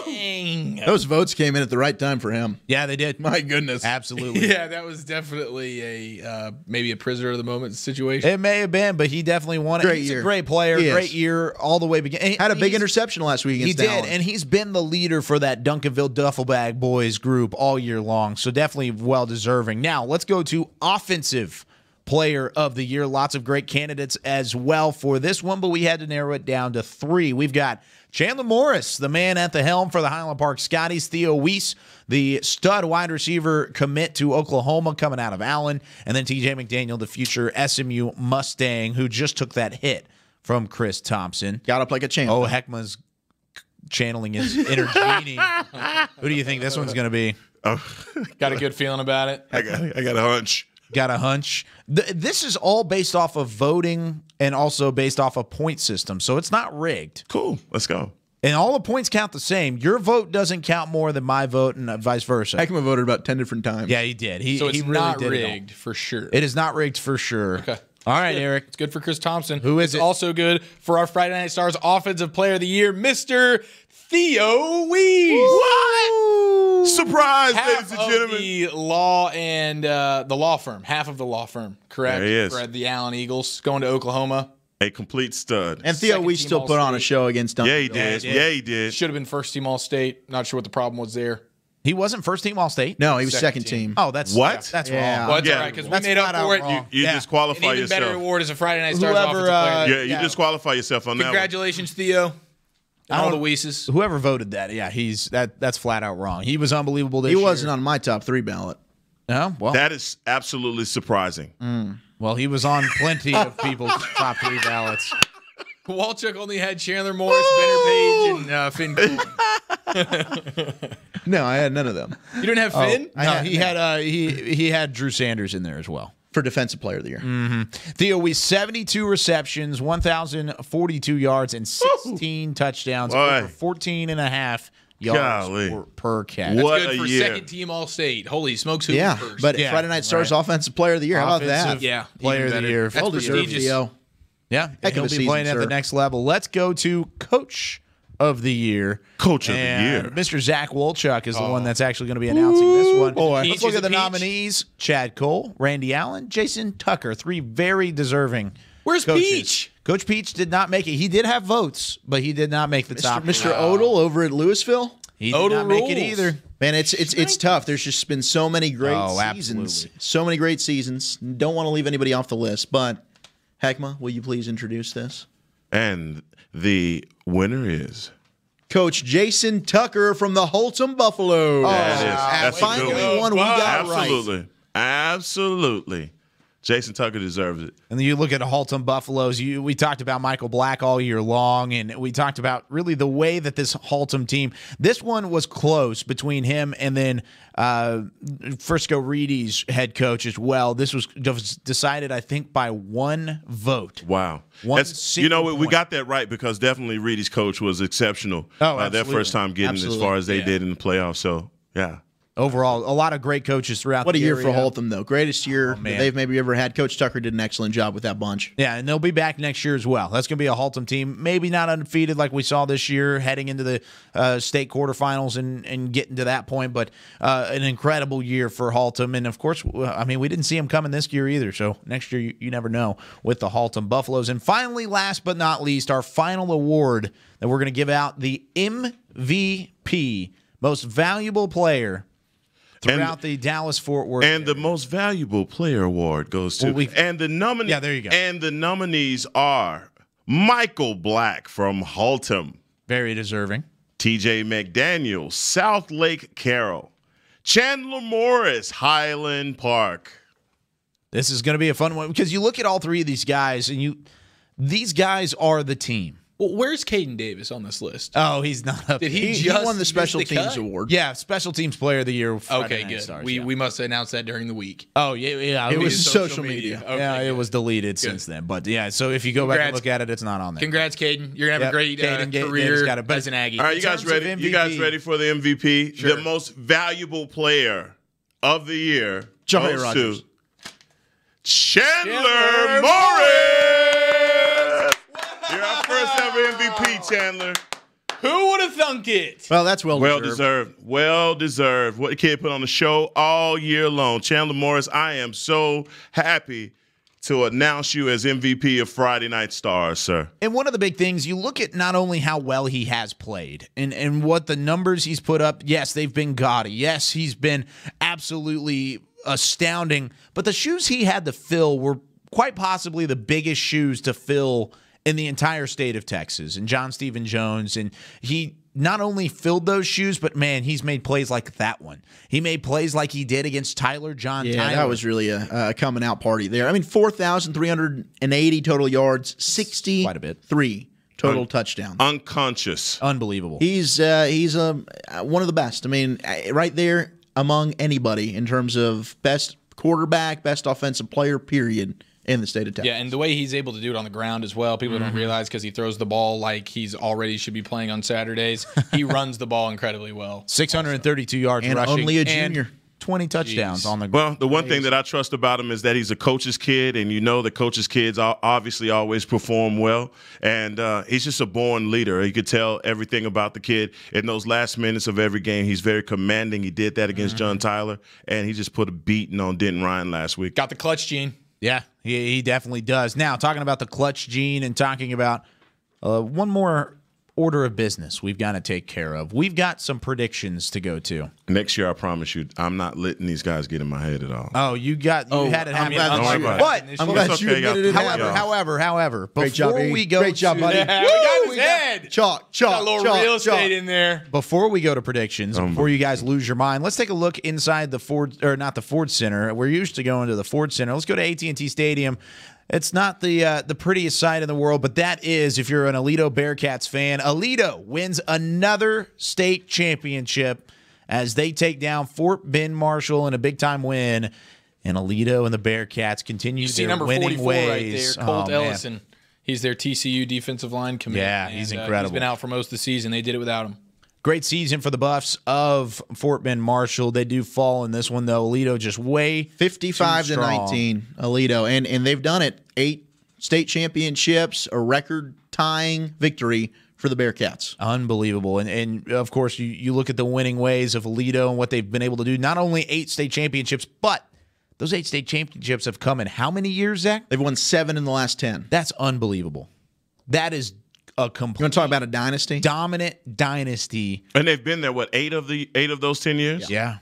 Dang. Those votes came in at the right time for him. Yeah, they did. My goodness. Absolutely. Yeah, that was definitely maybe a prisoner of the moment situation. It may have been, but he definitely won it. He's a great player, great year all the way beginning. Had a big interception last week against Allen. He did, and he's been the leader for that Duncanville Duffelbag Boys group all year long, so definitely well-deserving. Now, let's go to Offensive Player of the Year. Lots of great candidates as well for this one, but we had to narrow it down to 3. We've got Chandler Morris, the man at the helm for the Highland Park Scotties. Theo Weiss, the stud wide receiver commit to Oklahoma coming out of Allen. And then TJ McDaniel, the future SMU Mustang, who just took that hit from Chris Thompson. Got up like a champ. Oh, Heckma's channeling his inner genie. Who do you think this one's going to be? Got a good feeling about it? I got a hunch. Got a hunch. This is all based off of voting and also based off a point system, so it's not rigged. Cool. Let's go. And all the points count the same. Your vote doesn't count more than my vote, and vice versa. Heckma voted about 10 different times. Yeah, he did. So it's he really not did rigged for sure. It is not rigged for sure. Okay. All right, Eric. It's good for Chris Thompson. Who is it's it? Also good for our Friday Night Stars Offensive Player of the Year, Mr. Theo Wease. What? Surprise, Half ladies and gentlemen. the law and the law firm. Half of the law firm, correct? There he is. For the Allen Eagles going to Oklahoma. A complete stud. And Theo, we still put on a show against Duncan. Yeah, he did. Yeah, he did. Should have been first team All State. Not sure what the problem was there. He wasn't first team All State. No, he was second team. Oh, that's What? yeah, that's Yeah. wrong. Well, that's Yeah. all right because we That's made up flat out for it. wrong. You Yeah. disqualify An even better yourself. award as a Friday Night Stars Whoever, Offensive Player. Yeah, you disqualify yourself on that one. Congratulations, Theo. And all the Weeses. Whoever voted that, yeah, that's flat out wrong. He was unbelievable this He year. wasn't on my top 3 ballot. No, well, That is absolutely surprising. well, he was on plenty of people's top 3 ballots. Walchuk only had Chandler Morris, Benner Page, and Finn Cooley. No, I had none of them. You didn't have Finn? No, he had Drew Sanders in there as well. For Defensive Player of the Year. Theo, we 72 receptions, 1,042 yards, and 16 touchdowns, Boy. over 14 and a half yards Golly. per catch. What Good a for year. second team All State. Holy smokes, who Yeah, was first? but Yeah, Friday Night Stars right. Offensive Player of the Year. How about that? Offensive Yeah, player even of the better. year. That's Well deserved, prestigious. Theo. Yeah, Heck he'll of a be season, playing at sir. the next level. Let's go to Coach of the Year. Coach of the And year. Mr. Zach Wolchuk is the one that's actually going to be announcing this one. boy. Let's Peach look is at the a peach. nominees. Chad Cole, Randy Allen, Jason Tucker. 3 very deserving Where's coaches. Peach? Coach Peach did not make it. He did have votes, but he did not make the top. Mr. Odell over at Louisville. He did Odell not make it rules. either. Man, it's tough. There's just been so many great Oh, seasons. absolutely. So many great seasons. Don't want to leave anybody off the list, but Heckma, will you please introduce this? And the winner is. Coach Jason Tucker from the Holtom Buffalo. That is. That's a finally good one we got Absolutely. right. Absolutely. Jason Tucker deserves it. And then you look at the Haltom Buffaloes. We talked about Michael Black all year long, and we talked about really the way that this Haltom team. This one was close between him and then Frisco Reedy's head coach as well. This was decided, I think, by 1 vote. Wow. One You know, single we point. got that right because definitely Reedy's coach was exceptional. Oh, Their absolutely. first time getting Absolutely. as far as they Yeah. did in the playoffs. So, yeah. Overall, a lot of great coaches throughout What a the year area. for Holtham, though. Greatest year that man. they've maybe ever had. Coach Tucker did an excellent job with that bunch. Yeah, and they'll be back next year as well. That's going to be a Haltom team. Maybe not undefeated like we saw this year, heading into the state quarterfinals and getting to that point, but an incredible year for Haltom. And, of course, I mean, we didn't see them coming this year either, so next year you never know with the Haltom Buffaloes. And finally, last but not least, our final award that we're going to give out, the MVP, Most Valuable Player throughout the Dallas-Fort Worth And the most valuable player award goes to. And the nominee. Yeah, there you go. And the nominees are Michael Black from Haltom. Very deserving. TJ McDaniel, South Lake Carroll. Chandler Morris, Highland Park. This is going to be a fun one because you look at all 3 of these guys, and these guys are the team. Well, where's Caden Davis on this list? Oh, he's not up. Did He just won the miss Special the Teams cut? Award. Yeah, Special Teams Player of the Year. Friday Okay, Night good. Stars, we yeah. must announce that during the week. Oh yeah. It was Maybe social media. Okay, Yeah, it good. was deleted since then. But yeah, so if you go back and Congrats. look at it, it's not on there. Congrats, Caden. You're gonna have a great Caden Davis career got it. But as an Aggie. All right, you guys terms of ready? You guys MVP. ready for the MVP? Sure. The most valuable player of the year Johnny goes Rogers. to Chandler Morris. You're our first ever MVP, Chandler. Who would have thunk it? Well, that's well deserved. Well deserved. What the kid put on the show all year long. Chandler Morris, I am so happy to announce you as MVP of Friday Night Stars, sir. And one of the big things, you look at not only how well he has played and what the numbers he's put up. Yes, they've been gaudy. Yes, he's been absolutely astounding. But the shoes he had to fill were quite possibly the biggest shoes to fill in the entire state of Texas. And John Stephen Jones, and he not only filled those shoes, but man, he's made plays like that one. He made plays like he did against Tyler John. Yeah, Tyler. that was really a coming out party there. I mean, 4,380 total yards, 63 Quite a bit. total touchdowns. Unconscious. Unbelievable. He's one of the best. I mean, right there among anybody in terms of best quarterback, best offensive player, period, in the state of Texas. Yeah, and the way he's able to do it on the ground as well, people don't realize because he throws the ball like he's already should be playing on Saturdays. He runs the ball incredibly well. 632 yards and rushing. Only a junior. 20 touchdowns on the ground. Well, the one thing that I trust about him is that he's a coach's kid, and the coach's kids obviously always perform well. And he's just a born leader. You could tell everything about the kid in those last minutes of every game. He's very commanding. He did that against John Tyler, and he just put a beating on Denton Ryan last week. Got the clutch gene. Yeah, he definitely does. Now, talking about the clutch gene and talking about one more order of business we've got to take care of. We've got some predictions to go to. Next year, I promise you, I'm not letting these guys get in my head at all. Oh, you had it happen. I'm glad you admitted it. However, great job, before we go, great job, buddy. Yeah, we got his head. Chalk. Got a little real estate in there. Before we go to predictions, before you guys lose your mind, let's take a look inside the Ford, or not the Ford Center. We're used to going to the Ford Center. Let's go to AT&T Stadium. It's not the prettiest sight in the world, but that is, if you're an Aledo Bearcats fan, Aledo wins another state championship as they take down Fort Bend Marshall in a big-time win. And Aledo and the Bearcats continue their number winning 44 ways. right there, Colt Ellison. He's their TCU defensive line committee. Yeah, he's incredible. He's been out for most of the season. They did it without him. Great season for the Buffs of Fort Bend Marshall. They do fall in this one, though. Aledo just way 55-19, Aledo. And they've done it. 8 state championships, a record-tying victory for the Bearcats. Unbelievable. And of course, you look at the winning ways of Aledo and what they've been able to do. Not only 8 state championships, but those 8 state championships have come in how many years, Zach? They've won 7 in the last 10. That's unbelievable. That is a complete. You want to talk about a dynasty? Dominant dynasty. And they've been there, 8 of those 10 years? Yeah.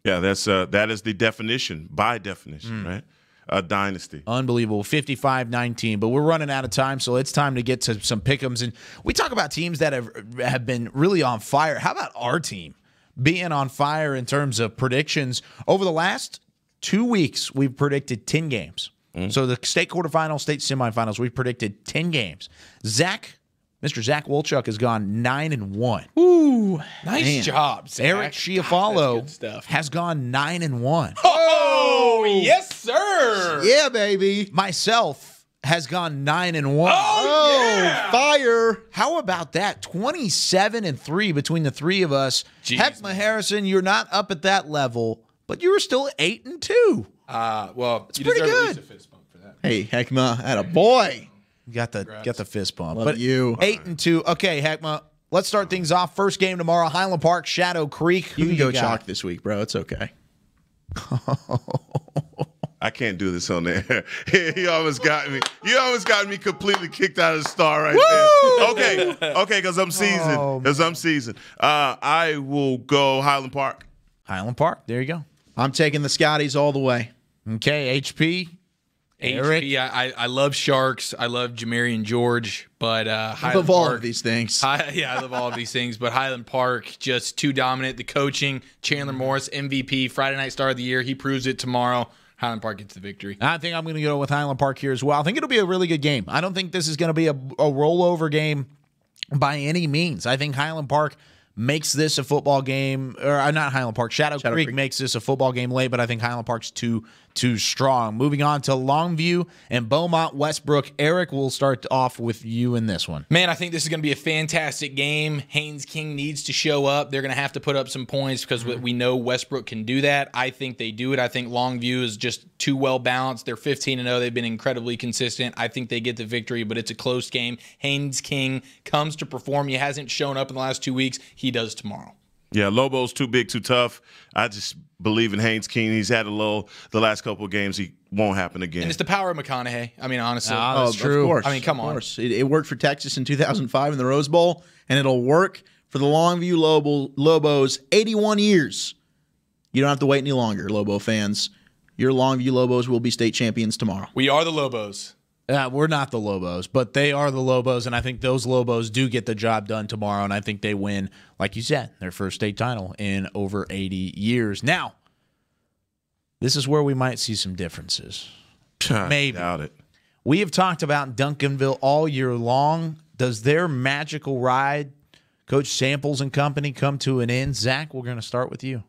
Yeah, that is the definition, by definition, right? A dynasty. Unbelievable. 55-19. But we're running out of time, so it's time to get to some pick'ems. And we talk about teams that have been really on fire. How about our team being on fire in terms of predictions? Over the last 2 weeks, we've predicted 10 games. So the state quarterfinals, state semifinals, we've predicted 10 games. Mr. Zach Wolchuk has gone 9-1. Ooh, nice job, Zach. Eric Schiaffalo has gone 9-1. Oh, yes, sir. Yeah, baby. Myself has gone 9-1. Oh, yeah. Fire. How about that? 27-3 between the three of us. Heckma Harrison, you're not up at that level, but you were still 8-2. Well, it's pretty good. At least a fist bump for that. Hey, Heckma, atta boy. Got the fist bump. Love but you. 8-2. Okay, Heckma, let's start things off. First game tomorrow, Highland Park, Shadow Creek. You can go chalk this week, bro. It's okay. I can't do this on there. He almost got me. You almost got me completely kicked out of the star right there. Okay, because I'm seasoned. I will go Highland Park. Highland Park. There you go. I'm taking the Scotties all the way. Okay, HP. Eric. I love Sharks. I love Jamarian George, but I love all of these things. I love all of these things, but Highland Park just too dominant. The coaching, Chandler Morris, MVP, Friday Night Star of the Year. He proves it tomorrow. Highland Park gets the victory. I think I'm going to go with Highland Park here as well. I think it'll be a really good game. I don't think this is going to be a rollover game by any means. I think Highland Park makes this a football game, or not Highland Park, Shadow Creek makes this a football game late, but I think Highland Park's too strong. Moving on to Longview and Beaumont Westbrook. Eric, we'll start off with you in this one. Man, I think this is going to be a fantastic game. Haynes King needs to show up. They're going to have to put up some points because we know Westbrook can do that. I think they do it. I think Longview is just too well balanced. They're 15-0. They've been incredibly consistent. I think they get the victory, but it's a close game. Haynes King comes to perform. He hasn't shown up in the last 2 weeks. He does tomorrow. Yeah, Lobo's too big, too tough. I just believe in Haynes King. He's had a low the last couple of games. He won't happen again. And it's the power of McConaughey. I mean, honestly. That's true. Of course. I mean, come on. Of course. It worked for Texas in 2005 in the Rose Bowl, and it'll work for the Longview Lobos 81 years. You don't have to wait any longer, Lobo fans. Your Longview Lobos will be state champions tomorrow. We are the Lobos. We're not the Lobos, but they are the Lobos, and I think those Lobos do get the job done tomorrow, and I think they win, like you said, their first state title in over 80 years. Now, this is where we might see some differences. Maybe. Doubt it. We have talked about Duncanville all year long. Does their magical ride, Coach Samples and company, come to an end? Zach, we're going to start with you.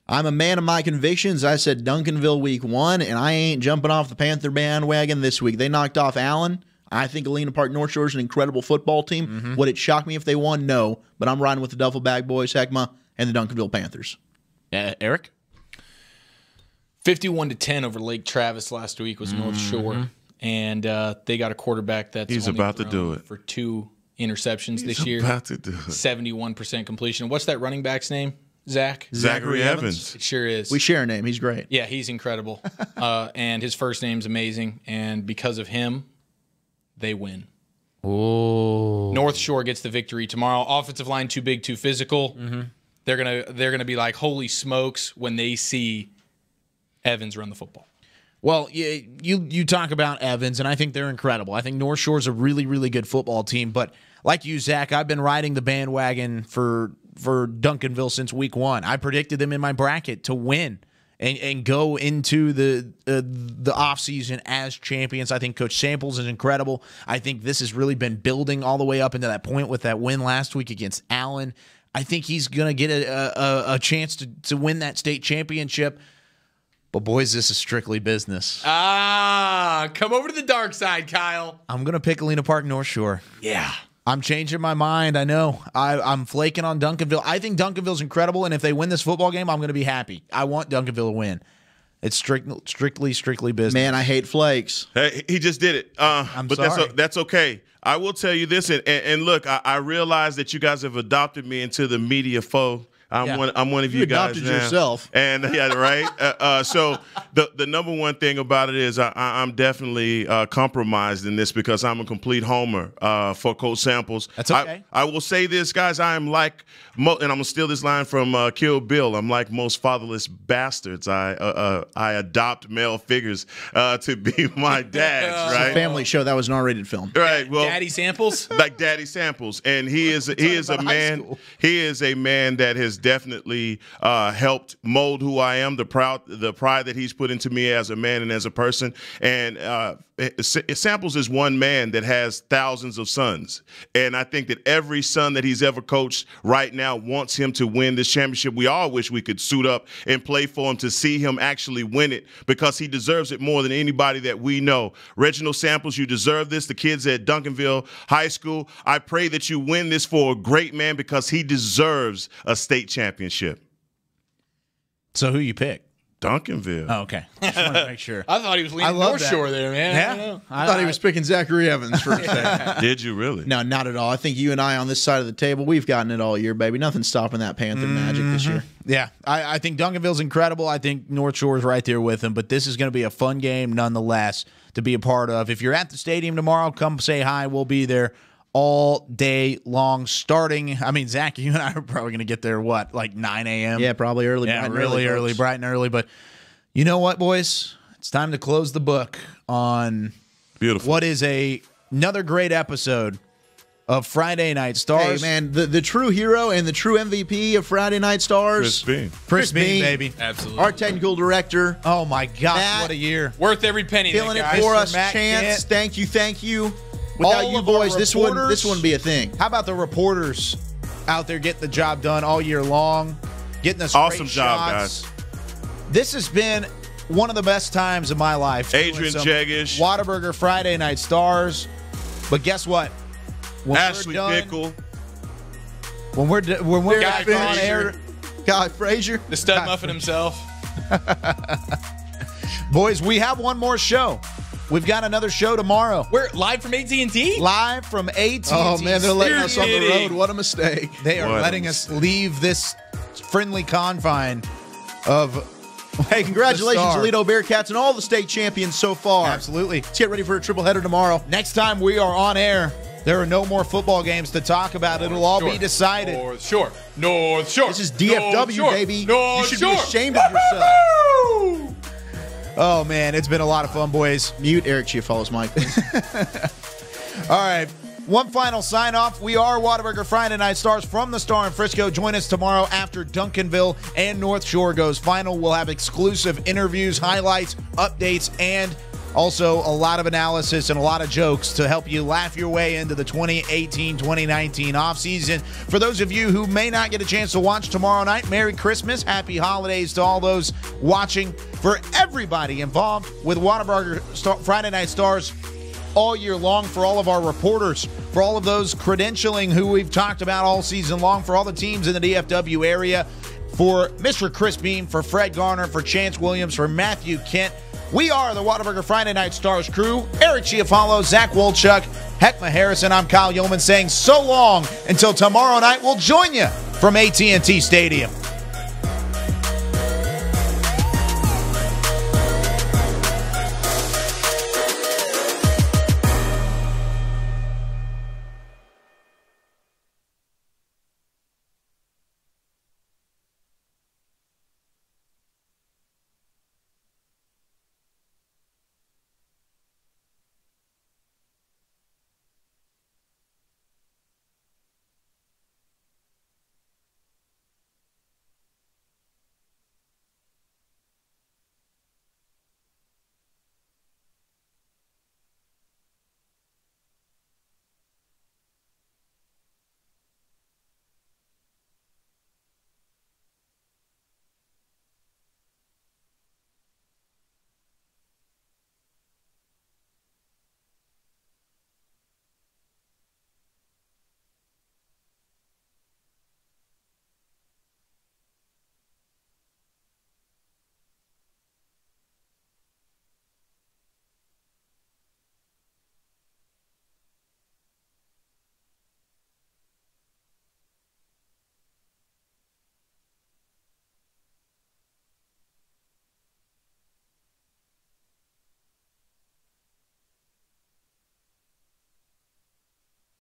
I'm a man of my convictions. I said Duncanville week 1, and I ain't jumping off the Panther bandwagon this week. They knocked off Allen. I think Galena Park North Shore is an incredible football team. Would it shock me if they won? No. But I'm riding with the Duffel Bag Boys, Heckma, and the Duncanville Panthers. Eric? 51-10 over Lake Travis last week was North Shore. And they got a quarterback that's He's only about to thrown do it. for 2 interceptions this year. About to do it. 71% completion. What's that running back's name? Zach? Zachary Evans. It sure is. We share a name. He's great. Yeah, he's incredible. And his first name's amazing. And because of him, they win. Oh. North Shore gets the victory tomorrow. Offensive line too big, too physical. They're gonna be like, holy smokes, when they see Evans run the football. Well, you talk about Evans, and I think they're incredible. I think North Shore's a really, really good football team. But like you, Zach, I've been riding the bandwagon for Duncanville since week 1. I predicted them in my bracket to win and go into the offseason as champions. I think Coach Samples is incredible. I think this has really been building all the way up into that point with that win last week against Allen. I think he's going to get a chance to win that state championship. But, boys, this is strictly business. Come over to the dark side, Kyle. I'm going to pick Galena Park North Shore. Yeah. I'm changing my mind. I know. I'm flaking on Duncanville. I think Duncanville's incredible, and if they win this football game, I'm going to be happy. I want Duncanville to win. It's strictly business. Man, I hate flakes. Hey, he just did it. But sorry. That's okay. I will tell you this, and look, I realize that you guys have adopted me into the media foe. I'm one of you guys adopted now. yourself. And yeah, right. So the number one thing about it is I'm definitely compromised in this because I'm a complete homer for Coach Samples. That's okay. I will say this, guys. I am like, and I'm gonna steal this line from Kill Bill. I'm like most fatherless bastards. I adopt male figures to be my dads. It's Right. a family show. That was an R-rated film. Right. Well, Daddy Samples? Like Daddy Samples. And he is a man. He is a man that has definitely helped mold who I am, the pride that he's put into me as a man and as a person. And Samples is one man that has thousands of sons. And I think that every son that he's ever coached right now wants him to win this championship. We all wish we could suit up and play for him to see him actually win it because he deserves it more than anybody that we know. Reginald Samples, you deserve this. The kids at Duncanville High School, I pray that you win this for a great man because he deserves a state championship. So who you pick? Duncanville. Oh, okay. Just want to make sure. I thought he was leaning North Shore there, man. Yeah. I thought he was picking Zachary Evans for a second. Did you really? No, not at all. I think you and I on this side of the table, we've gotten it all year, baby. Nothing's stopping that Panther magic this year. Yeah, I think Duncanville's incredible. I think North Shore's right there with him, but this is going to be a fun game nonetheless to be a part of. If you're at the stadium tomorrow, come say hi. We'll be there all day long starting. I mean, Zach, you and I are probably going to get there, like 9 a.m.? Yeah, probably early. Yeah, really early, bright and early. But you know what, boys? It's time to close the book on what is another great episode of Friday Night Stars. Hey, man, the true hero and the true MVP of Friday Night Stars. Chris Bean, baby. Absolutely. Our technical director. Oh, my gosh, Matt, what a year. Worth every penny. Killing it guys. for us. Matt Chance, Kent. thank you. Without All you of our boys, this wouldn't be a thing. How about the reporters out there getting the job done all year long, getting us Awesome great job, shots. guys. This has been one of the best times of my life. Adrian Jegish. Whataburger Friday Night Stars. But guess what? When Ashley we're done, Pickle. When we're back Frazier. on air, Guy Frazier. The stud muffin himself. boys, we have one more show. We've got another show tomorrow. We're live from AT&T? Live from AT&T. Oh, man, they're letting us on the kidding. road. What a mistake. They are letting us leave this friendly confine of Hey, congratulations, the Star. Toledo Bearcats and all the state champions so far. Absolutely. Let's get ready for a triple header tomorrow. Next time we are on air, there are no more football games to talk about. It'll all be decided. North Shore. North Shore. This is DFW, North Shore. baby. North You should Shore. be ashamed of yourself. Woo-hoo! Oh, man, it's been a lot of fun, boys. Mute Eric Chiafalo's mic, please. All right. One final sign-off. We are Whataburger Friday Night Stars from the Star in Frisco. Join us tomorrow after Duncanville and North Shore goes final. We'll have exclusive interviews, highlights, updates, and Also, a lot of analysis and a lot of jokes to help you laugh your way into the 2018-2019 offseason. For those of you who may not get a chance to watch tomorrow night, Merry Christmas, Happy Holidays to all those watching. For everybody involved with Whataburger Friday Night Stars all year long, for all of our reporters, for all of those credentialing who we've talked about all season long, for all the teams in the DFW area, for Mr. Chris Beam, for Fred Garner, for Chance Williams, for Matthew Kent. We are the Whataburger Friday Night Stars crew. Eric Chiafalo, Zach Wolchuk, Heckma Harrison. I'm Kyle Yeoman saying so long until tomorrow night. We'll join you from AT&T Stadium.